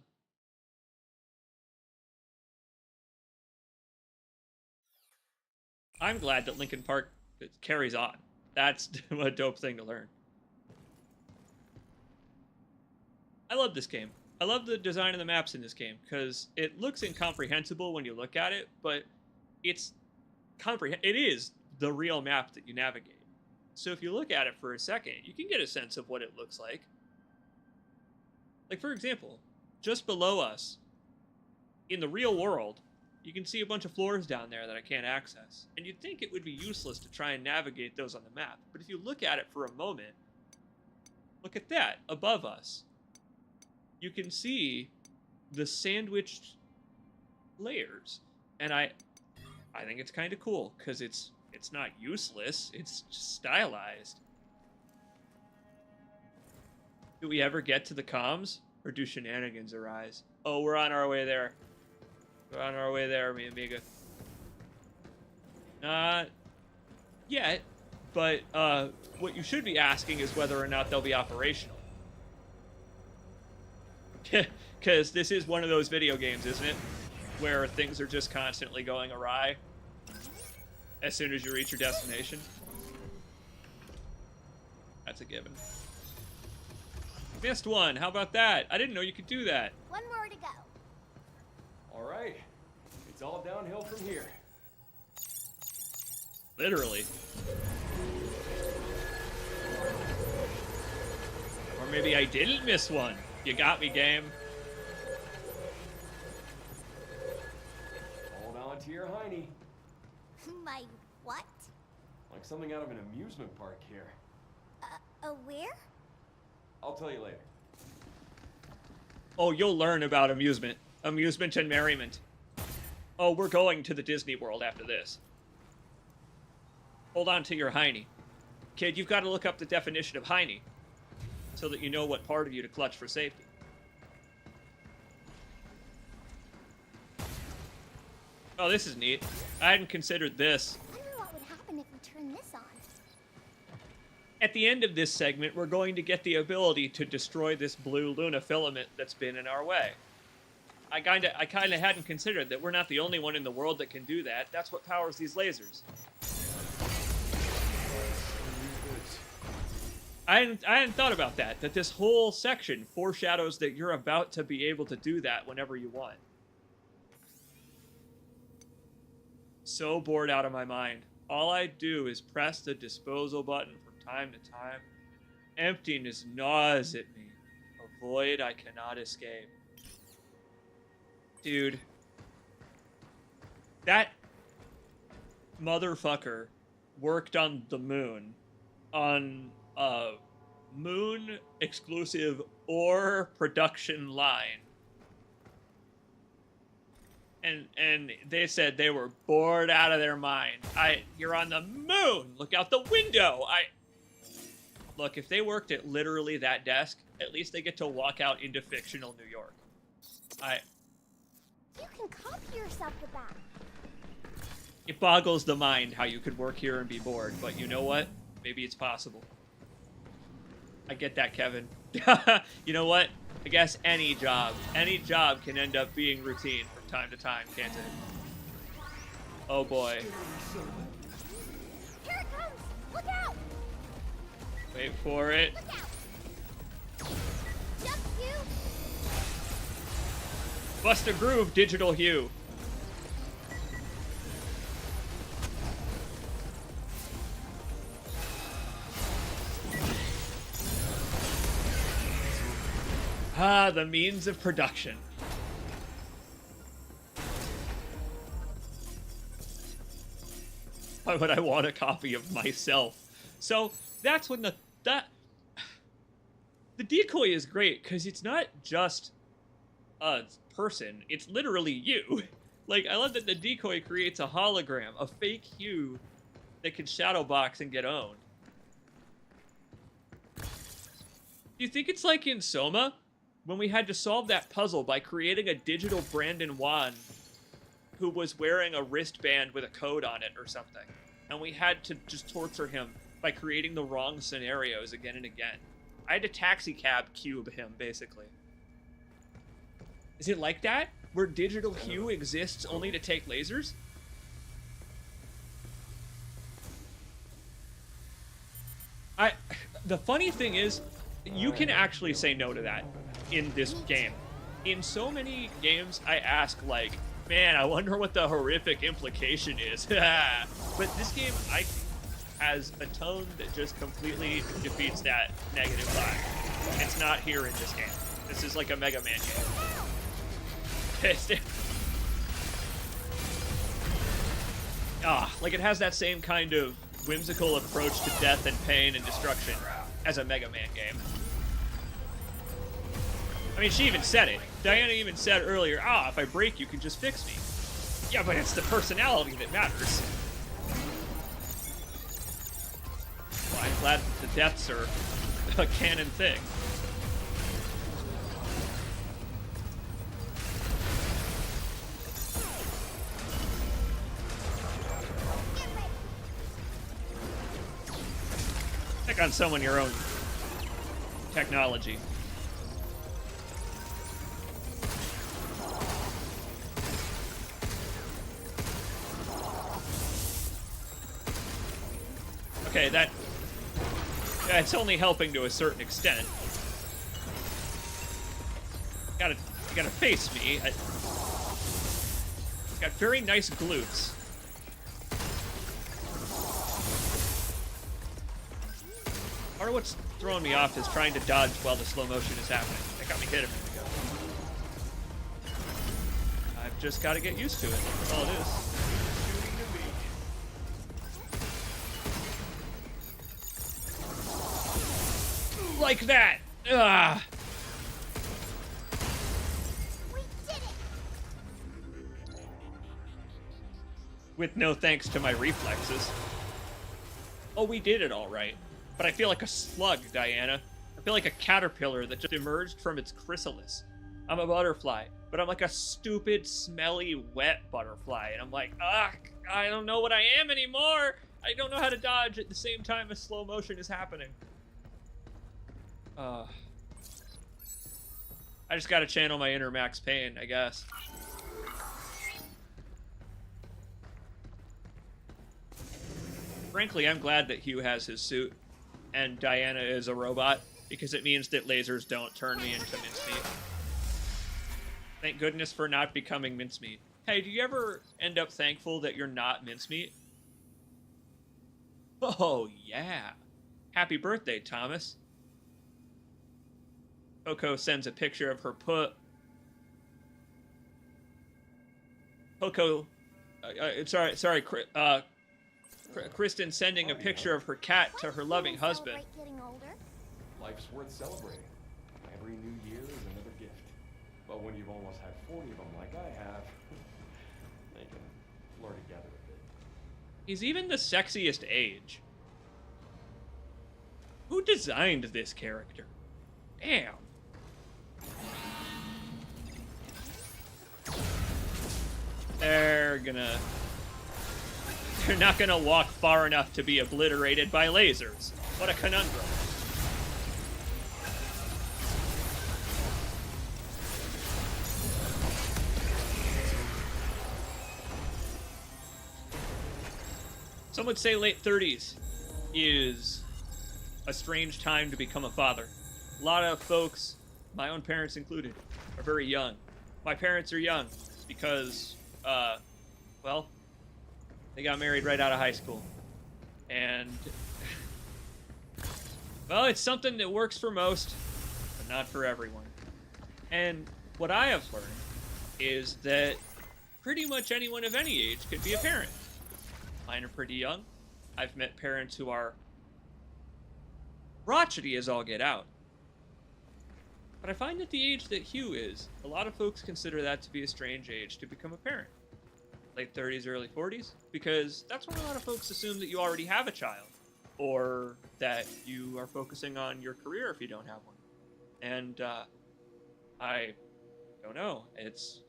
I'm glad that Linkin Park carries on. That's a dope thing to learn. I love this game. I love the design of the maps in this game because it looks incomprehensible when you look at it, but it is the real map that you navigate. So if you look at it for a second, you can get a sense of what it looks like. Like, for example, just below us, in the real world, you can see a bunch of floors down there that I can't access. And you'd think it would be useless to try and navigate those on the map. But if you look at it for a moment, look at that, above us. You can see the sandwiched layers. And I think it's kind of cool, because it's not useless, it's just stylized. Do we ever get to the comms? Or do shenanigans arise? Oh, we're on our way there. We're on our way there, me and Mega. Not yet, but what you should be asking is whether or not they'll be operational. Because this is one of those video games, isn't it? Where things are just constantly going awry as soon as you reach your destination. That's a given. Missed one. How about that? I didn't know you could do that. One more to go. All right. It's all downhill from here. Literally. Or maybe I didn't miss one. You got me, game. Hold on to your hiney. My what? Like something out of an amusement park here. Where? I'll tell you later. Oh, you'll learn about amusement. Amusement and merriment. Oh, we're going to the Disney World after this. Hold on to your hiney. Kid, you've got to look up the definition of hiney so that you know what part of you to clutch for safety. Oh, this is neat. I hadn't considered this. I wonder what would happen if we turn this on. At the end of this segment, we're going to get the ability to destroy this blue Luna filament that's been in our way. I kinda hadn't considered that we're not the only one in the world that can do that. That's what powers these lasers. I hadn't thought about that. That this whole section foreshadows that you're about to be able to do that whenever you want. So bored out of my mind. All I do is press the disposal button from time to time. Emptiness gnaws at me. A void I cannot escape. Dude. That motherfucker worked on the moon. On a moon exclusive or production line. And they said they were bored out of their mind. You're on the moon. Look out the window. Look, if they worked at literally that desk, at least they get to walk out into fictional New York. You can copy yourself with that. It boggles the mind how you could work here and be bored, but you know what? Maybe it's possible. I get that, Kevin. You know what? I guess any job can end up being routine from time to time, can't it? Oh boy. Here it comes! Look out! Wait for it. Look out! Jump, you! Bust a groove, Digital Hue. Ah, the means of production. Why would I want a copy of myself? So that's when the decoy is great, because it's not just a person, it's literally you. Like, I love that the decoy creates a hologram, a fake Hue that can shadowbox and get owned. Do you think it's like in Soma? When we had to solve that puzzle by creating a digital Brandon Wan who was wearing a wristband with a code on it or something. And we had to just torture him by creating the wrong scenarios again and again. I had to taxi cab cube him, basically. Is it like that? Where Digital Hue exists only to take lasers? The funny thing is, you can actually say no to that in this game. In so many games, I ask, like, man, I wonder what the horrific implication is. But this game, I think, has a tone that just completely defeats that negative vibe. It's not here in this game. This is like a Mega Man game. Like it has that same kind of whimsical approach to death and pain and destruction as a Mega Man game. I mean, she even said it. Diana even said earlier, if I break, you can just fix me. Yeah, but it's the personality that matters. Well, I'm glad the deaths are a canon thing. Pick on someone your own technology. Okay, that's only helping to a certain extent. You gotta face me. Got very nice glutes. Part of what's throwing me off is trying to dodge while the slow motion is happening. That got me hit a minute ago. I've just got to get used to it. That's all it is. Like that! Ugh. We did it! With no thanks to my reflexes. Oh, we did it all right. But I feel like a slug, Diana. I feel like a caterpillar that just emerged from its chrysalis. I'm a butterfly. but I'm like a stupid, smelly, wet butterfly. And I'm like, ugh, I don't know what I am anymore. I don't know how to dodge at the same time as slow motion is happening. I just gotta channel my inner Max Payne, I guess. Frankly, I'm glad that Hugh has his suit and Diana is a robot, because it means that lasers don't turn me into mincemeat. Thank goodness for not becoming mincemeat. Hey, do you ever end up thankful that you're not mincemeat? Oh, yeah. Happy birthday, Thomas. Coco sends a picture of her Coco, Kristen sending a picture of her cat to her loving husband. Getting older? Life's worth celebrating. Every new year is another gift. But when you've almost had 40 of them like I have, they can blur together a bit. He's even the sexiest age. Who designed this character? Damn. They're not gonna walk far enough to be obliterated by lasers. What a conundrum. Some would say late 30s is a strange time to become a father. A lot of folks, my own parents included, are very young. My parents are young because, well, they got married right out of high school. And, well, it's something that works for most, but not for everyone. And what I have learned is that pretty much anyone of any age could be a parent. Mine are pretty young. I've met parents who are crotchety as all get out. But I find that the age that Hugh is, a lot of folks consider that to be a strange age to become a parent. Late 30s, early 40s, because that's when a lot of folks assume that you already have a child, or that you are focusing on your career if you don't have one. And I don't know. It's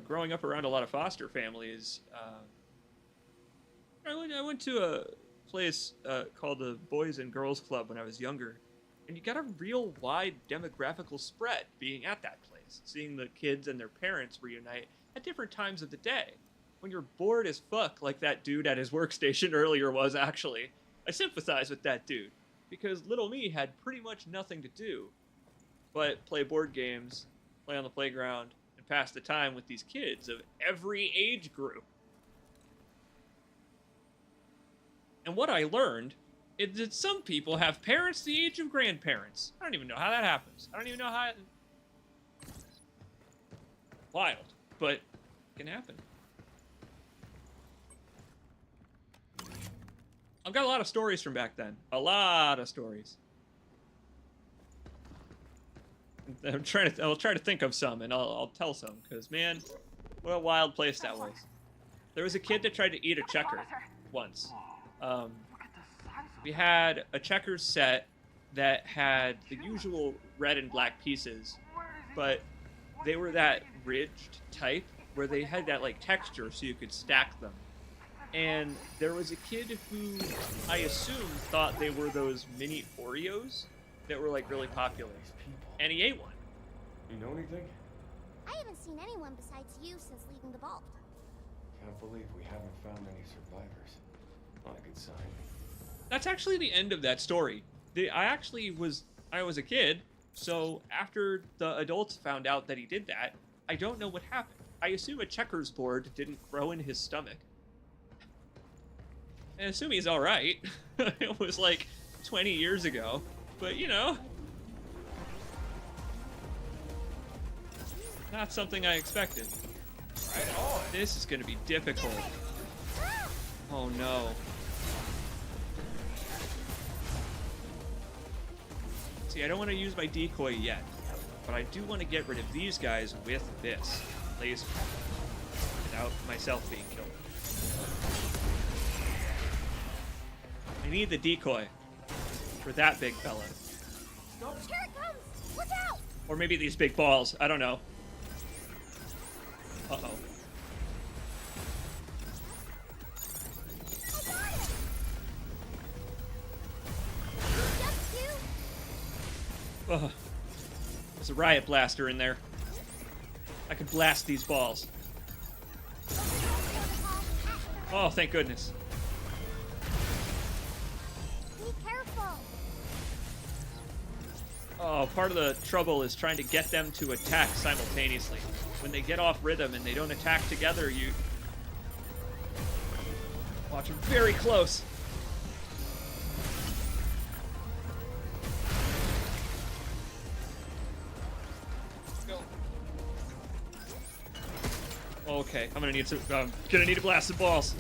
growing up around a lot of foster families. I went to a place called the Boys and Girls Club when I was younger, and you got a real wide demographical spread being at that place, seeing the kids and their parents reunite at different times of the day. When you're bored as fuck, like that dude at his workstation earlier was actually, I sympathize with that dude, because little me had pretty much nothing to do but play board games, play on the playground, and pass the time with these kids of every age group. And what I learned is that some people have parents the age of grandparents. I don't even know how that happens. I don't even know how it... Wild, but it can happen. I've got a lot of stories from back then. A lot of stories. I'll try to think of some, and I'll tell some, because, man, what a wild place that was. There was a kid that tried to eat a checker once. We had a checkers set that had the usual red and black pieces, but they were that ridged type where they had that like texture so you could stack them. And there was a kid who I assume thought they were those mini Oreos that were like really popular, and he ate one. You know anything? I haven't seen anyone besides you since leaving the vault. Can't believe we haven't found any survivors. Not a good sign. That's actually the end of that story. I was a kid, so after the adults found out that he did that, I don't know what happened. I assume a checkers board didn't grow in his stomach. I assume he's alright. It was like 20 years ago, but you know. Not something I expected. Right on. This is gonna be difficult. Oh no. See, I don't want to use my decoy yet, but I do want to get rid of these guys with this laser without myself being killed. I need the decoy for that big fella. Here it comes! Look out! Or maybe these big balls. I don't know. Uh-oh. Ugh. There's a riot blaster in there. I can blast these balls. Oh, thank goodness. Be careful. Oh, part of the trouble is trying to get them to attack simultaneously. When they get off rhythm and they don't attack together, you watch them very close. Okay, I'm gonna need some. Gonna need to blast some balls.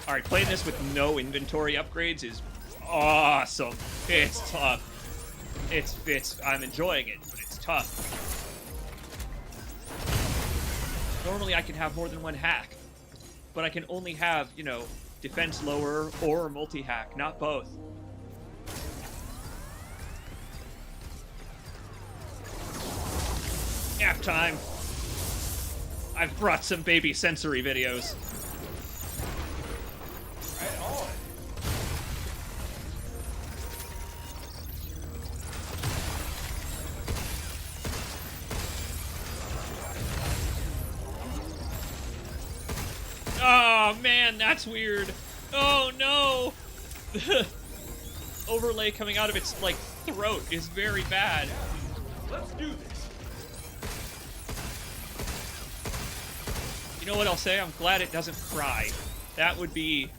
All right, playing this with no inventory upgrades is awesome. It's tough. I'm enjoying it, but it's tough. Normally, I can have more than one hack, but I can only have, you know, defense lower or multi-hack, not both. Nap time. I've brought some baby sensory videos. Right on. Oh man, that's weird. Oh no. The overlay coming out of its like throat is very bad. Let's do this. You know what I'll say? I'm glad it doesn't cry. That would be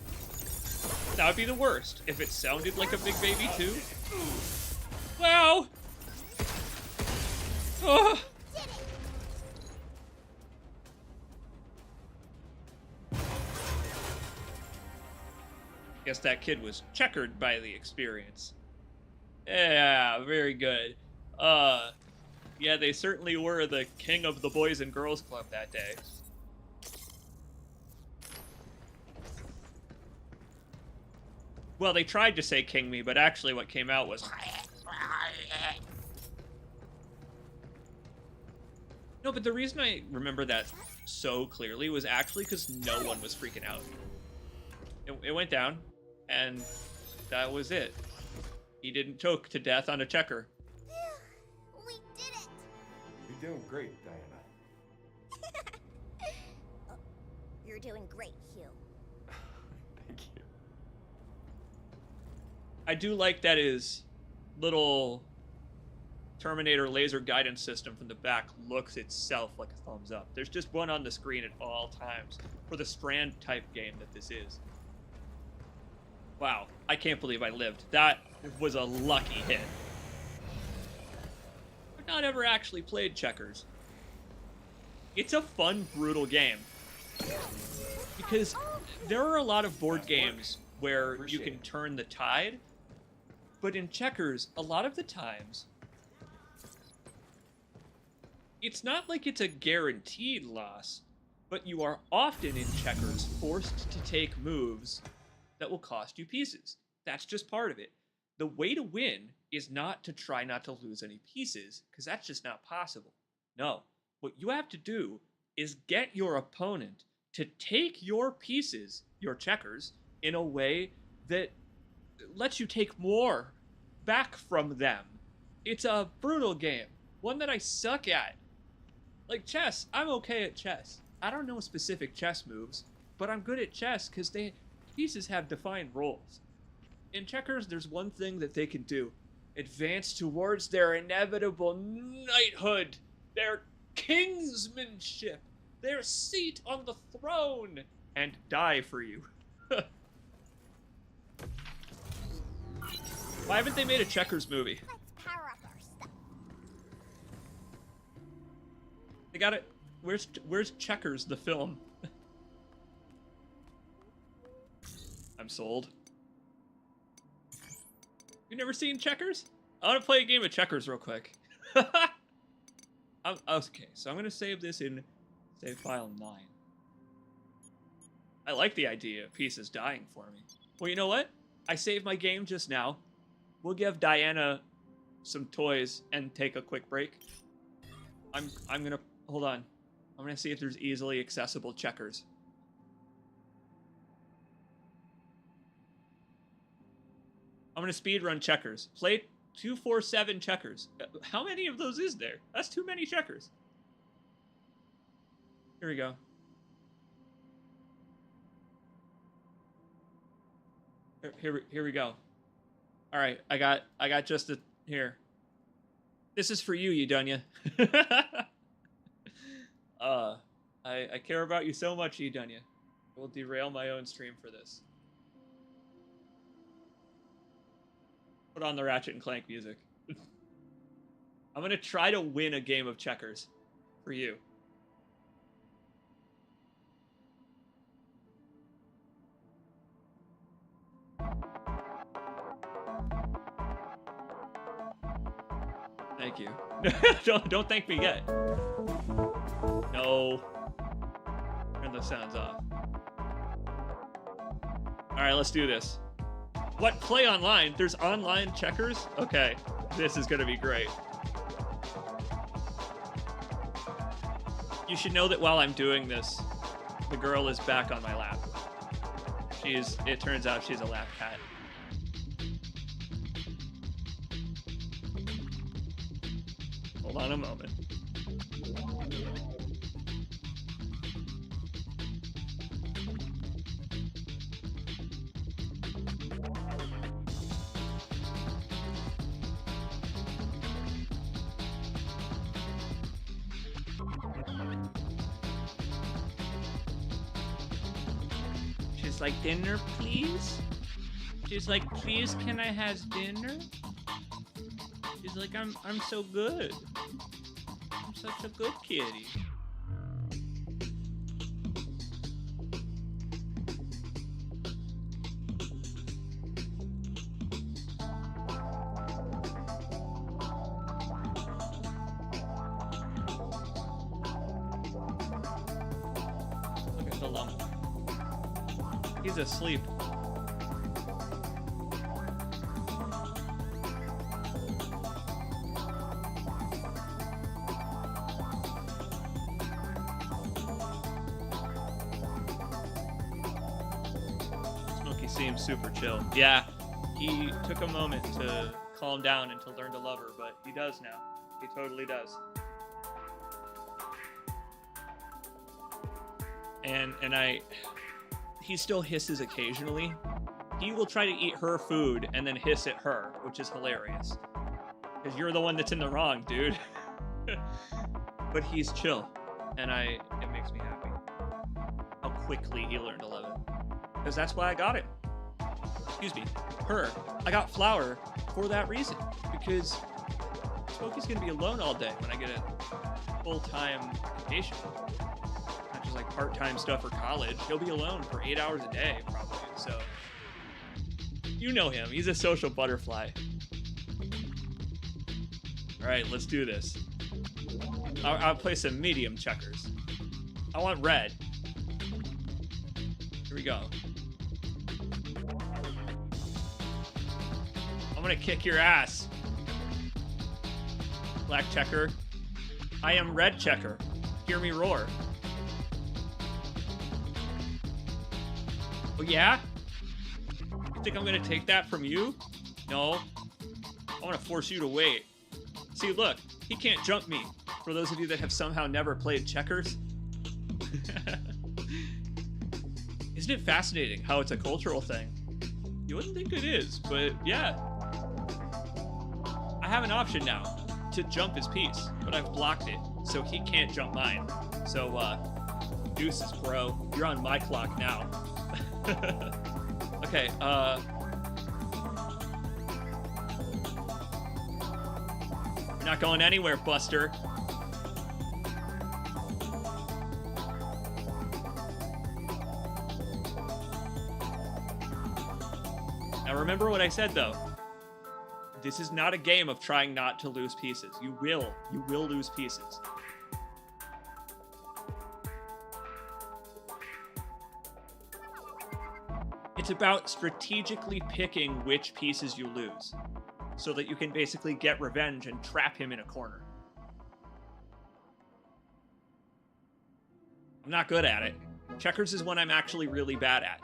the worst if it sounded like a big baby too. Wow. Oh. Guess that kid was checkered by the experience. Yeah, very good. Yeah, they certainly were the king of the Boys and Girls Club that day. Well, they tried to say king me, but actually what came out was... No, but the reason I remember that so clearly was actually because no one was freaking out. It went down, and that was it. He didn't choke to death on a checker. We did it. You're doing great, Diana. You're doing great, Hugh. Thank you. I do like that his little Terminator laser guidance system from the back looks itself like a thumbs up. There's just one on the screen at all times for the Strand type game that this is. Wow, I can't believe I lived. That was a lucky hit. I've not ever actually played checkers. It's a fun, brutal game. Because there are a lot of board games where you can turn the tide, but in checkers, a lot of the times, it's not like it's a guaranteed loss, but you are often in checkers forced to take moves that will cost you pieces. That's just part of it. The way to win is not to try not to lose any pieces, because that's just not possible. No, what you have to do is get your opponent to take your pieces, your checkers, in a way that lets you take more back from them. It's a brutal game, one that I suck at. Like chess, I'm okay at chess. I don't know specific chess moves, but I'm good at chess because pieces have defined roles. In checkers, there's one thing that they can do. Advance towards their inevitable knighthood, their kingsmanship, their seat on the throne, and die for you. Why haven't they made a checkers movie? Let's power up our stuff. They got it. Where's Checkers, the film? I'm sold. You never seen Checkers? I want to play a game of checkers real quick. Okay, so I'm going to save this in save file 9. I like the idea of pieces dying for me. Well, you know what? I saved my game just now. We'll give Diana some toys and take a quick break. I'm gonna hold on. I'm gonna see if there's easily accessible checkers. I'm gonna speed run checkers. Play 247 checkers. How many of those is there? That's too many checkers. Here we go. Here we go. All right, I got just a here. This is for you, Yudunya. I care about you so much, Yudunya. I will derail my own stream for this. Put on the Ratchet and Clank music. I'm gonna try to win a game of checkers for you. Thank you. don't thank me yet. No. Turn the sounds off. All right, let's do this. What? Play online? There's online checkers? Okay, this is gonna be great. You should know that while I'm doing this, the girl is back on my lap. It turns out she's a lap cat. Hold on a moment. She's like, dinner, please? She's like, please, can I have dinner? She's like, I'm so good. I'm such a good kitty. Look at the lump. He's asleep. Smokey seems super chill. Yeah, he took a moment to calm down and to learn to love her, but he does now. He totally does. And he still hisses occasionally. He will try to eat her food and then hiss at her, which is hilarious. Because you're the one that's in the wrong, dude. But he's chill, and it makes me happy. How quickly he learned to love it. Because that's why I got it. Excuse me, her. I got Flower for that reason. Because Smokey's gonna be alone all day when I get a full-time occupation. Not just like part-time stuff for college. He'll be alone for 8 hours a day, probably. So, you know him. He's a social butterfly. All right, let's do this. I'll play some medium checkers. I want red. Here we go. I'm gonna kick your ass. Black checker. I am red checker. Hear me roar. Oh yeah? You think I'm gonna take that from you? No. I wanna force you to wait. See, look, he can't jump me. For those of you that have somehow never played checkers. Isn't it fascinating how it's a cultural thing? You wouldn't think it is, but yeah. I have an option now to jump his piece, but I've blocked it, so he can't jump mine. So, deuces, bro. You're on my clock now. Okay, you're not going anywhere, Buster. Now remember what I said, though. This is not a game of trying not to lose pieces. You will lose pieces. It's about strategically picking which pieces you lose, so that you can basically get revenge and trap him in a corner. I'm not good at it. Checkers is one I'm actually really bad at.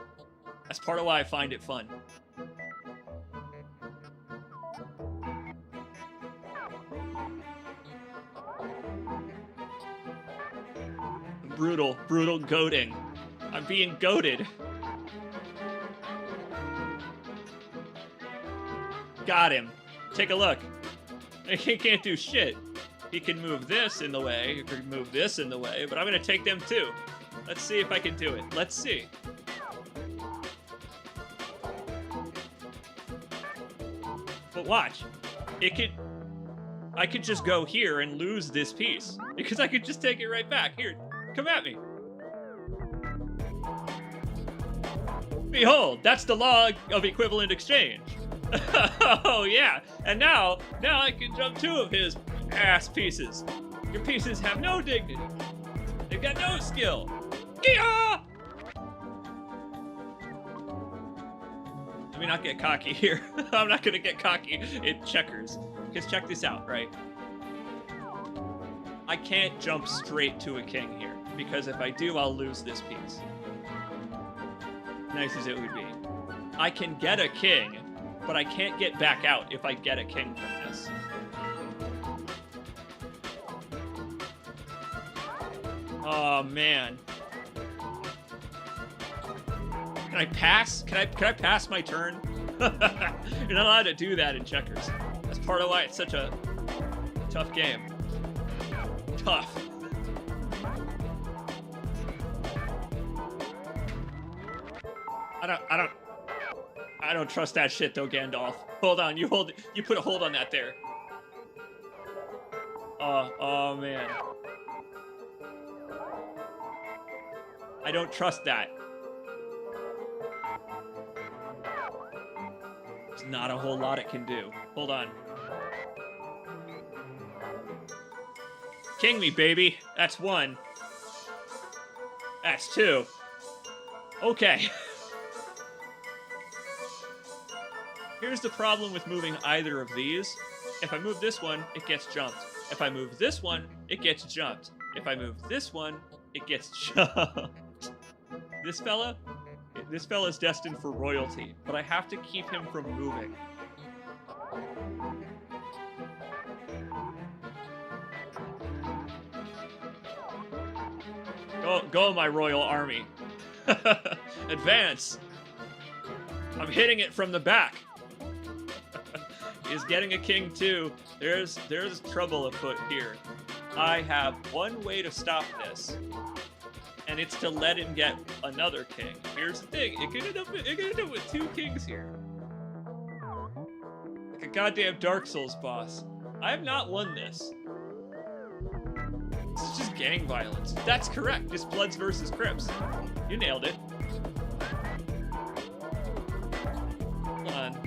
That's part of why I find it fun. Brutal goading. I'm being goaded. Got him. Take a look. He can't do shit. He can move this in the way, he can move this in the way, but I'm gonna take them too. Let's see if I can do it. Let's see. But watch. I could just go here and lose this piece, because I could just take it right back. Here, come at me. Behold, that's the law of equivalent exchange. Oh yeah, and now I can jump 2 of his ass pieces. Your pieces have no dignity. They've got no skill. Yeehaw! Let me not get cocky here. I'm not gonna get cocky in checkers. Because check this out, right? I can't jump straight to a king here, because if I do, I'll lose this piece. Nice as it would be. I can get a king, but I can't get back out if I get a king from this. Oh man. Can I pass? Can I pass my turn? You're not allowed to do that in checkers. That's part of why it's such a tough game. Tough. I don't trust that shit though, Gandalf. Hold on, you put a hold on that there. Oh man. I don't trust that. There's not a whole lot it can do. Hold on. King me, baby. That's 1. That's 2. Okay. Here's the problem with moving either of these. If I move this one, it gets jumped. If I move this one, it gets jumped. If I move this one, it gets jumped. This fella's destined for royalty, but I have to keep him from moving. Go, my royal army. Advance. I'm hitting it from the back. He's getting a king too. There's trouble afoot here. I have one way to stop this, and it's to let him get another king. Here's the thing: it could end up with 2 kings here, like a goddamn Dark Souls boss. I have not won this. This is just gang violence. That's correct. Just Bloods versus Crips. You nailed it. Hold on.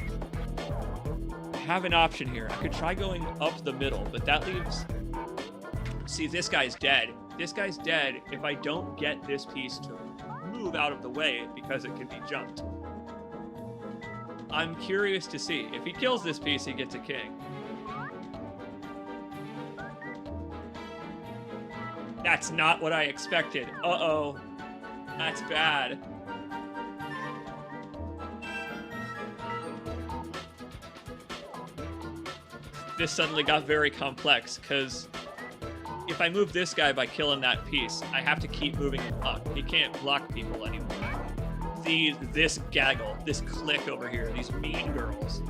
I have an option here. I could try going up the middle, but that leaves... See, this guy's dead. This guy's dead if I don't get this piece to move out of the way because it can be jumped. I'm curious to see. If he kills this piece, he gets a king. That's not what I expected. Uh-oh. That's bad. This suddenly got very complex, because if I move this guy by killing that piece, I have to keep moving him up. He can't block people anymore. This gaggle, this clique over here, these mean girls.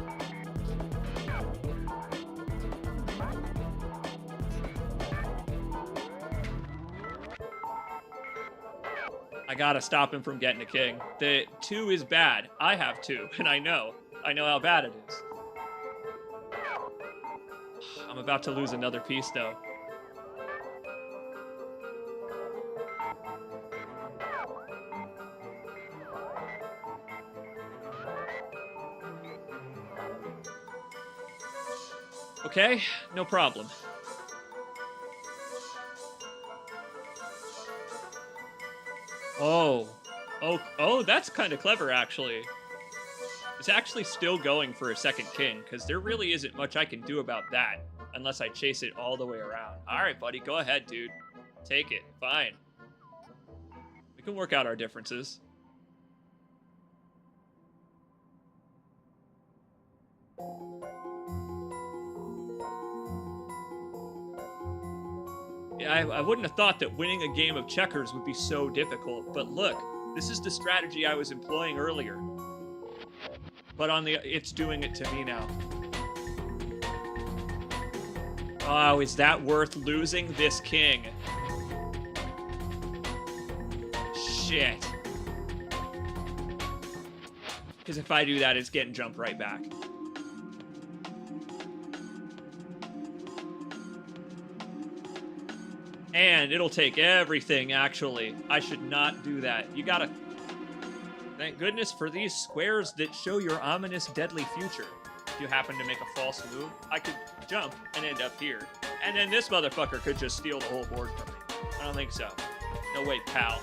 I gotta stop him from getting a king. The 2 is bad. I have 2, and I know how bad it is. I'm about to lose another piece, though. Okay, no problem. Oh, Oh, that's kind of clever, actually. It's actually still going for a second king, because there really isn't much I can do about that, unless I chase it all the way around. Alright, buddy, go ahead, dude. Take it. Fine. We can work out our differences. Yeah, I wouldn't have thought that winning a game of checkers would be so difficult, but look, this is the strategy I was employing earlier. But it's doing it to me now. Oh, is that worth losing this king? Shit. Because if I do that, it's getting jumped right back. And it'll take everything, actually. I should not do that. You gotta... Thank goodness for these squares that show your ominous, deadly future. If you happen to make a false move, I could jump and end up here. And then this motherfucker could just steal the whole board from me. I don't think so. No way, pal.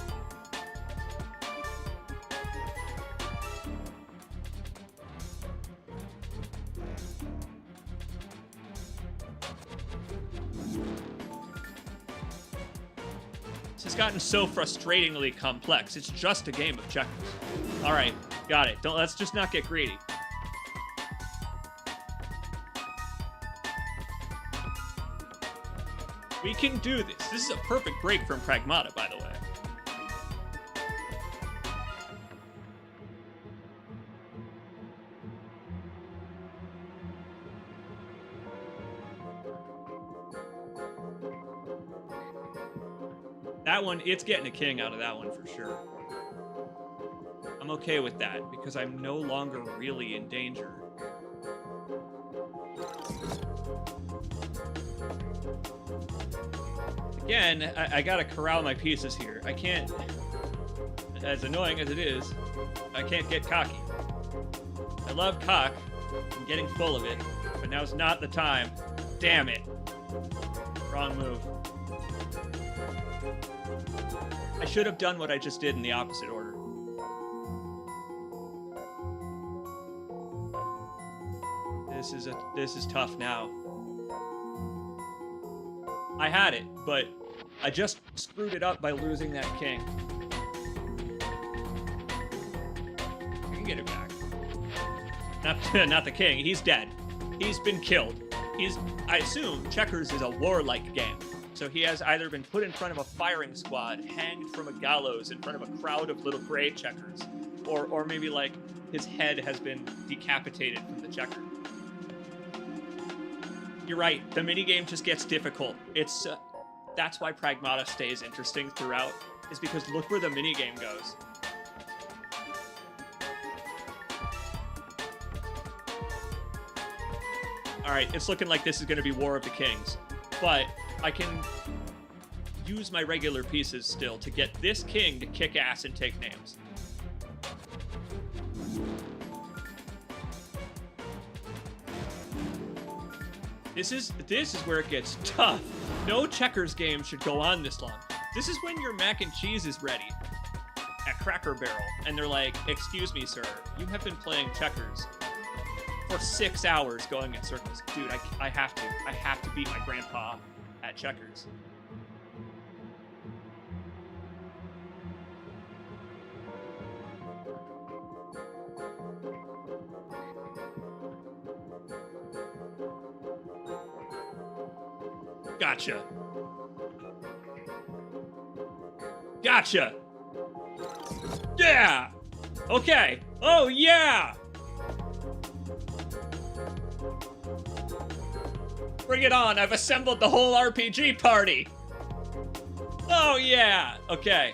This has gotten so frustratingly complex. It's just a game of checkers. All right, got it. Let's just not get greedy. We can do this. This is a perfect break from Pragmata, by the way. That one, it's getting a king out of that one for sure. I'm okay with that because I'm no longer really in danger. Again, I gotta corral my pieces here. I can't, as annoying as it is, I can't get cocky. I love cock. I'm getting full of it, but now's not the time. Damn it. Wrong move. I should have done what I just did in the opposite order. This is tough now. I had it, but I just screwed it up by losing that king. I can get it back. Not the king. He's dead. He's been killed. I assume checkers is a warlike game. So he has either been put in front of a firing squad, hanged from a gallows in front of a crowd of little gray checkers, or maybe like his head has been decapitated from the checker. You're right, the minigame just gets difficult. It's that's why Pragmata stays interesting throughout, is because look where the minigame goes. Alright, it's looking like this is going to be War of the Kings, but I can use my regular pieces still to get this king to kick ass and take names. This is where it gets tough. No checkers game should go on this long. This is when your mac and cheese is ready at Cracker Barrel, and they're like, "Excuse me, sir, you have been playing checkers for 6 hours going in circles." Dude, I have to beat my grandpa at checkers. Gotcha. Gotcha. Yeah. Okay. Oh, yeah. Bring it on. I've assembled the whole RPG party. Oh, yeah. Okay.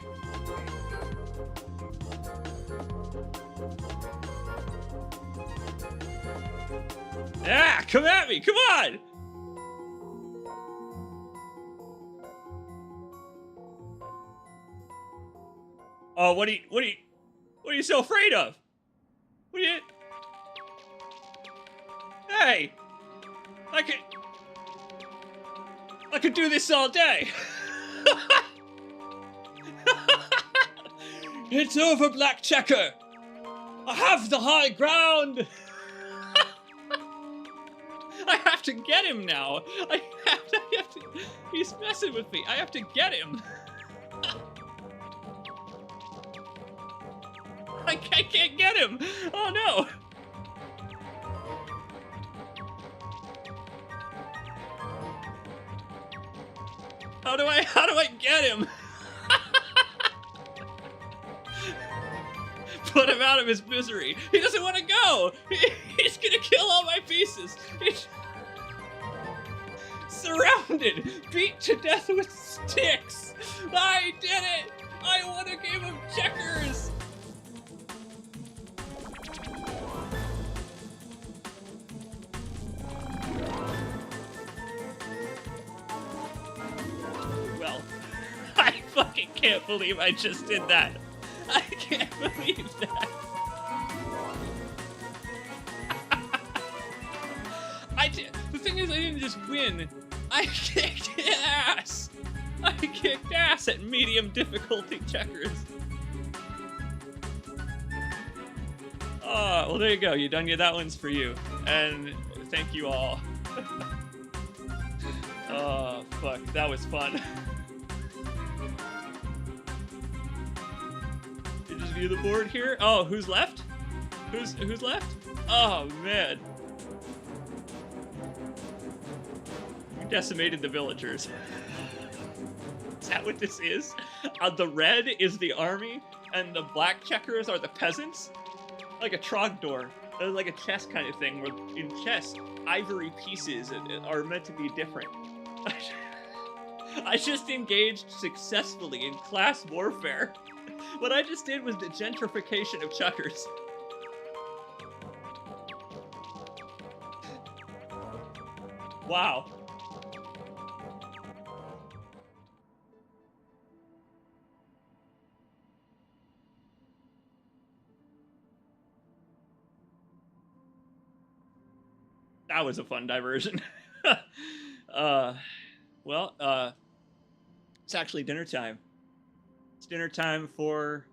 Yeah, come at me. Come on. Oh, what are you so afraid of? Hey! I could do this all day. It's over, Black Checker! I have the high ground! I have to get him now! I have to, he's messing with me. I have to get him! I can't get him! Oh no! How do I get him? Put him out of his misery. He doesn't want to go. He's gonna kill all my pieces. He's surrounded, beat to death with sticks. I did it. I won a game of checkers. Well, I fucking can't believe I just did that. I can't believe that. The thing is, I didn't just win. I kicked ass. I kicked ass at medium difficulty checkers. Oh, well, there you go. You done? That one's for you. And thank you all. Oh, fuck. That was fun. Just view the board here. Oh, who's left? Who's left? Oh man. We decimated the villagers. Is that what this is? The red is the army, and the black checkers are the peasants? Like a trogdor. Like a chess kind of thing, where in chess, ivory pieces are meant to be different. I just engaged successfully in class warfare. What I just did was the gentrification of checkers. Wow. That was a fun diversion. It's actually dinner time. It's dinner time for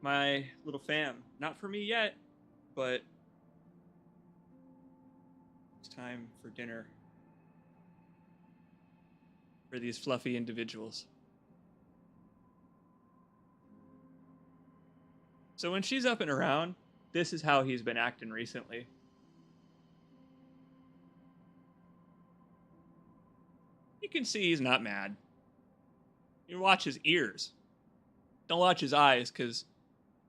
my little fam. Not for me yet, but it's time for dinner for these fluffy individuals. So when she's up and around, this is how he's been acting recently. You can see he's not mad. You watch his ears. Don't watch his eyes, because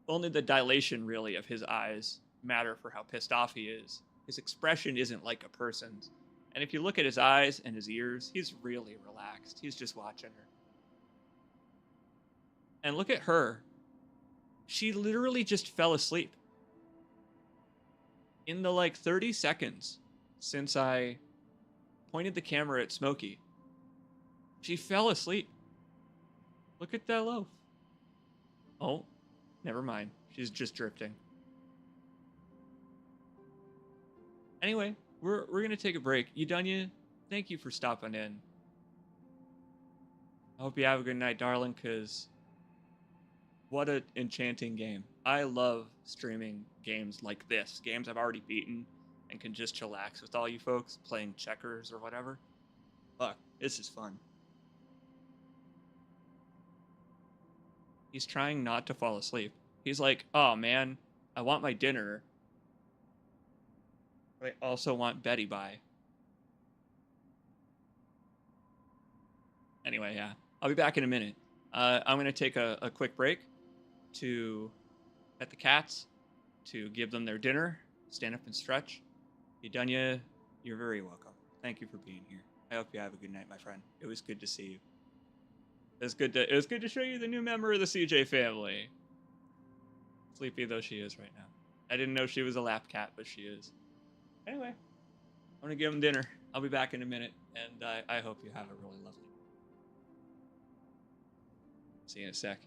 only the dilation, really, of his eyes matter for how pissed off he is. His expression isn't like a person's. And if you look at his eyes and his ears, he's really relaxed. He's just watching her. And look at her. She literally just fell asleep. In the, 30 seconds since I pointed the camera at Smokey, she fell asleep. Look at that loaf. Oh, never mind. She's just drifting. Anyway, we're gonna take a break. You done yet? Thank you for stopping in. I hope you have a good night, darling, because what an enchanting game. I love streaming games like this. Games I've already beaten and can just chillax with all you folks playing checkers or whatever. Fuck, this is fun. He's trying not to fall asleep. He's like, oh man, I want my dinner. But I also want Betty by. Anyway, yeah. I'll be back in a minute. I'm going to take a quick break to pet the cats, to give them their dinner, stand up and stretch. You done yet? You're very welcome. Thank you for being here. I hope you have a good night, my friend. It was good to see you. It was good to show you the new member of the CJ family. Sleepy though she is right now. I didn't know she was a lap cat, but she is. Anyway, I'm gonna give him dinner. I'll be back in a minute, and I hope you have a really lovely one. See you in a sec.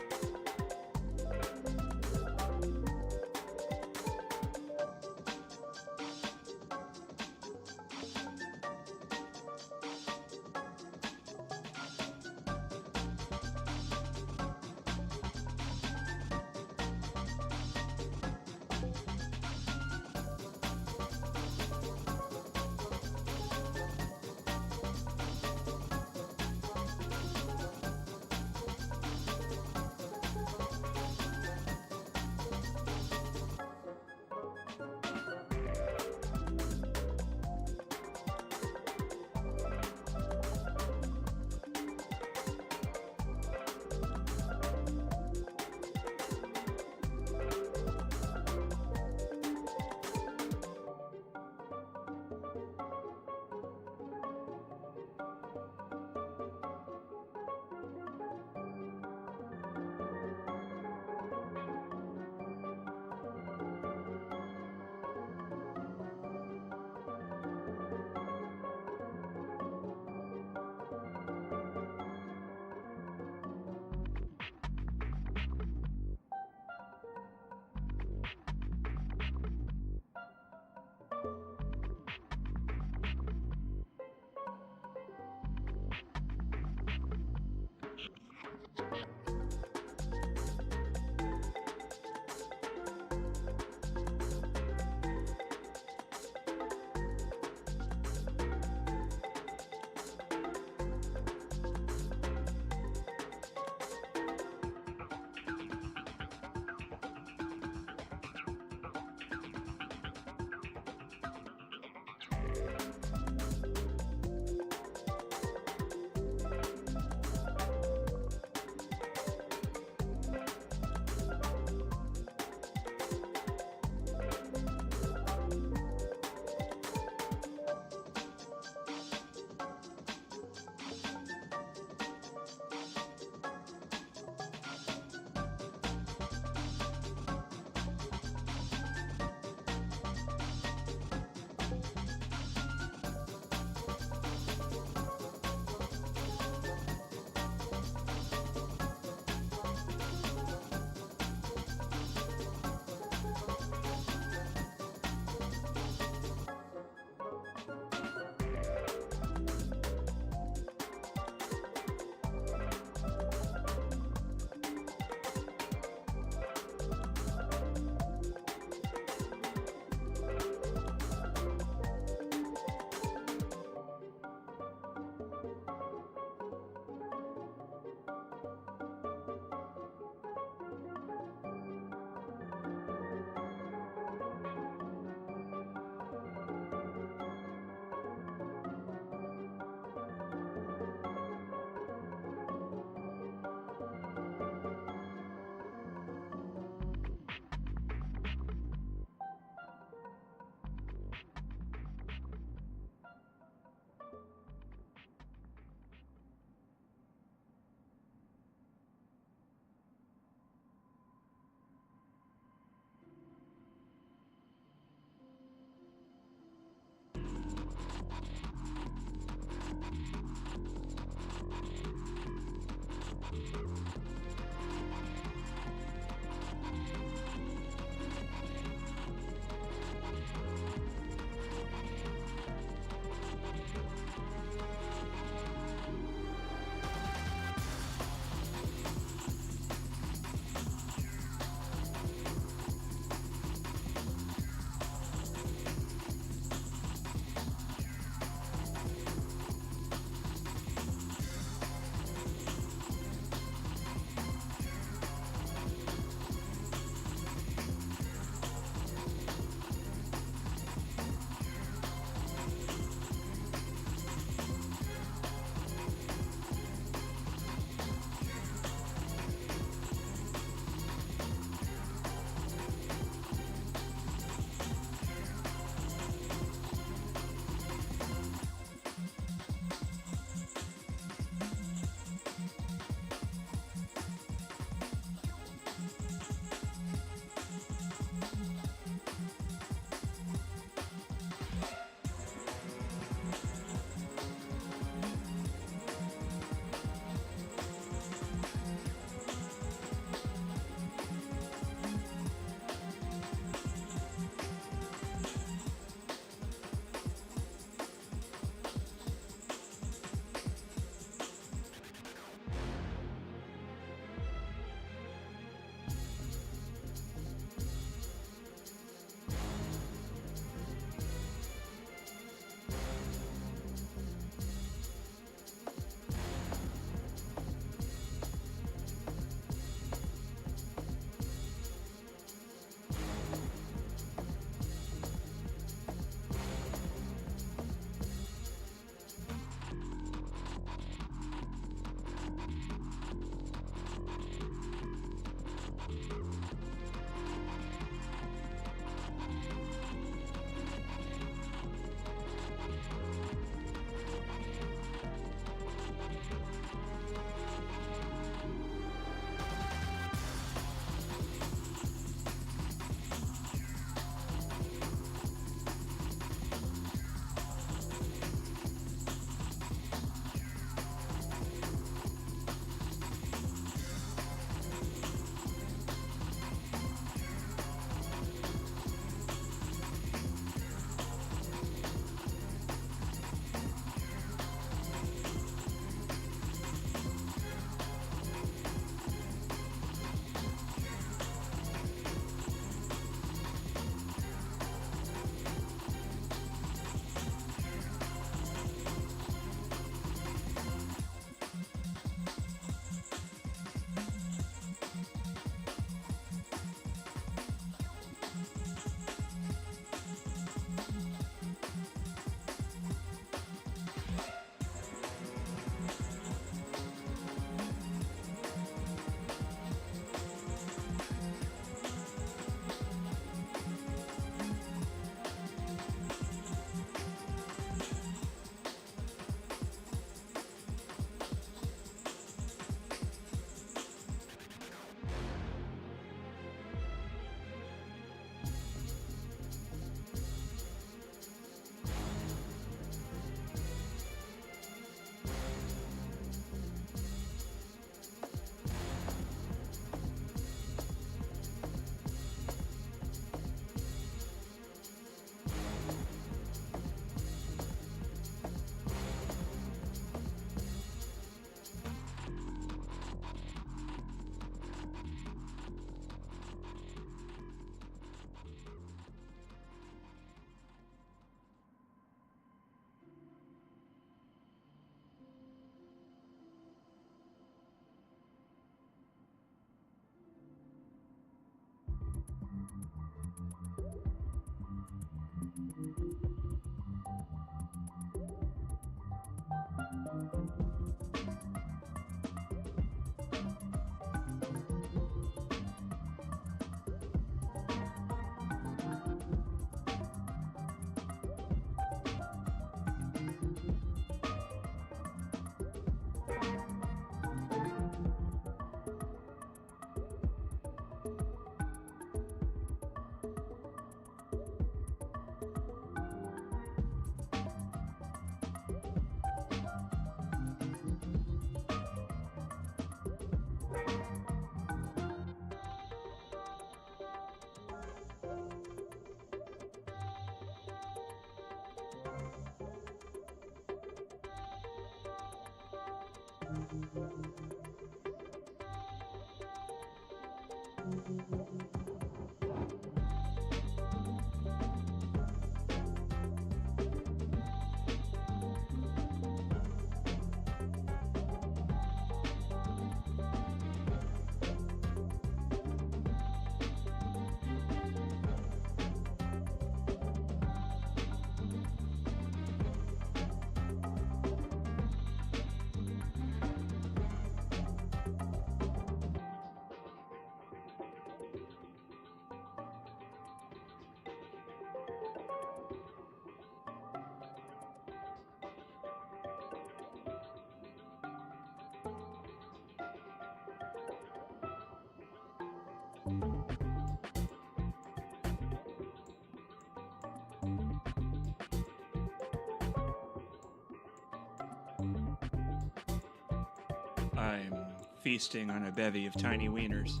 I'm feasting on a bevy of tiny wieners.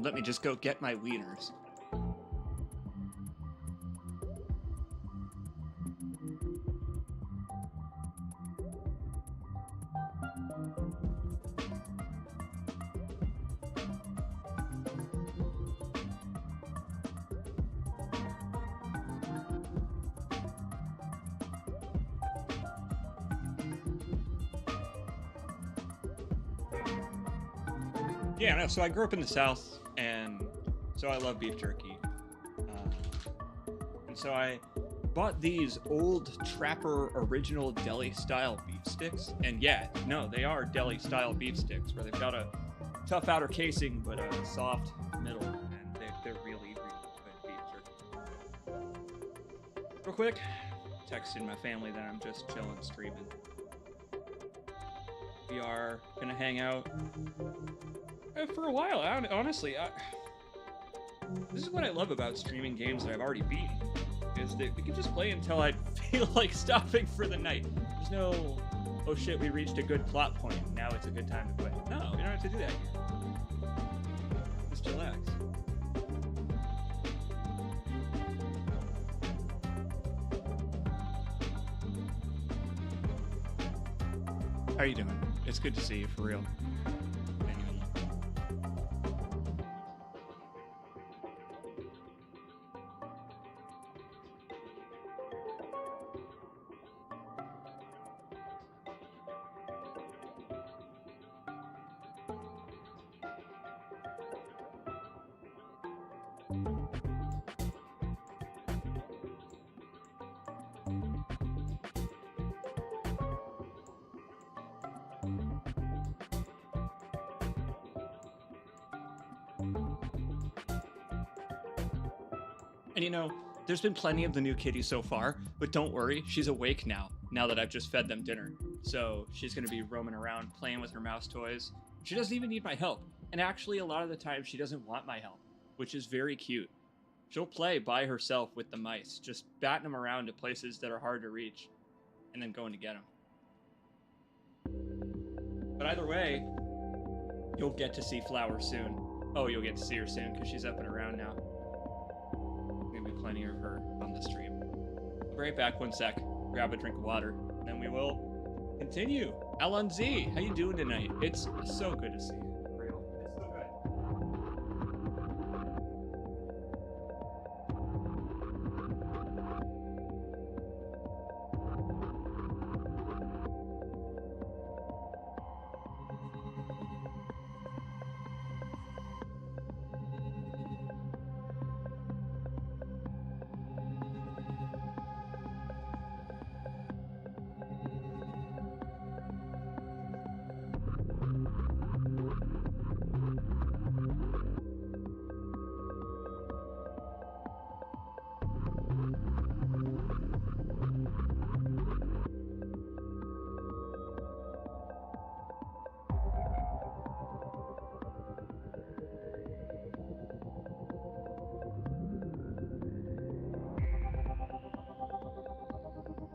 Let me just go get my wieners. Yeah, no, so I grew up in the South, and so I love beef jerky. And so I bought these old Trapper original deli-style beef sticks. And yeah, no, they are deli-style beef sticks, where they've got a tough outer casing, but a soft middle, and they're really, really good beef jerky. Real quick, texting my family that I'm just chilling, streaming. We are gonna hang out for a while. Honestly, this is what I love about streaming games that I've already beaten, is that we can just play until I feel like stopping for the night. There's no, oh shit, we reached a good plot point, now it's a good time to quit. No, we don't have to do that here. Just relax. How are you doing? It's good to see you, for real. Genuinely. And you know, there's been plenty of the new kitty so far, but don't worry, she's awake now that I've just fed them dinner. So she's gonna be roaming around playing with her mouse toys. She doesn't even need my help. And actually, a lot of the time, she doesn't want my help, which is very cute. She'll play by herself with the mice, just batting them around to places that are hard to reach, and then going to get them. But either way, you'll get to see Flower soon. Oh, you'll get to see her soon, because she's up and around now. Plenty of her on the stream. I'll be right back, one sec. Grab a drink of water, and then we will continue. Alan Z, how you doing tonight? It's so good to see you. Real. It's so good.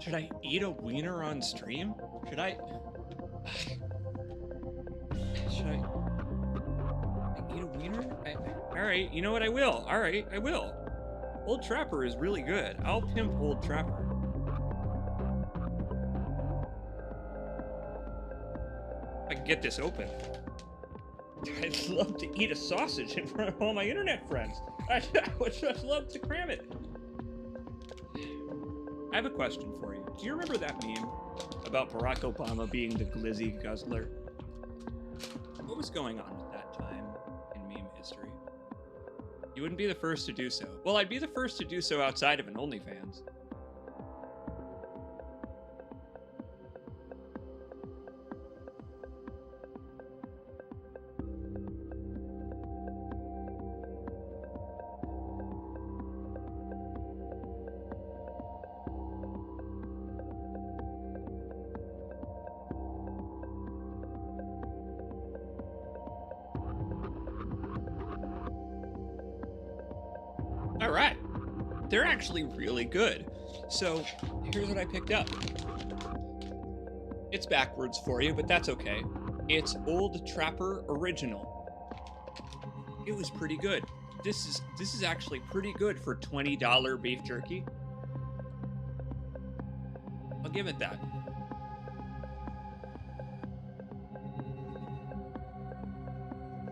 Should I eat a wiener on stream? Should I eat a wiener? Alright, you know what, I will. Alright, I will. Old Trapper is really good. I'll pimp Old Trapper. get this open. I'd love to eat a sausage in front of all my internet friends. I would just love to cram it. I have a question for you. Do you remember that meme about Barack Obama being the glizzy guzzler? What was going on at that time in meme history? You wouldn't be the first to do so. Well, I'd be the first to do so outside of an OnlyFans. All right. They're actually really good. So here's what I picked up. It's backwards for you, but that's okay. It's Old Trapper Original. It was pretty good. This is actually pretty good for $20 beef jerky. I'll give it that.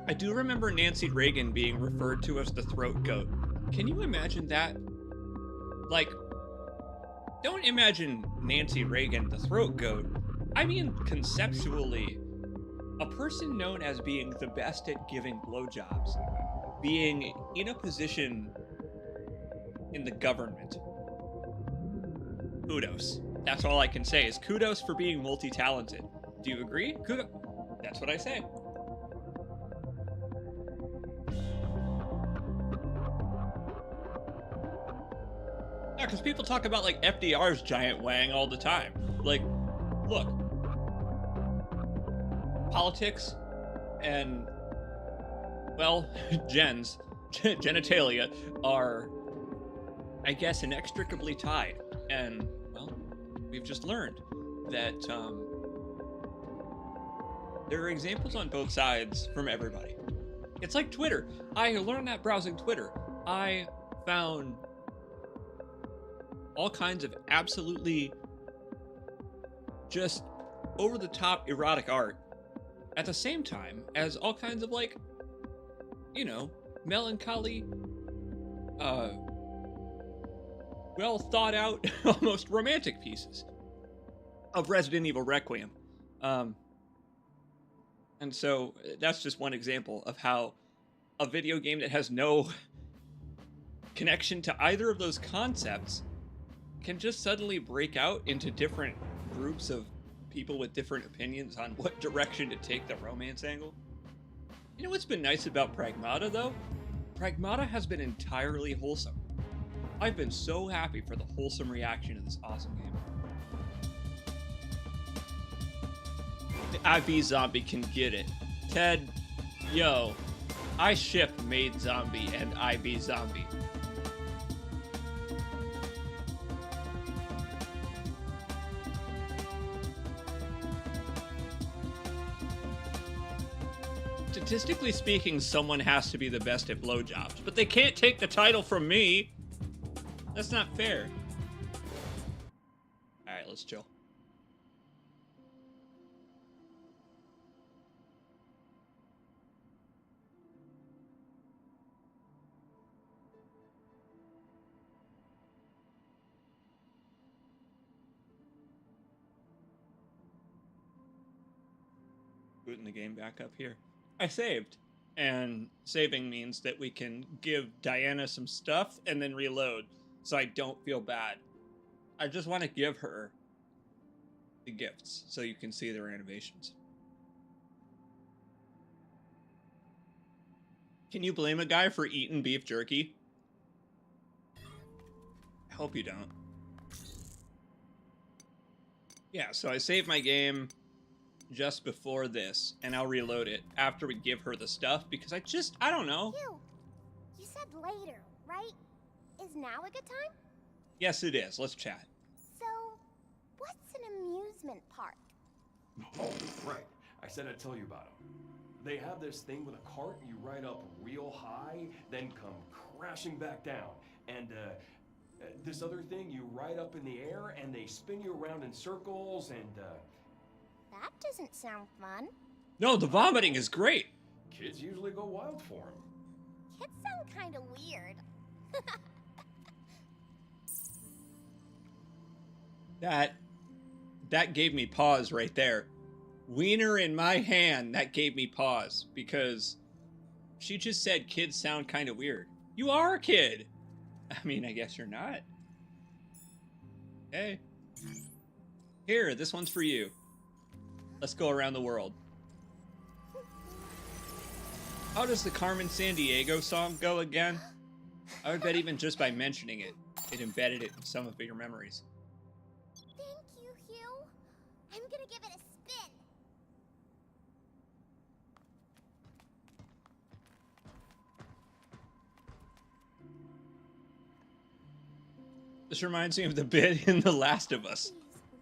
I do remember Nancy Reagan being referred to as the throat goat. Can you imagine that? Like, don't imagine Nancy Reagan the throat goat. I mean, conceptually, a person known as being the best at giving blowjobs, being in a position in the government. Kudos. That's all I can say is kudos for being multi-talented. Do you agree? Kudos. That's what I say. Yeah, because people talk about, like, FDR's giant wang all the time. Like, look. Politics and, well, genitalia are, I guess, inextricably tied. And, well, we've just learned that there are examples on both sides from everybody. It's like Twitter. I learned that browsing Twitter. I found all kinds of absolutely just over-the-top erotic art at the same time as all kinds of, like, you know, melancholy, well thought out, almost romantic pieces of Resident Evil Requiem. And so that's just one example of how a video game that has no connection to either of those concepts can just suddenly break out into different groups of people with different opinions on what direction to take the romance angle. You know what's been nice about Pragmata, though? Pragmata has been entirely wholesome. I've been so happy for the wholesome reaction to this awesome game. The IV Zombie can get it. Ted, yo, I ship Maid Zombie and IV Zombie. Statistically speaking, someone has to be the best at blowjobs, but they can't take the title from me. That's not fair. All right, let's chill. Booting the game back up here. I saved, and saving means that we can give Diana some stuff and then reload, so I don't feel bad. I just want to give her the gifts so you can see their animations. Can you blame a guy for eating beef jerky? I hope you don't. Yeah, so I saved my game just before this, and I'll reload it after we give her the stuff, because I don't know. You said later, right? Is now a good time? Yes, it is. Let's chat. So, what's an amusement park? Oh, right. I said I'd tell you about them. They have this thing with a cart, you ride up real high, then come crashing back down. And, this other thing, you ride up in the air, and they spin you around in circles, and, That doesn't sound fun. No, the vomiting is great. Kids usually go wild for him. Kids sound kind of weird. That gave me pause right there. Wiener in my hand, that gave me pause because she just said kids sound kind of weird. You are a kid. I mean, I guess you're not. Hey. Here, this one's for you. Let's go around the world. How does the Carmen Sandiego song go again? I would bet even just by mentioning it, it embedded it in some of your memories. Thank you, Hugh. I'm gonna give it a spin. This reminds me of the bit in The Last of Us, These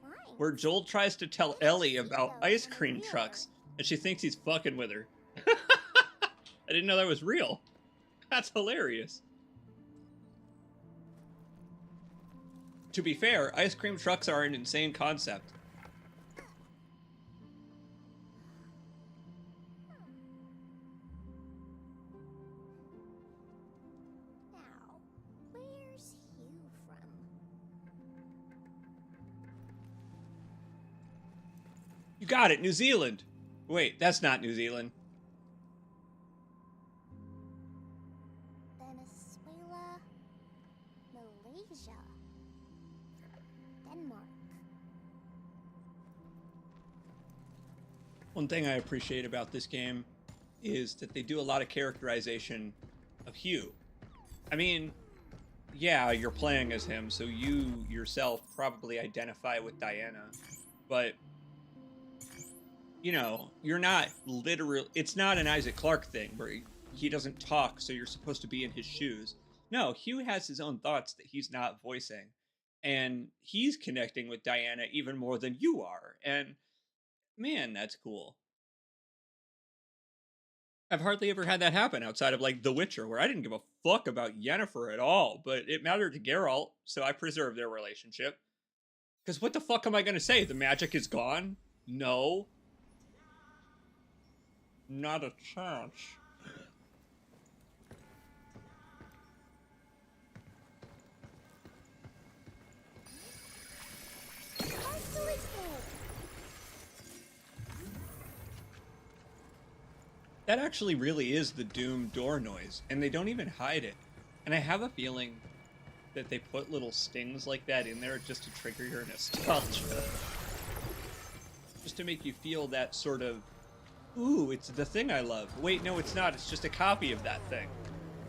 lines. where Joel tries to tell Ellie about ice cream trucks, and she thinks he's fucking with her. I didn't know that was real. That's hilarious. To be fair, ice cream trucks are an insane concept. Now, where's Hugh from? You got it, New Zealand. Wait, that's not New Zealand. Venezuela, Malaysia, Denmark. One thing I appreciate about this game is that they do a lot of characterization of Hugh. I mean, yeah, you're playing as him, so you yourself probably identify with Diana, but you know, you're not literally, it's not an Isaac Clarke thing where he doesn't talk, so you're supposed to be in his shoes. No, Hugh has his own thoughts that he's not voicing, and he's connecting with Diana even more than you are, and man, that's cool. I've hardly ever had that happen outside of like The Witcher, where I didn't give a fuck about Yennefer at all, but it mattered to Geralt, so I preserved their relationship. Because what the fuck am I going to say? The magic is gone? No. Not a chance. That actually really is the Doom door noise, and they don't even hide it. And I have a feeling that they put little stings like that in there just to trigger your nostalgia. Just to make you feel that sort of, ooh, it's the thing I love. Wait, no, it's not. It's just a copy of that thing.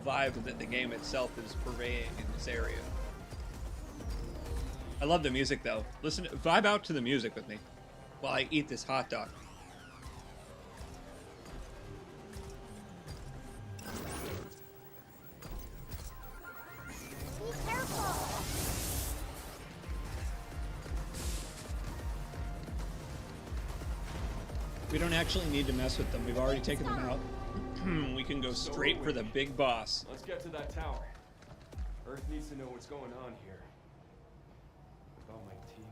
Vibe that the game itself is purveying in this area. I love the music, though. Listen, vibe out to the music with me while I eat this hot dog. Be careful. We don't actually need to mess with them. We've already taken them out. We can go straight for the big boss. Let's get to that tower. Earth needs to know what's going on here. About my team.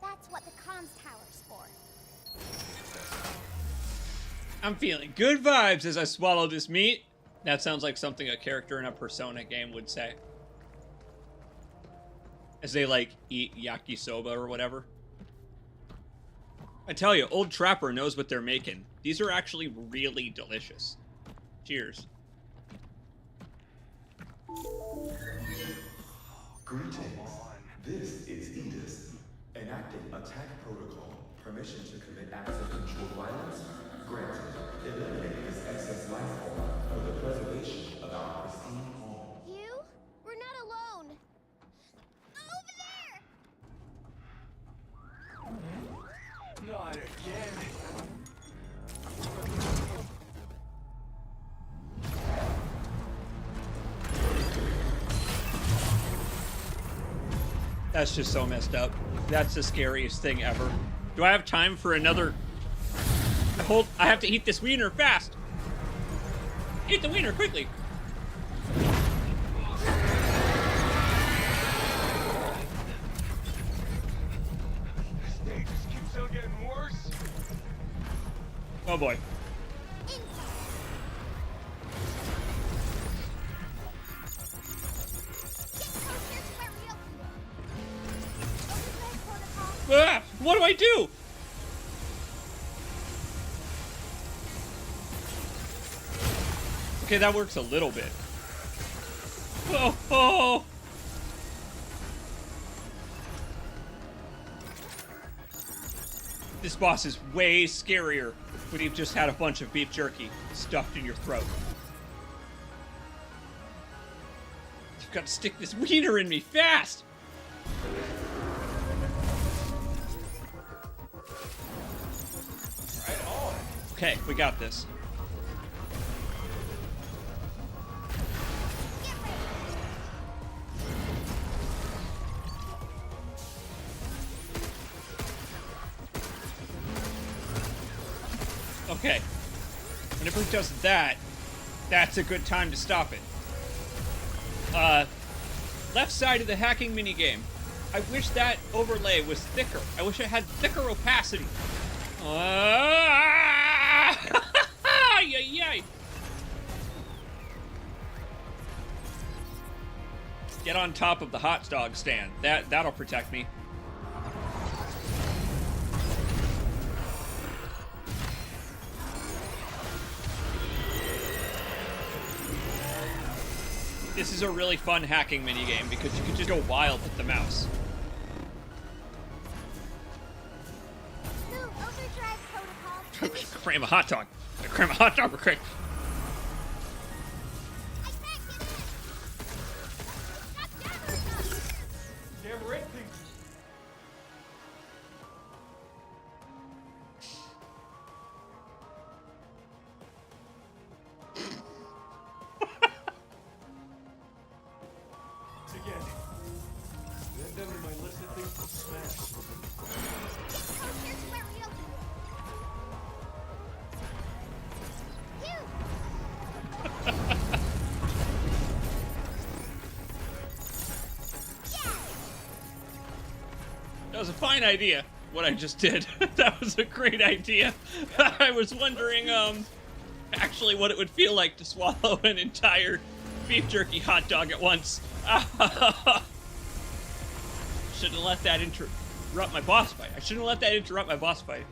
That's what the comms tower's for. I'm feeling good vibes as I swallow this meat. That sounds like something a character in a Persona game would say. As they, like, eat yakisoba or whatever. I tell you, Old Trapper knows what they're making. These are actually really delicious. Cheers. Greetings. This is Edith. Enacting attack protocol. Permission to commit acts of controlled violence. Granted. Eliminate this excess life form for the preservation of our pristine home. Hugh, we're not alone. Over there! Not again. That's just so messed up. That's the scariest thing ever. Do I have time for another... I have to eat this wiener fast! Eat the wiener, quickly! This day just keeps on getting worse. Oh Oh boy. Ah, what do I do? Okay, that works a little bit. Oh, oh. This boss is way scarier when you've just had a bunch of beef jerky stuffed in your throat. You've got to stick this wiener in me fast! Right on. Okay, we got this. Okay. Whenever it does that, that's a good time to stop it. Left side of the hacking minigame. I wish that overlay was thicker. I wish it had thicker opacity. Yay! Get on top of the hot dog stand. That'll protect me. This is a really fun hacking minigame because you can just go wild with the mouse. New overdrive protocol. Cram a hot dog. Cram a hot dog real quick. I can't get in. Stop gathering us. Damn right, thing. Again. Add them to my list of things to smash. Here's where we open. That was a fine idea, what I just did. That was a great idea. I was wondering, actually what it would feel like to swallow an entire beef jerky hot dog at once. Shouldn't have let that interrupt my boss fight. I shouldn't have let that interrupt my boss fight.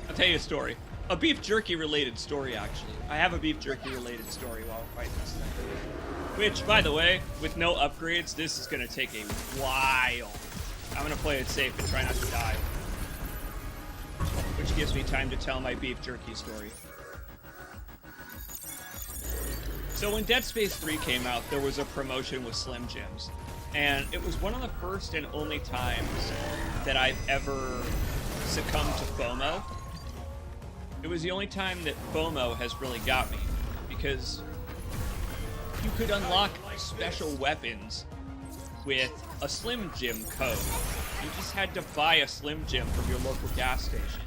I'll tell you a story. A beef jerky related story, actually. I have a beef jerky related story while we're fighting this thing. Which, by the way, with no upgrades, this is gonna take a while. I'm gonna play it safe and try not to die. Which gives me time to tell my beef jerky story. So when Dead Space 3 came out, there was a promotion with Slim Jims. And it was one of the first and only times that I've ever succumbed to FOMO. It was the only time that FOMO has really got me, because you could unlock special weapons with a Slim Jim code. You just had to buy a Slim Jim from your local gas station.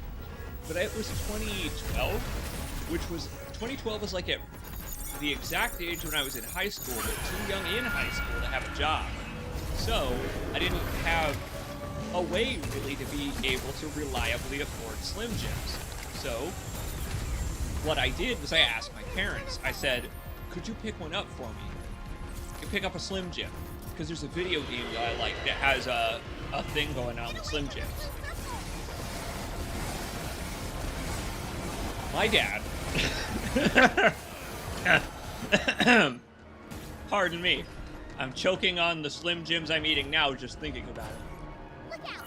But it was 2012, which was, 2012 was like at the exact age when I was in high school, but too young in high school to have a job. So, I didn't have a way really to be able to reliably afford Slim Jims. So, what I did was I asked my parents. I said, could you pick one up for me? You pick up a Slim Jim. Because there's a video game that I like that has a thing going on with Slim Jims. My dad. Pardon me. I'm choking on the Slim Jims I'm eating now just thinking about it. Look out.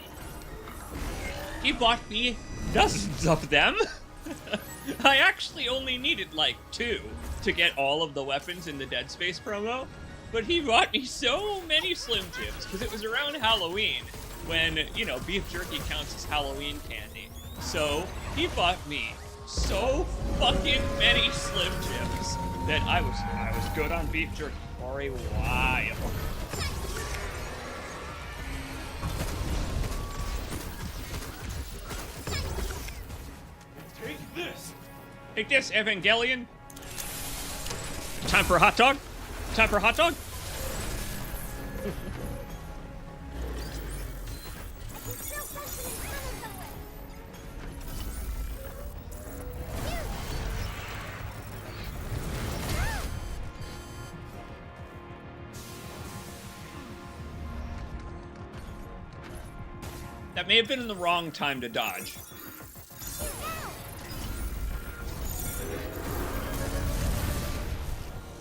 He bought me dozens of them. I actually only needed like 2 to get all of the weapons in the Dead Space promo, but he bought me so many Slim Jims because it was around Halloween when, you know, beef jerky counts as Halloween candy. So he bought me so fucking many Slim Jims that I was good on beef jerky for a while. Take this! Take this, Evangelion. Time for a hot dog? Time for a hot dog? That may have been the wrong time to dodge.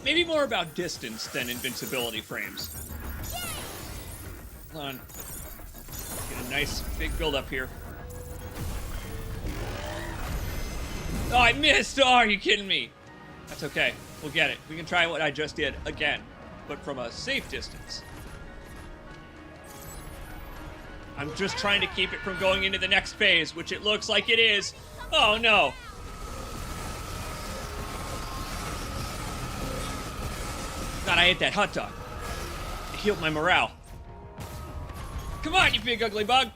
Maybe more about distance than invincibility frames. Hold on. Get a nice big build up here. Oh, I missed! Oh, are you kidding me? That's okay. We'll get it. We can try what I just did again, but from a safe distance. I'm just trying to keep it from going into the next phase, which it looks like it is. Oh, no. God, I ate that hot dog. It healed my morale. Come on, you big ugly bug.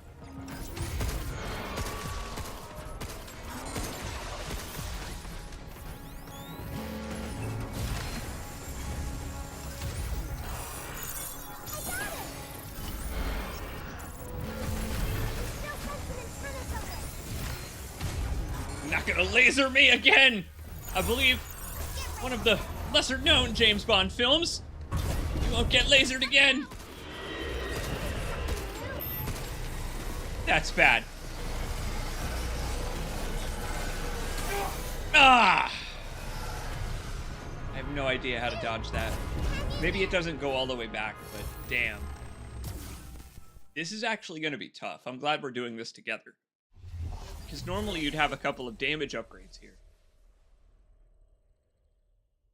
Not gonna laser me again! I believe one of the lesser known James Bond films. You won't get lasered again. That's bad. Ah! I have no idea how to dodge that. Maybe it doesn't go all the way back, but damn. This is actually gonna be tough. I'm glad we're doing this together. Because normally you'd have a couple of damage upgrades here.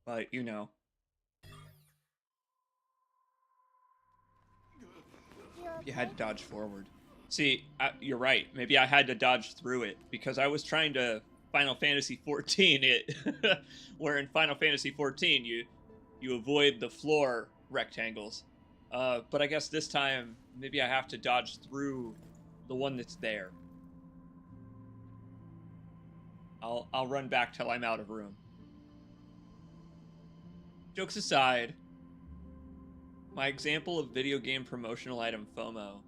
But, you know. You had to dodge forward. See, you're right. Maybe I had to dodge through it. Because I was trying to Final Fantasy XIV it. Where in Final Fantasy XIV you avoid the floor rectangles. But I guess this time, maybe I have to dodge through the one that's there. I'll run back till I'm out of room. Jokes aside, my example of video game promotional item FOMO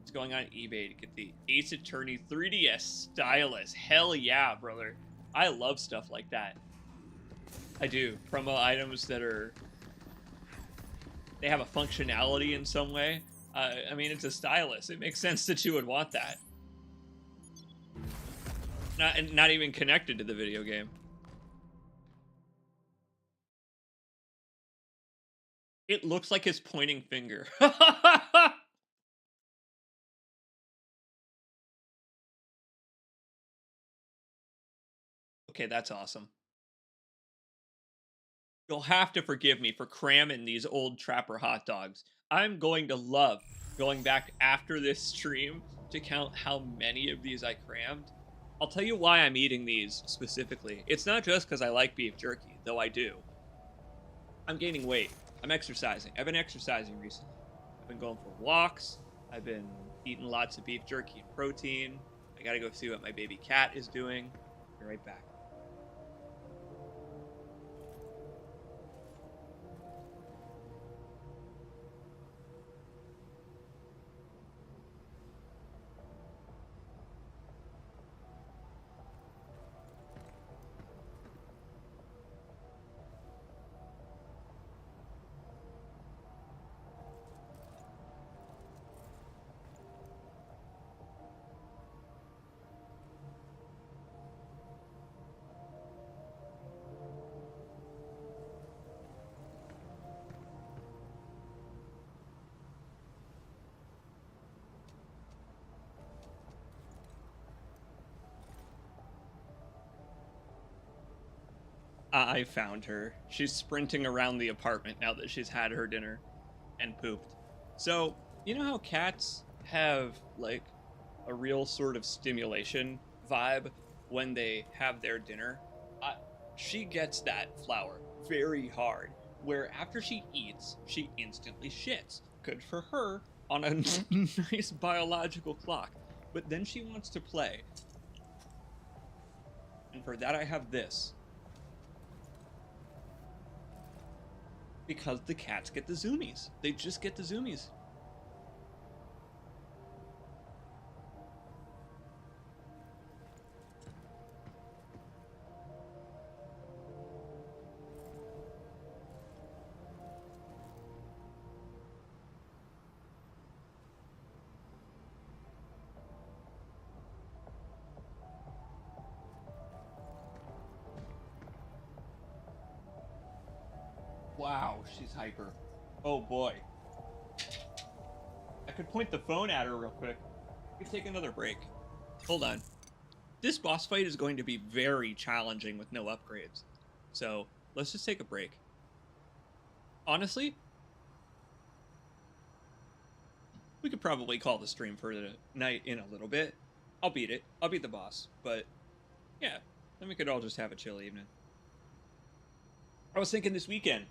is going on eBay to get the Ace Attorney 3DS stylus. Hell yeah, brother. I love stuff like that. I do. Promo items that they have a functionality in some way. I mean, it's a stylus. It makes sense that you would want that. Not even connected to the video game. It looks like his pointing finger. Okay, that's awesome. You'll have to forgive me for cramming these old Trapper hot dogs. I'm going to love going back after this stream to count how many of these I crammed. I'll tell you why I'm eating these specifically. It's not just because I like beef jerky, though I do. I'm gaining weight. I'm exercising. I've been exercising recently. I've been going for walks. I've been eating lots of beef jerky and protein. I gotta go see what my baby cat is doing. Be right back. I found her. She's sprinting around the apartment now that she's had her dinner and pooped. So, you know how cats have, like, a real sort of stimulation vibe when they have their dinner? She gets that flower very hard, where after she eats, she instantly shits. Good for her on a nice biological clock. But then she wants to play. And for that I have this. Because the cats get the zoomies. They just get the zoomies. Wow, she's hyper. Oh boy. I could point the phone at her real quick. We could take another break. Hold on. This boss fight is going to be very challenging with no upgrades. So let's just take a break. Honestly, we could probably call the stream for the night in a little bit. I'll beat it. I'll beat the boss. But yeah, then we could all just have a chill evening. I was thinking this weekend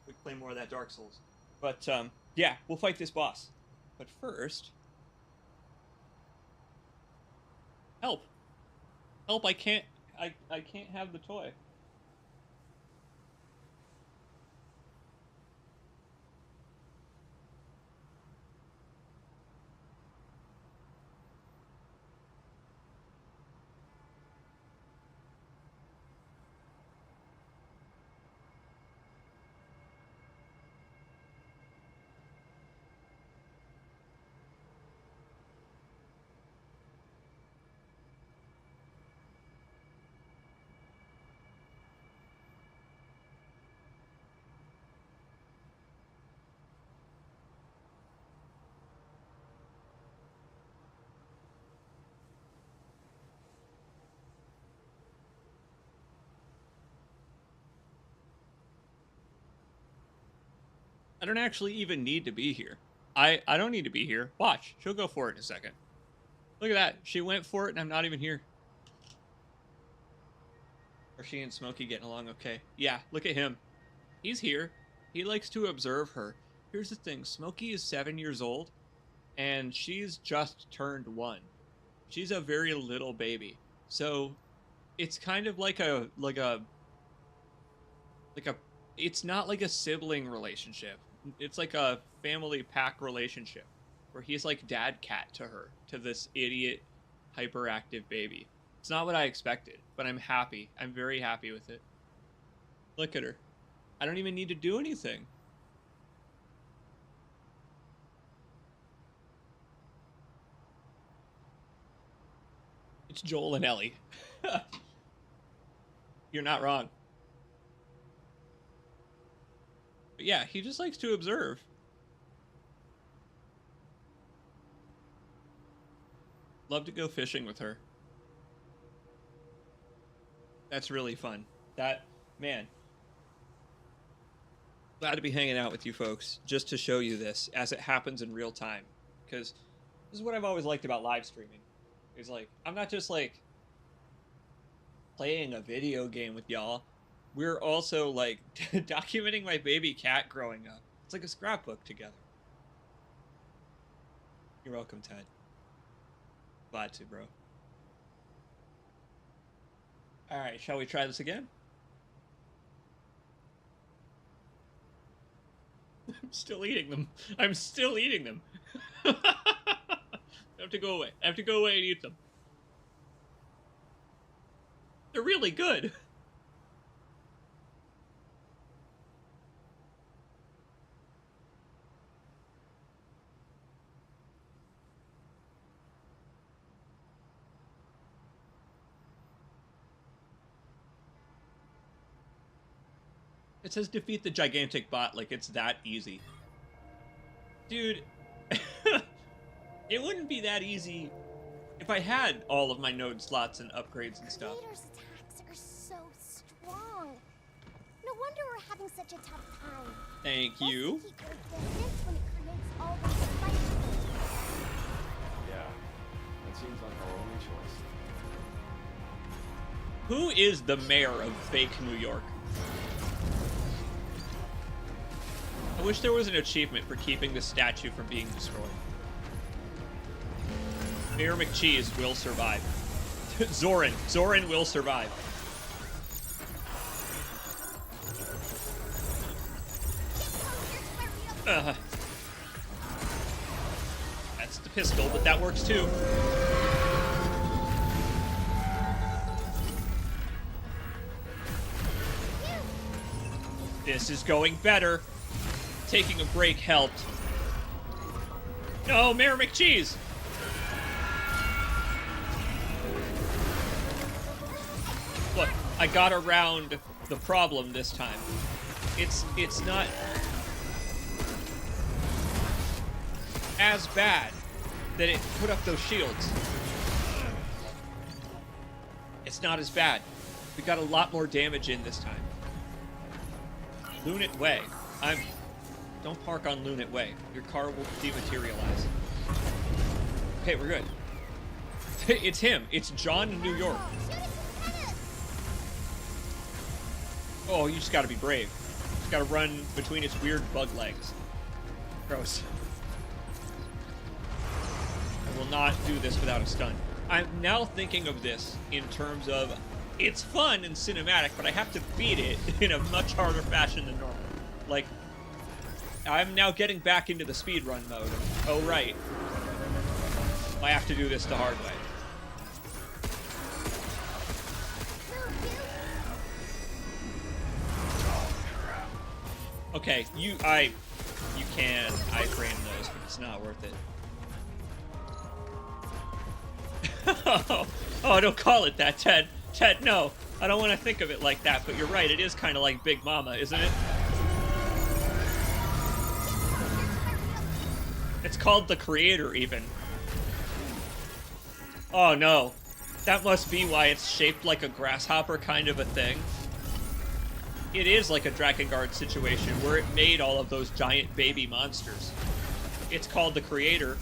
we could play more of that Dark Souls. But yeah, we'll fight this boss. But first, help. Help, I can't have the toy. I don't actually even need to be here. I don't need to be here. Watch, she'll go for it in a second. Look at that. She went for it and I'm not even here. Are she and Smokey getting along okay? Yeah, look at him. He's here. He likes to observe her. Here's the thing. Smokey is 7 years old and she's just turned 1. She's a very little baby. So it's kind of like a it's not like a sibling relationship. It's like a family pack relationship where he's like dad cat to her, to this idiot hyperactive baby. It's not what I expected, but I'm happy. I'm very happy with it. Look at her. I don't even need to do anything. It's Joel and Ellie. You're not wrong. But yeah, he just likes to observe. Love to go fishing with her. That's really fun. Man. Glad to be hanging out with you folks, just to show you this as it happens in real time. Because this is what I've always liked about live streaming. It's like, I'm not just like playing a video game with y'all. We're also like documenting my baby cat growing up. It's like a scrapbook together. You're welcome, Ted. Glad to, bro. Alright, shall we try this again? I'm still eating them. I'm still eating them. I have to go away. I have to go away and eat them. They're really good. It says defeat the gigantic bot like it's that easy. Dude, it wouldn't be that easy if I had all of my node slots and upgrades and stuff. Creator's attacks are so strong. No wonder we're having such a tough time. Thank you. Keep your distance when it creates all those fights. Yeah, that seems like our only choice. Who is the mayor of fake New York? I wish there was an achievement for keeping the statue from being destroyed. Mayor McCheese will survive. Zoran will survive. That's the pistol, but that works too. This is going better. Taking a break helped. No, Mayor McCheese! Look, I got around the problem this time. It's not as bad that it put up those shields. It's not as bad. We got a lot more damage in this time. Lunate Way. Don't park on Lunate Way. Your car will dematerialize. Okay, we're good. It's him. It's John in New York. Oh, you just gotta be brave. You just gotta run between its weird bug legs. Gross. I will not do this without a stun. I'm now thinking of this in terms of it's fun and cinematic, but I have to beat it in a much harder fashion than normal. Like, I'm now getting back into the speedrun mode. Oh, right. I have to do this the hard way. Okay, you can iframe those, but it's not worth it. Oh, don't call it that, Ted. Ted, no. I don't want to think of it like that, but you're right. It is kind of like Big Mama, isn't it? It's called the Creator, even. Oh, no. That must be why it's shaped like a grasshopper kind of a thing. It is like a Drakengard situation where it made all of those giant baby monsters. It's called the Creator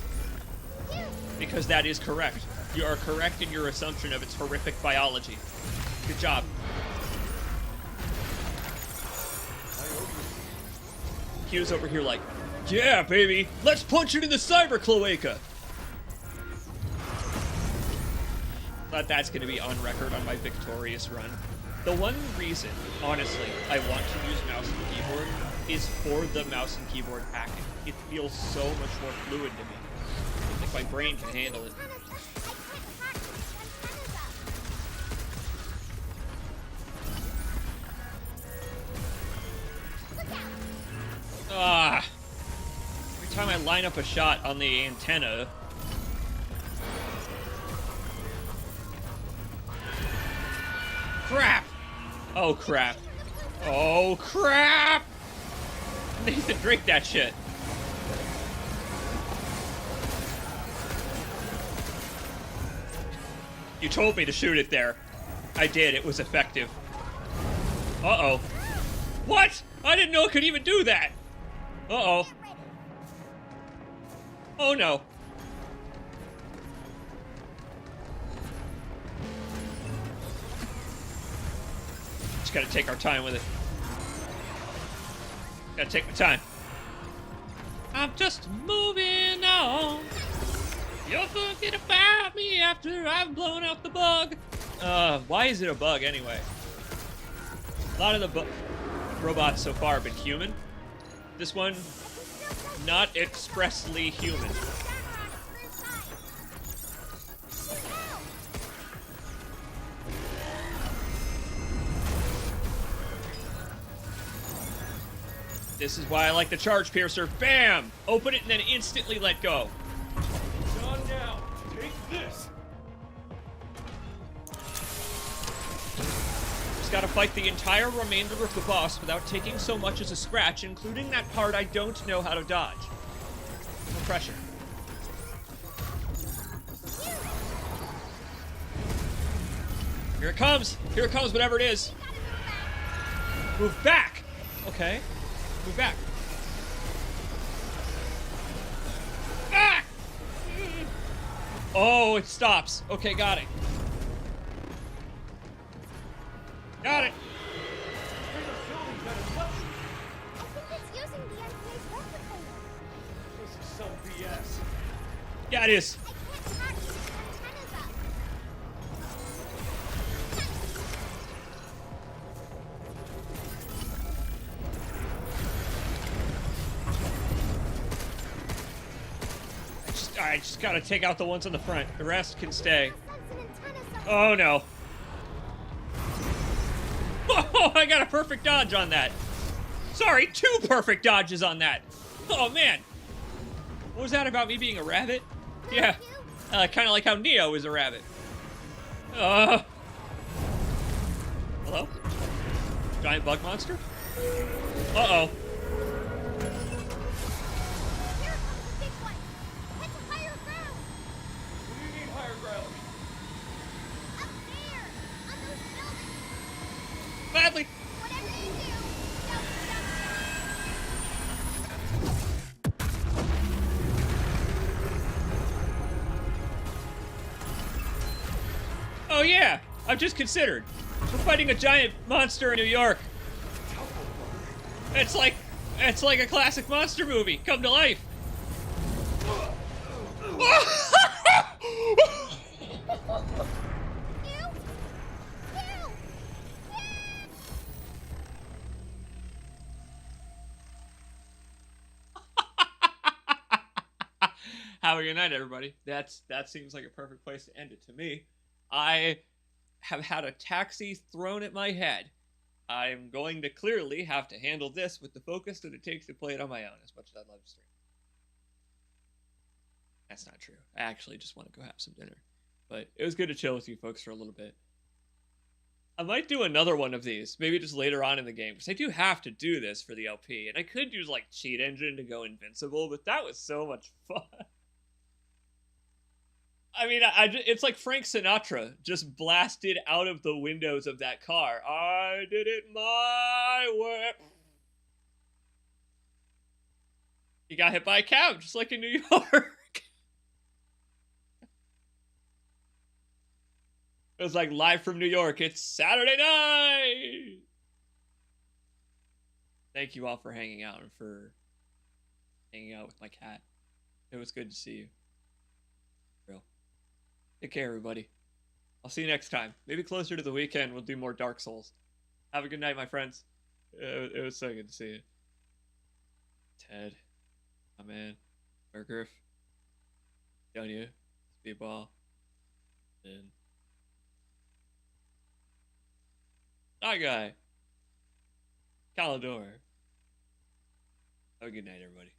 because that is correct. You are correct in your assumption of its horrific biology. Good job. Q's over here like, yeah, baby, let's punch it in the cyber cloaca. Thought that's going to be on record on my victorious run. The one reason, honestly, I want to use mouse and keyboard is for the mouse and keyboard hacking. It feels so much more fluid to me. Like my brain can handle it. Ah! Every time I line up a shot on the antenna... Crap! Oh, crap. Oh, crap! Nathan, drink that shit. You told me to shoot it there. I did. It was effective. Uh-oh. What? I didn't know it could even do that. Uh-oh. Oh, no. Just gotta take our time with it. Gotta take my time. I'm just moving on. You'll forget about me after I've blown out the bug. Why is it a bug anyway? A lot of the robots so far have been human. This one, not expressly human. This is why I like the Charge Piercer. Bam! Open it and then instantly let go. Done now. Take this. Just gotta fight the entire remainder of the boss without taking so much as a scratch, including that part I don't know how to dodge. No pressure. Here it comes! Here it comes, whatever it is. Move back! Okay. Move back. Ah! Oh, it stops. Okay, got it. Got it. I think it's using the NPA's replicator. This is some BS. Yeah, it is. I can't hack these antennas up. I just gotta take out the ones on the front. The rest can stay. Oh no. Oh, I got a perfect dodge on that. Sorry, 2 perfect dodges on that. Oh man. What was that about me being a rabbit? Yeah. Kind of like how Neo is a rabbit. Hello? Giant bug monster? Uh-oh. Here comes the big one! Head to higher ground! What do you need higher ground? Up there! On those buildings! Badly! Whatever you do, don't jump Oh yeah! I've just considered. We're fighting a giant monster in New York. It's like a classic monster movie come to life. Have a good night, everybody. That seems like a perfect place to end it to me. I have had a taxi thrown at my head. I'm going to clearly have to handle this with the focus that it takes to play it on my own, as much as I'd love to stream. That's not true. I actually just want to go have some dinner. But it was good to chill with you folks for a little bit. I might do another one of these, maybe just later on in the game, because I do have to do this for the LP, and I could use like Cheat Engine to go invincible, but that was so much fun. I mean, it's like Frank Sinatra just blasted out of the windows of that car. I did it my way. He got hit by a cab, just like in New York. It was like live from New York. It's Saturday night. Thank you all for hanging out and for hanging out with my cat. It was good to see you. Real. Take care, everybody. I'll see you next time. Maybe closer to the weekend, we'll do more Dark Souls. Have a good night, my friends. It was so good to see you. Ted. My man. Burgriff. Jonia. Speedball. And that guy. Calidor. Have a good night, everybody.